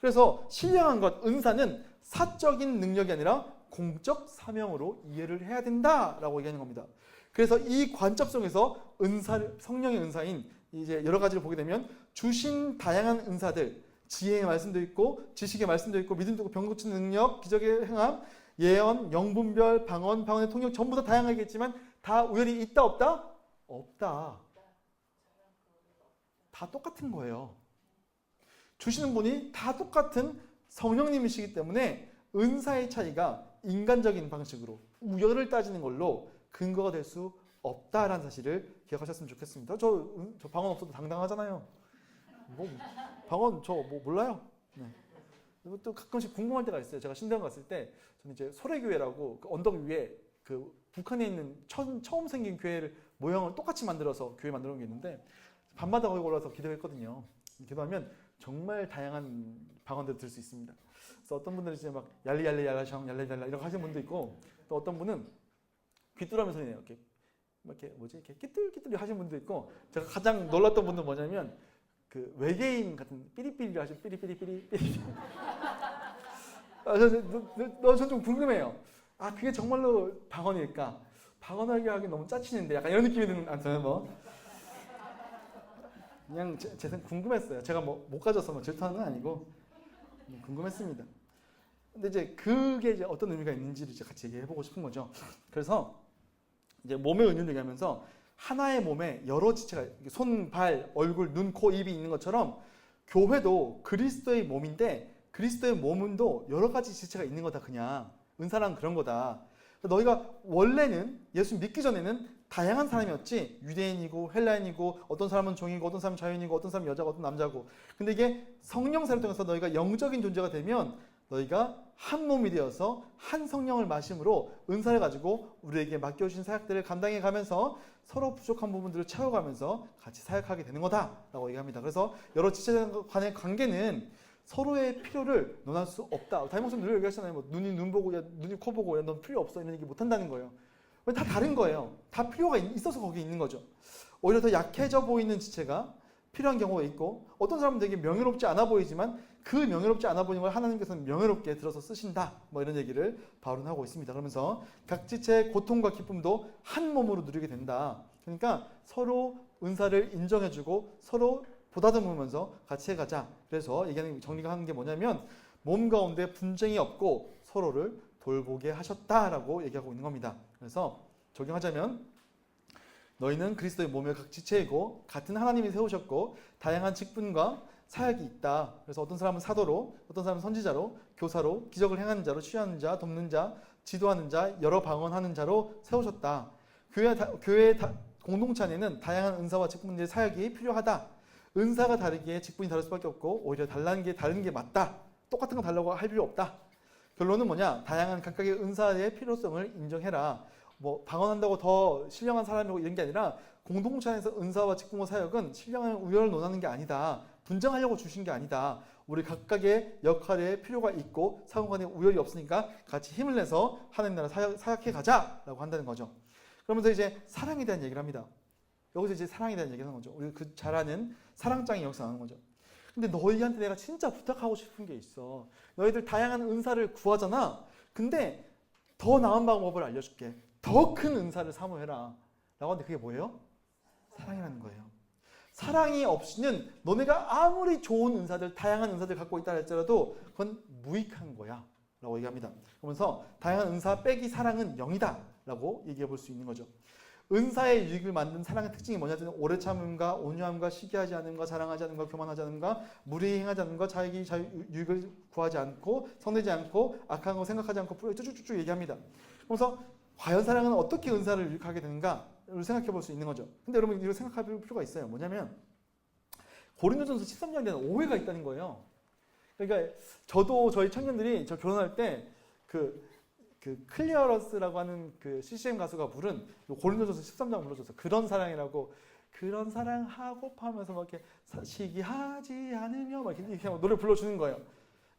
그래서 신령한 것, 은사는 사적인 능력이 아니라 공적 사명으로 이해를 해야 된다라고 얘기하는 겁니다. 그래서 이 관점 속에서 성령의 은사인 이제 여러 가지를 보게 되면 주신 다양한 은사들, 지혜의 말씀도 있고 지식의 말씀도 있고 믿음도 있고 병 고치는 능력, 기적의 행함, 예언, 영분별, 방언의 통역 전부 다 다양하겠지만 다 우열이 있다 없다? 없다. 다 똑같은 거예요. 주시는 분이 다 똑같은 성령님이시기 때문에 은사의 차이가 인간적인 방식으로 우열을 따지는 걸로 근거가 될 수 없다라는 사실을 기억하셨으면 좋겠습니다. 저 방언 없어도 당당하잖아요. 방언 몰라요. 네. 또 가끔씩 궁금할 때가 있어요. 제가 신대원 갔을 때 저는 이제 소래교회라고 그 언덕 위에 그 북한에 있는 처음 생긴 교회를 모형을 똑같이 만들어서 교회 만들어 놓은 게 있는데 밤마다 거기 올라서 기도했거든요. 기도하면 정말 다양한 방언들을 들을 수 있습니다. 그래서 어떤 분들은 이제 막 얄리얄리얄라샹 얄리얄라 이렇게 하시는 분도 있고 또 어떤 분은 귀뚜라미 소리 내요. 이렇게 끼뚤끼뚤 하시는 분도 있고 제가 가장 놀랐던 분은 뭐냐면 그 외계인 같은 삐리삐리를 하시는 삐리삐리삐리 전 좀 궁금해요. 아 그게 정말로 방언일까? 방언하게 하기 너무 짜치는데 약간 이런 느낌이 드는 않잖아요. 뭐 그냥 제 궁금했어요. 제가 못 가져서 질투하는 건 아니고 궁금했습니다. 근데 이제 그게 이제 어떤 의미가 있는지를 이제 같이 얘기해보고 싶은 거죠. 그래서 이제 몸의 은유를 얘기하면서 하나의 몸에 여러 지체가 손, 발, 얼굴, 눈, 코, 입이 있는 것처럼 교회도 그리스도의 몸인데 그리스도의 몸은도 여러 가지 지체가 있는 거다. 그냥 은사란 그런 거다. 너희가 원래는 예수 믿기 전에는 다양한 사람이었지. 유대인이고 헬라인이고 어떤 사람은 종이고 어떤 사람은 자유인이고 어떤 사람은 여자고 어떤 남자고. 근데 이게 성령 사를 통해서 너희가 영적인 존재가 되면 너희가 한 몸이 되어서 한 성령을 마심으로 은사를 가지고 우리에게 맡겨주신 사역들을 감당해 가면서 서로 부족한 부분들을 채워가면서 같이 사역하게 되는 거다라고 얘기합니다. 그래서 여러 지체 간의 관계는 서로의 필요를 논할 수 없다. 담임 목사님 늘 얘기하시잖아요. 뭐 눈이 눈 보고, 야, 눈이 코 보고, 야, 넌 필요 없어. 이런 얘기 못 한다는 거예요. 다 다른 거예요. 다 필요가 있어서 거기 있는 거죠. 오히려 더 약해져 보이는 지체가 필요한 경우가 있고 어떤 사람은 되게 명예롭지 않아 보이지만 그 명예롭지 않아 보이는 걸 하나님께서는 명예롭게 들어서 쓰신다. 뭐 이런 얘기를 바울은 하고 있습니다. 그러면서 각 지체의 고통과 기쁨도 한 몸으로 누리게 된다. 그러니까 서로 은사를 인정해주고 서로 보다듬으면서 같이 해가자. 그래서 얘기하는 정리가 하는 게 뭐냐면 몸 가운데 분쟁이 없고 서로를 돌보게 하셨다라고 얘기하고 있는 겁니다. 그래서 적용하자면 너희는 그리스도의 몸의 각 지체이고 같은 하나님이 세우셨고 다양한 직분과 사역이 있다. 그래서 어떤 사람은 사도로, 어떤 사람은 선지자로, 교사로, 기적을 행하는 자로, 치유하는 자, 돕는 자, 지도하는 자, 여러 방언하는 자로 세우셨다. 교회 공동체 안에는 다양한 은사와 직분들의 사역이 필요하다. 은사가 다르기에 직분이 다를 수밖에 없고 오히려 다른 게 맞다. 똑같은 거 달라고 할 필요 없다. 결론은 뭐냐? 다양한 각각의 은사의 필요성을 인정해라. 뭐 방언한다고 더 신령한 사람이고 이런 게 아니라 공동체 안에서 은사와 직분과 사역은 신령한 우열을 논하는 게 아니다. 분쟁하려고 주신 게 아니다. 우리 각각의 역할에 필요가 있고 상호간에 우열이 없으니까 같이 힘을 내서 하나님 나라 사역해 가자라고 한다는 거죠. 그러면서 이제 사랑에 대한 얘기를 합니다. 여기서 이제 사랑에 대한 얘기를 하는 거죠. 우리 그 잘 아는 사랑장이 여기서 나오는 거죠. 근데 너희한테 내가 진짜 부탁하고 싶은 게 있어. 너희들 다양한 은사를 구하잖아. 근데 더 나은 방법을 알려줄게. 더 큰 은사를 사모해라. 라고 하는데 그게 뭐예요? 사랑이라는 거예요. 사랑이 없이는 너네가 아무리 좋은 은사들, 다양한 은사들 갖고 있다 할지라도 그건 무익한 거야. 라고 얘기합니다. 그러면서 다양한 은사 빼기 사랑은 0이다. 라고 얘기해 볼 수 있는 거죠. 은사의 유익을 만든 사랑의 특징이 뭐냐면 오래 참음과 온유함과 시기하지 않음과 자랑하지 않음과 교만하지 않음과 무리히 행하지 않음과 자기 유익을 구하지 않고 성내지 않고 악한 거 생각하지 않고 쭉쭉쭉 얘기합니다. 그래서 과연 사랑은 어떻게 은사를 유익하게 되는가를 생각해 볼 수 있는 거죠. 근데 여러분 이거 생각할 필요가 있어요. 뭐냐면 고린도전서 13장에 대한 오해가 있다는 거예요. 그러니까 저도 저희 청년들이 저 결혼할 때 그 클리어러스라고 하는 그 CCM 가수가 부른 고린도전서 13장 불러줘서 그런 사랑이라고 그런 사랑하고파 하면서 막 이렇게 시기하지 않으며 막 이렇게 노래 불러주는 거예요.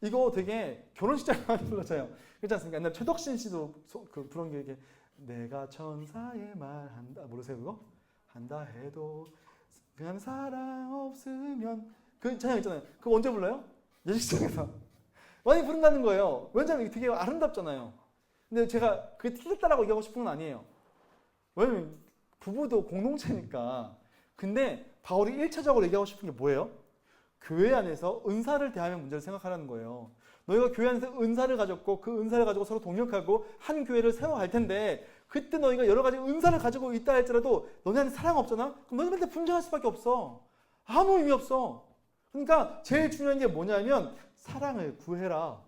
이거 되게 결혼식장에 많이 불러져요. 그렇지 않습니까? 옛날 최덕신 씨도 그 부른 게 이렇게 내가 천사의 말 한다 모르세요 그거? 한다 해도 그냥 사랑 없으면 그 찬양 있잖아요. 그거 언제 불러요? 예식장에서 많이 부른다는 거예요. 왜냐면 이게 되게 아름답잖아요. 근데 제가 그게 틀렸다라고 얘기하고 싶은 건 아니에요. 왜냐면 부부도 공동체니까. 근데 바울이 1차적으로 얘기하고 싶은 게 뭐예요? 교회 안에서 은사를 대하는 문제를 생각하라는 거예요. 너희가 교회 안에서 은사를 가졌고 그 은사를 가지고 서로 동력하고 한 교회를 세워야 할 텐데 그때 너희가 여러 가지 은사를 가지고 있다 할지라도 너네한테 사랑 없잖아? 그럼 너희한테 분쟁할 수밖에 없어. 아무 의미 없어. 그러니까 제일 중요한 게 뭐냐면 사랑을 구해라.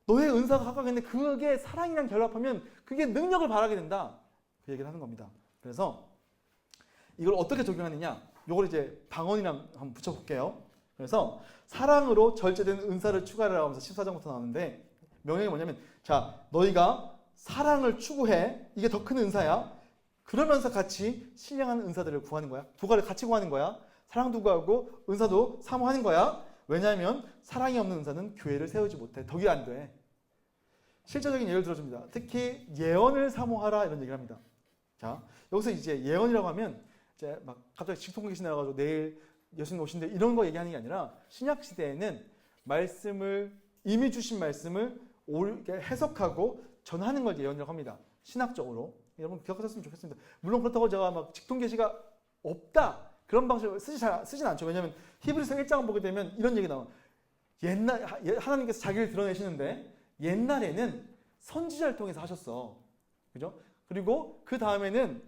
너의 은사가 각각인데 그게 사랑이랑 결합하면 그게 능력을 발하게 된다. 그 얘기를 하는 겁니다. 그래서 이걸 어떻게 적용하느냐? 이걸 이제 방언이랑 한번 붙여볼게요. 그래서 사랑으로 절제된 은사를 추구하라 하면서 14장부터 나오는데 명령이 뭐냐면 자 너희가 사랑을 추구해. 이게 더 큰 은사야. 그러면서 같이 신령한 은사들을 구하는 거야. 두 가지를 같이 구하는 거야. 사랑도 구하고 은사도 사모하는 거야. 왜냐하면 사랑이 없는 은사는 교회를 세우지 못해. 덕이 안 돼. 실제적인 예를 들어줍니다. 특히 예언을 사모하라 이런 얘기를 합니다. 자 여기서 이제 예언이라고 하면 이제 막 갑자기 직통 귀신 나와가지고 내일 예수님 오신대 이런 거 얘기하는 게 아니라 신약 시대에는 말씀을 이미 주신 말씀을 옳게 해석하고 전하는 걸 예언이라고 합니다. 신학적으로 여러분 기억하셨으면 좋겠습니다. 물론 그렇다고 제가 막 직통 계시가 없다 그런 방식을 쓰진 않죠. 왜냐하면 히브리서 1장 보게 되면 이런 얘기 나와. 옛날 하나님께서 자기를 드러내시는데 옛날에는 선지자를 통해서 하셨어. 그죠? 그리고 그 다음에는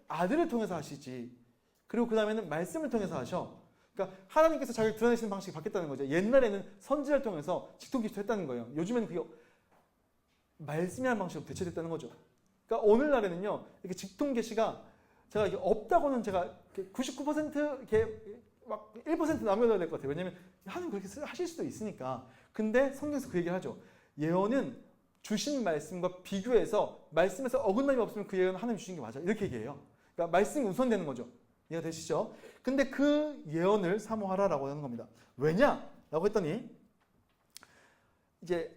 아들을 통해서 하시지. 그리고 그 다음에는 말씀을 통해서 하셔. 그러니까 하나님께서 자기를 드러내시는 방식이 바뀌었다는 거죠. 옛날에는 선지자를 통해서 직통기시도 했다는 거예요. 요즘에는 그게 말씀이라는 방식으로 대체됐다는 거죠. 그러니까 오늘날에는요, 이렇게 직통계시가 제가 이게 없다고는 제가 99% 이렇게 막 1% 남겨둬야 될 것 같아요. 왜냐면 하나님 그렇게 하실 수도 있으니까. 근데 성경에서 그 얘기를 하죠. 예언은 주신 말씀과 비교해서 말씀에서 어긋남이 없으면 그 예언은 하나님 주신 게 맞아. 이렇게 얘기해요. 그러니까 말씀이 우선되는 거죠. 이해가 되시죠? 근데 그 예언을 사모하라라고 하는 겁니다. 왜냐? 라고 했더니 이제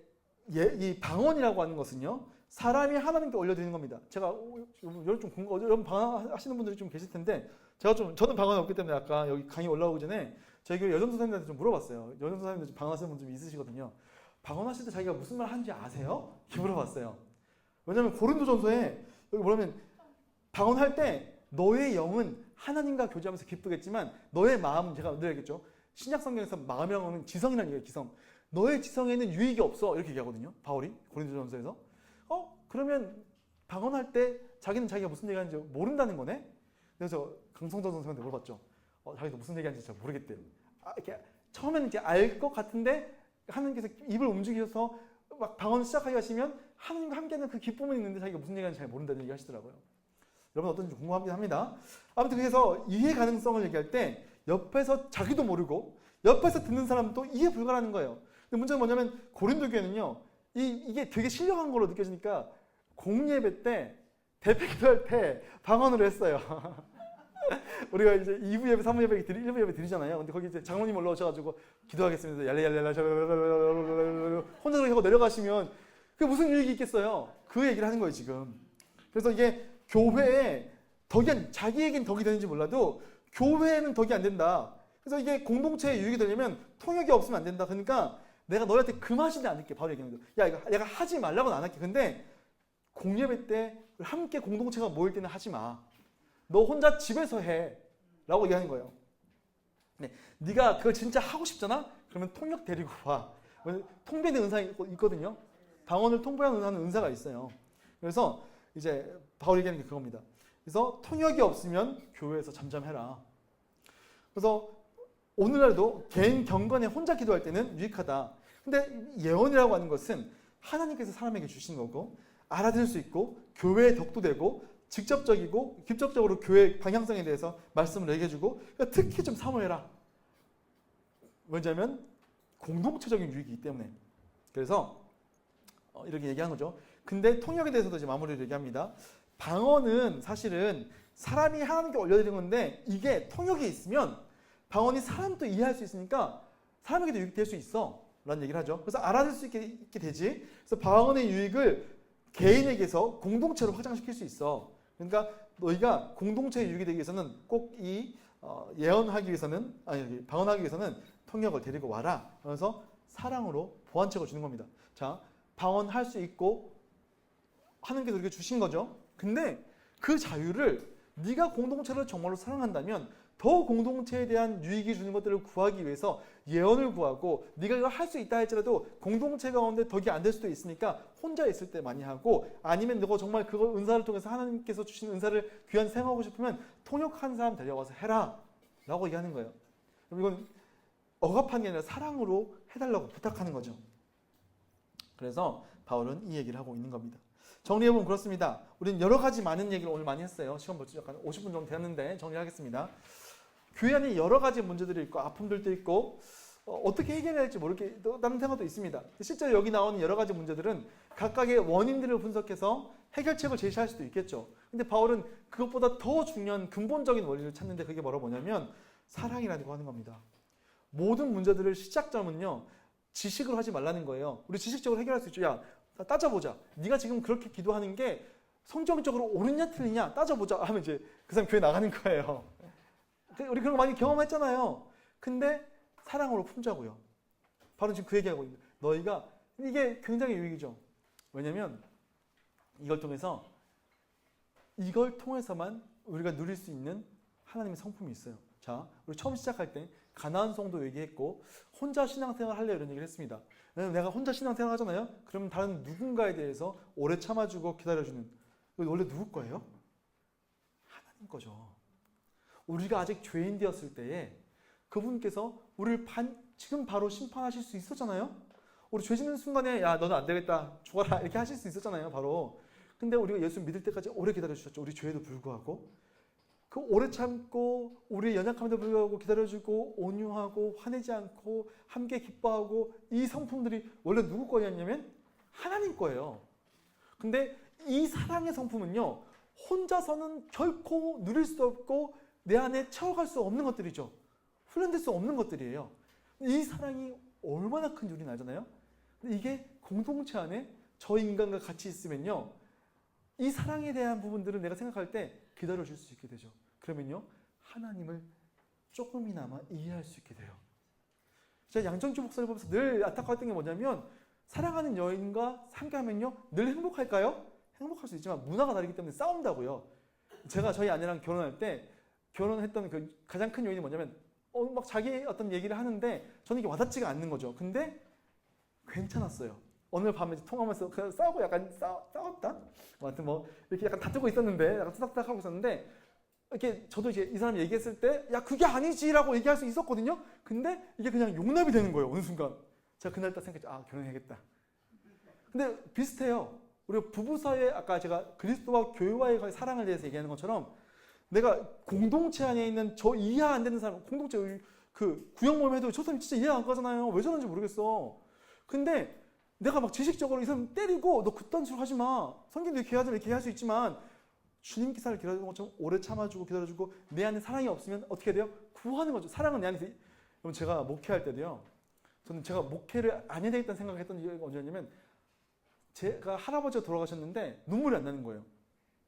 이 방언이라고 하는 것은요. 사람이 하나님께 올려드리는 겁니다. 제가 여러분 방언하시는 분들이 좀 계실 텐데 저는 방언이 없기 때문에 아까 여기 강의 올라오기 전에 저희 교회 여전도 선생님한테 좀 물어봤어요. 여전도 선생님들 방언하시는 분 좀 있으시거든요. 방언하실 때 자기가 무슨 말 하는지 아세요? 이렇게 물어봤어요. 왜냐하면 고린도전서에 여기 뭐냐면 방언할 때 너의 영은 하나님과 교제하면서 기쁘겠지만 너의 마음은 제가 늘 얘기했죠. 신약 성경에서 마음이라고 하면 지성이라는 얘기예요. 지성. 너의 지성에는 유익이 없어. 이렇게 얘기하거든요. 바울이 고린도전서에서. 그러면 방언할 때 자기는 자기가 무슨 얘기하는지 모른다는 거네? 그래서 강성전 선생님한테 물어봤죠. 자기도 무슨 얘기하는지 잘 모르겠대요. 이렇게 처음에는 이제 알 것 같은데 하나님께서 입을 움직여서 막 방언을 시작하게 하시면 하나님과 함께하는 그 기쁨은 있는데 자기가 무슨 얘기하는지 잘 모른다는 얘기 하시더라고요. 여러분 어떤지 궁금하긴 합니다. 아무튼 그래서 이해 가능성을 얘기할 때 옆에서 자기도 모르고 옆에서 듣는 사람도 이해 불가라는 거예요. 근데 문제는 뭐냐면 고린도 교회는요. 이게 되게 신령한 걸로 느껴지니까 공예배 때 대표 기도할 때 방언으로 했어요. 우리가 이제 2부 예배, 3부 예배, 1부 예배 드리잖아요. 근데 거기 이제 장로님 올라오셔가지고 기도하겠습니다. 얄레얄레라 혼자 그렇게 하고 내려가시면 그게 무슨 유익이 있겠어요? 그 얘기를 하는 거예요 지금. 그래서 이게 교회에 자기에겐 덕이 되는지 몰라도 교회에는 덕이 안 된다. 그래서 이게 공동체에 유익이 되려면 통역이 없으면 안 된다. 그러니까 내가 너한테 금하지는 않을게. 바로 얘기하는 거죠. 야 이거 내가 하지 말라고는 안 할게. 근데 공예배 때 함께 공동체가 모일 때는 하지 마. 너 혼자 집에서 해. 라고 얘기하는 거예요. 네, 네가 그걸 진짜 하고 싶잖아? 그러면 통역 데리고 와. 통배는 은사가 있거든요. 방언을 통보하는 은사가 있어요. 그래서 이제 바울이 얘기하는 게 그겁니다. 그래서 통역이 없으면 교회에서 잠잠해라. 그래서 오늘날도 개인 경건에 혼자 기도할 때는 유익하다. 근데 예언이라고 하는 것은 하나님께서 사람에게 주신 거고 알아들을 수 있고 교회의 덕도 되고 직접적이고 직접적으로 교회 방향성에 대해서 말씀을 얘기해주고 그러니까 특히 좀 사모해라. 왜냐하면 공동체적인 유익이기 때문에. 그래서 이렇게 얘기하는 거죠. 근데 통역에 대해서도 이제 마무리를 얘기합니다. 방언은 사실은 사람이 하나님께 올려드리는 건데 이게 통역에 있으면 방언이 사람도 이해할 수 있으니까 사람에게도 유익이 될 수 있어 라는 얘기를 하죠. 그래서 알아들 수 있게 되지. 그래서 방언의 유익을 개인에게서 공동체로 확장시킬 수 있어. 그러니까 너희가 공동체에 유익이 되기 위해서는 꼭 이 예언하기 위해서는 방언하기 위해서는 통역을 데리고 와라. 그래서 사랑으로 보완책을 주는 겁니다. 자, 방언할 수 있고 하나님께서 우리에게 주신 거죠. 근데 그 자유를 네가 공동체를 정말로 사랑한다면 더 공동체에 대한 유익이 주는 것들을 구하기 위해서 예언을 구하고 네가 이걸 할 수 있다 할지라도 공동체 가운데 덕이 안 될 수도 있으니까 혼자 있을 때 많이 하고 아니면 너가 정말 그거 은사를 통해서 하나님께서 주신 은사를 귀한 생각하고 싶으면 통역한 사람 데려와서 해라 라고 얘기하는 거예요. 그럼 이건 억압한 게 아니라 사랑으로 해달라고 부탁하는 거죠. 그래서 바울은 이 얘기를 하고 있는 겁니다. 정리해보면 그렇습니다. 우리는 여러 가지 많은 얘기를 오늘 많이 했어요. 시간 벌써 약간 50분 정도 됐는데 정리하겠습니다. 교회 안에 여러 가지 문제들이 있고 아픔들도 있고 어떻게 해결해야 할지 모르겠다는 생각도 있습니다. 실제로 여기 나오는 여러 가지 문제들은 각각의 원인들을 분석해서 해결책을 제시할 수도 있겠죠. 근데 바울은 그것보다 더 중요한 근본적인 원리를 찾는데 그게 뭐냐면 사랑이라고 하는 겁니다. 모든 문제들을 시작점은요. 지식으로 하지 말라는 거예요. 우리 지식적으로 해결할 수 있죠. 야, 따져보자. 네가 지금 그렇게 기도하는 게 성경적으로 옳으냐 틀리냐 따져보자 하면 이제 그 사람 교회 나가는 거예요. 우리 그런 거 많이 경험했잖아요. 근데 사랑으로 품자고요. 바로 지금 그 얘기하고 있는 너희가 이게 굉장히 유익이죠. 왜냐면 이걸 통해서만 우리가 누릴 수 있는 하나님의 성품이 있어요. 자, 우리 처음 시작할 때 가나안성도 얘기했고 혼자 신앙생활 할래 이런 얘기를 했습니다. 내가 혼자 신앙생활 하잖아요. 그러면 다른 누군가에 대해서 오래 참아주고 기다려주는 원래 누구 거예요? 하나님 거죠. 우리가 아직 죄인 되었을 때에 그분께서 우리를 지금 바로 심판하실 수 있었잖아요. 우리 죄 짓는 순간에 야 너는 안 되겠다 죽어라 이렇게 하실 수 있었잖아요. 바로. 근데 우리가 예수 믿을 때까지 오래 기다려주셨죠. 우리 죄에도 불구하고. 그 오래 참고 우리의 연약함에도 불구하고 기다려주고 온유하고 화내지 않고 함께 기뻐하고 이 성품들이 원래 누구 거였냐면 하나님 거예요. 근데 이 사랑의 성품은요. 혼자서는 결코 누릴 수 없고 내 안에 채워갈 수 없는 것들이죠. 훈련될 수 없는 것들이에요. 이 사랑이 얼마나 큰지 우리는 알잖아요. 근데 이게 공동체 안에 저 인간과 같이 있으면요. 이 사랑에 대한 부분들을 내가 생각할 때 기다려줄 수 있게 되죠. 그러면요. 하나님을 조금이나마 이해할 수 있게 돼요. 제가 양정주 목사를 보면서 늘 안타까웠던 게 뭐냐면 사랑하는 여인과 함께하면요. 늘 행복할까요? 행복할 수 있지만 문화가 다르기 때문에 싸운다고요. 제가 저희 아내랑 결혼할 때 결혼했던 그 가장 큰 요인이 뭐냐면 막 자기 어떤 얘기를 하는데 저는 이게 와닿지가 않는 거죠. 근데 괜찮았어요. 오늘 밤에 통화하면서 그냥 싸우고 약간 싸웠다? 아무튼 뭐 이렇게 약간 다투고 있었는데 약간 투닥투닥 하고 있었는데 이렇게 저도 이제 이 사람 얘기했을 때 야 그게 아니지라고 얘기할 수 있었거든요. 근데 이게 그냥 용납이 되는 거예요. 어느 순간. 제가 그날 딱 생각했죠. 아 결혼해야겠다. 근데 비슷해요. 우리 부부 사이에 아까 제가 그리스도와 교회와의 사랑에 대해서 얘기하는 것처럼 내가 공동체 안에 있는 저 이해 안 되는 사람 공동체 그 구역 모임 해도 저 사람 진짜 이해 안 가잖아요. 왜 저런지 모르겠어. 근데 내가 막 지식적으로 이 사람 때리고 너 그딴 식으로 하지 마. 성경도 이렇게 하자면 이렇게 할 수 있지만 주님 기사를 기다려주는 것처럼 오래 참아주고 기다려주고 내 안에 사랑이 없으면 어떻게 돼요? 구하는 거죠. 사랑은 내 안에서. 여러분 제가 목회할 때도요. 저는 제가 목회를 안 해야 되겠다는 생각을 했던 이유가 언제냐면 제가 할아버지가 돌아가셨는데 눈물이 안 나는 거예요.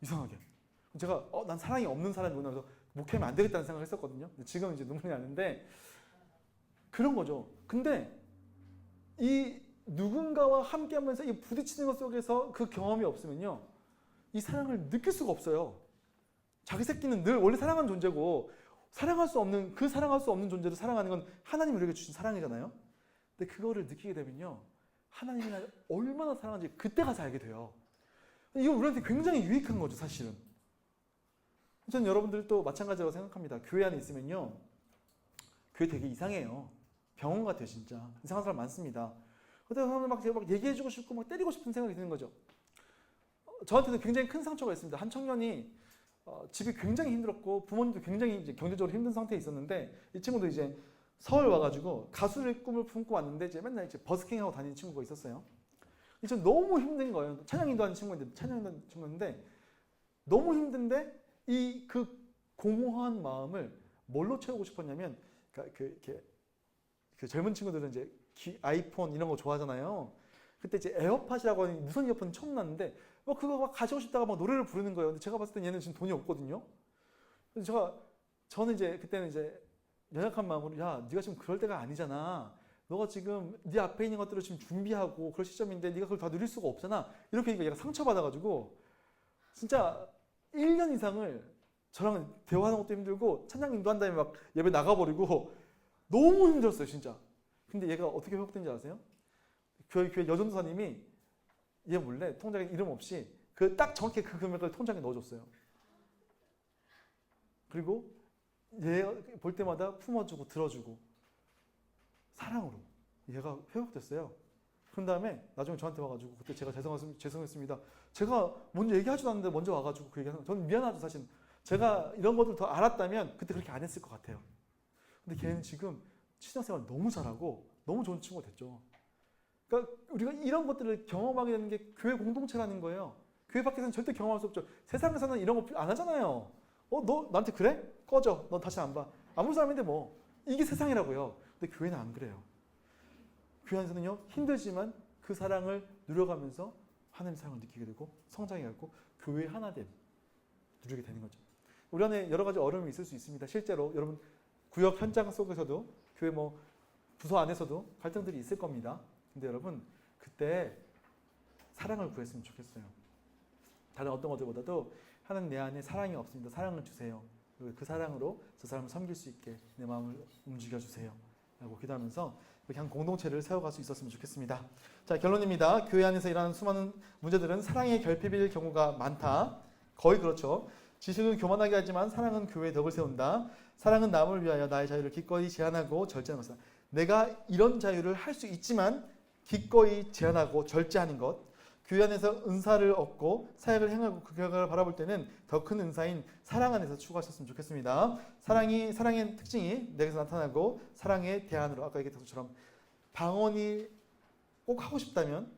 이상하게. 제가 난 사랑이 없는 사람이구나 그래서 목회하면 안 되겠다는 생각을 했었거든요. 근데 지금은 이제 눈물이 나는데 그런 거죠. 근데 이 누군가와 함께하면서 이 부딪히는 것 속에서 그 경험이 없으면요. 이 사랑을 느낄 수가 없어요. 자기 새끼는 늘 원래 사랑하는 존재고 사랑할 수 없는 존재를 사랑하는 건 하나님이 우리에게 주신 사랑이잖아요. 근데 그거를 느끼게 되면요. 하나님이 나를 얼마나 사랑하는지 그때 가서 알게 돼요. 이거 우리한테 굉장히 유익한 거죠, 사실은. 저는 여러분들도 마찬가지라고 생각합니다. 교회 안에 있으면요. 교회 되게 이상해요. 병원 같아요, 진짜. 이상한 사람 많습니다. 어떤 사람은 막 얘기해주고 싶고 막 때리고 싶은 생각이 드는 거죠. 저한테도 굉장히 큰 상처가 있습니다. 한 청년이 집이 굉장히 힘들었고 부모님도 굉장히 이제 경제적으로 힘든 상태에 있었는데 이 친구도 이제 서울 와가지고 가수의 꿈을 품고 왔는데 이제 맨날 이제 버스킹하고 다니는 친구가 있었어요. 이제 너무 힘든 거예요. 찬양인도 하는 친구인데 너무 힘든데 그 공허한 마음을 뭘로 채우고 싶었냐면 그 젊은 친구들은 이제 아이폰 이런 거 좋아하잖아요. 그때 이제 에어팟이라고 하는 무선 이어폰 처음 났는데 그거 막 가지고 싶다가 막 노래를 부르는 거예요. 근데 제가 봤을 때 얘는 지금 돈이 없거든요. 그래서 저는 이제 그때는 이제 연약한 마음으로 야, 네가 지금 그럴 때가 아니잖아. 너가 지금 네 앞에 있는 것들을 지금 준비하고 그럴 시점인데 네가 그걸 다 누릴 수가 없잖아. 이렇게 얘가 상처받아가지고 진짜 1년 이상을 저랑 대화하는 것도 힘들고 찬양 인도한 다음에 막 예배 나가버리고 너무 힘들었어요, 진짜. 근데 얘가 어떻게 회복된지 아세요? 교회 여전도사님이 얘 몰래 통장에 이름 없이 딱 정확히 그 금액을 통장에 넣어줬어요. 그리고 얘 볼 때마다 품어주고 들어주고 사랑으로 얘가 회복됐어요. 그런 다음에 나중에 저한테 와가지고 그때 제가 죄송했습니다. 제가 먼저 얘기하지도 않는데 먼저 와가지고 그 얘기하는 저는 미안하죠, 사실. 제가 이런 것들 더 알았다면 그때 그렇게 안 했을 것 같아요. 근데 걔는 지금 신앙생활 너무 잘하고 너무 좋은 친구가 됐죠. 그러니까 우리가 이런 것들을 경험하게 되는 게 교회 공동체라는 거예요. 교회 밖에서는 절대 경험할 수 없죠. 세상에서는 이런 거 안 하잖아요. 너 나한테 그래? 꺼져. 너 다시 안 봐. 아무 사람인데 뭐. 이게 세상이라고요. 근데 교회는 안 그래요. 교회 안에서는요, 힘들지만 그 사랑을 누려가면서 하나님의 사랑을 느끼게 되고 성장해가고 교회의 하나됨 누리게 되는 거죠. 우리 안에 여러 가지 어려움이 있을 수 있습니다. 실제로 여러분 구역 현장 속에서도 교회 부서 안에서도 갈등들이 있을 겁니다. 근데 여러분 그때 사랑을 구했으면 좋겠어요. 다른 어떤 것들보다도 하나님 내 안에 사랑이 없습니다. 사랑을 주세요. 그리고 그 사랑으로 저 사람을 섬길 수 있게 내 마음을 움직여 주세요. 라고 기도하면서 이렇게 한 공동체를 세워갈 수 있었으면 좋겠습니다. 자, 결론입니다. 교회 안에서 일어나는 수많은 문제들은 사랑의 결핍일 경우가 많다. 거의 그렇죠. 지식은 교만하게 하지만 사랑은 교회의 덕을 세운다. 사랑은 남을 위하여 나의 자유를 기꺼이 제한하고 절제하는 것이다. 내가 이런 자유를 할 수 있지만 기꺼이 제한하고 절제하는 것. 교회 안에서 은사를 얻고 사역을 행하고 그 결과를 바라볼 때는 더 큰 은사인 사랑 안에서 추구하셨으면 좋겠습니다. 사랑의 특징이 내게서 나타나고 사랑의 대안으로 아까 얘기했던 것처럼 방언이 꼭 하고 싶다면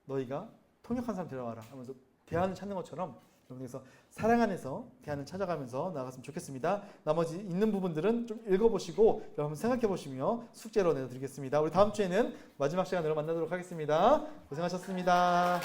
너희가 통역한 사람 데려와라 하면서 대안을 찾는 것처럼 여러분께서 사랑 안에서 대안을 찾아가면서 나아갔으면 좋겠습니다. 나머지 있는 부분들은 좀 읽어보시고 여러분 생각해 보시며 숙제로 내드리겠습니다. 우리 다음 주에는 마지막 시간으로 만나도록 하겠습니다. 고생하셨습니다.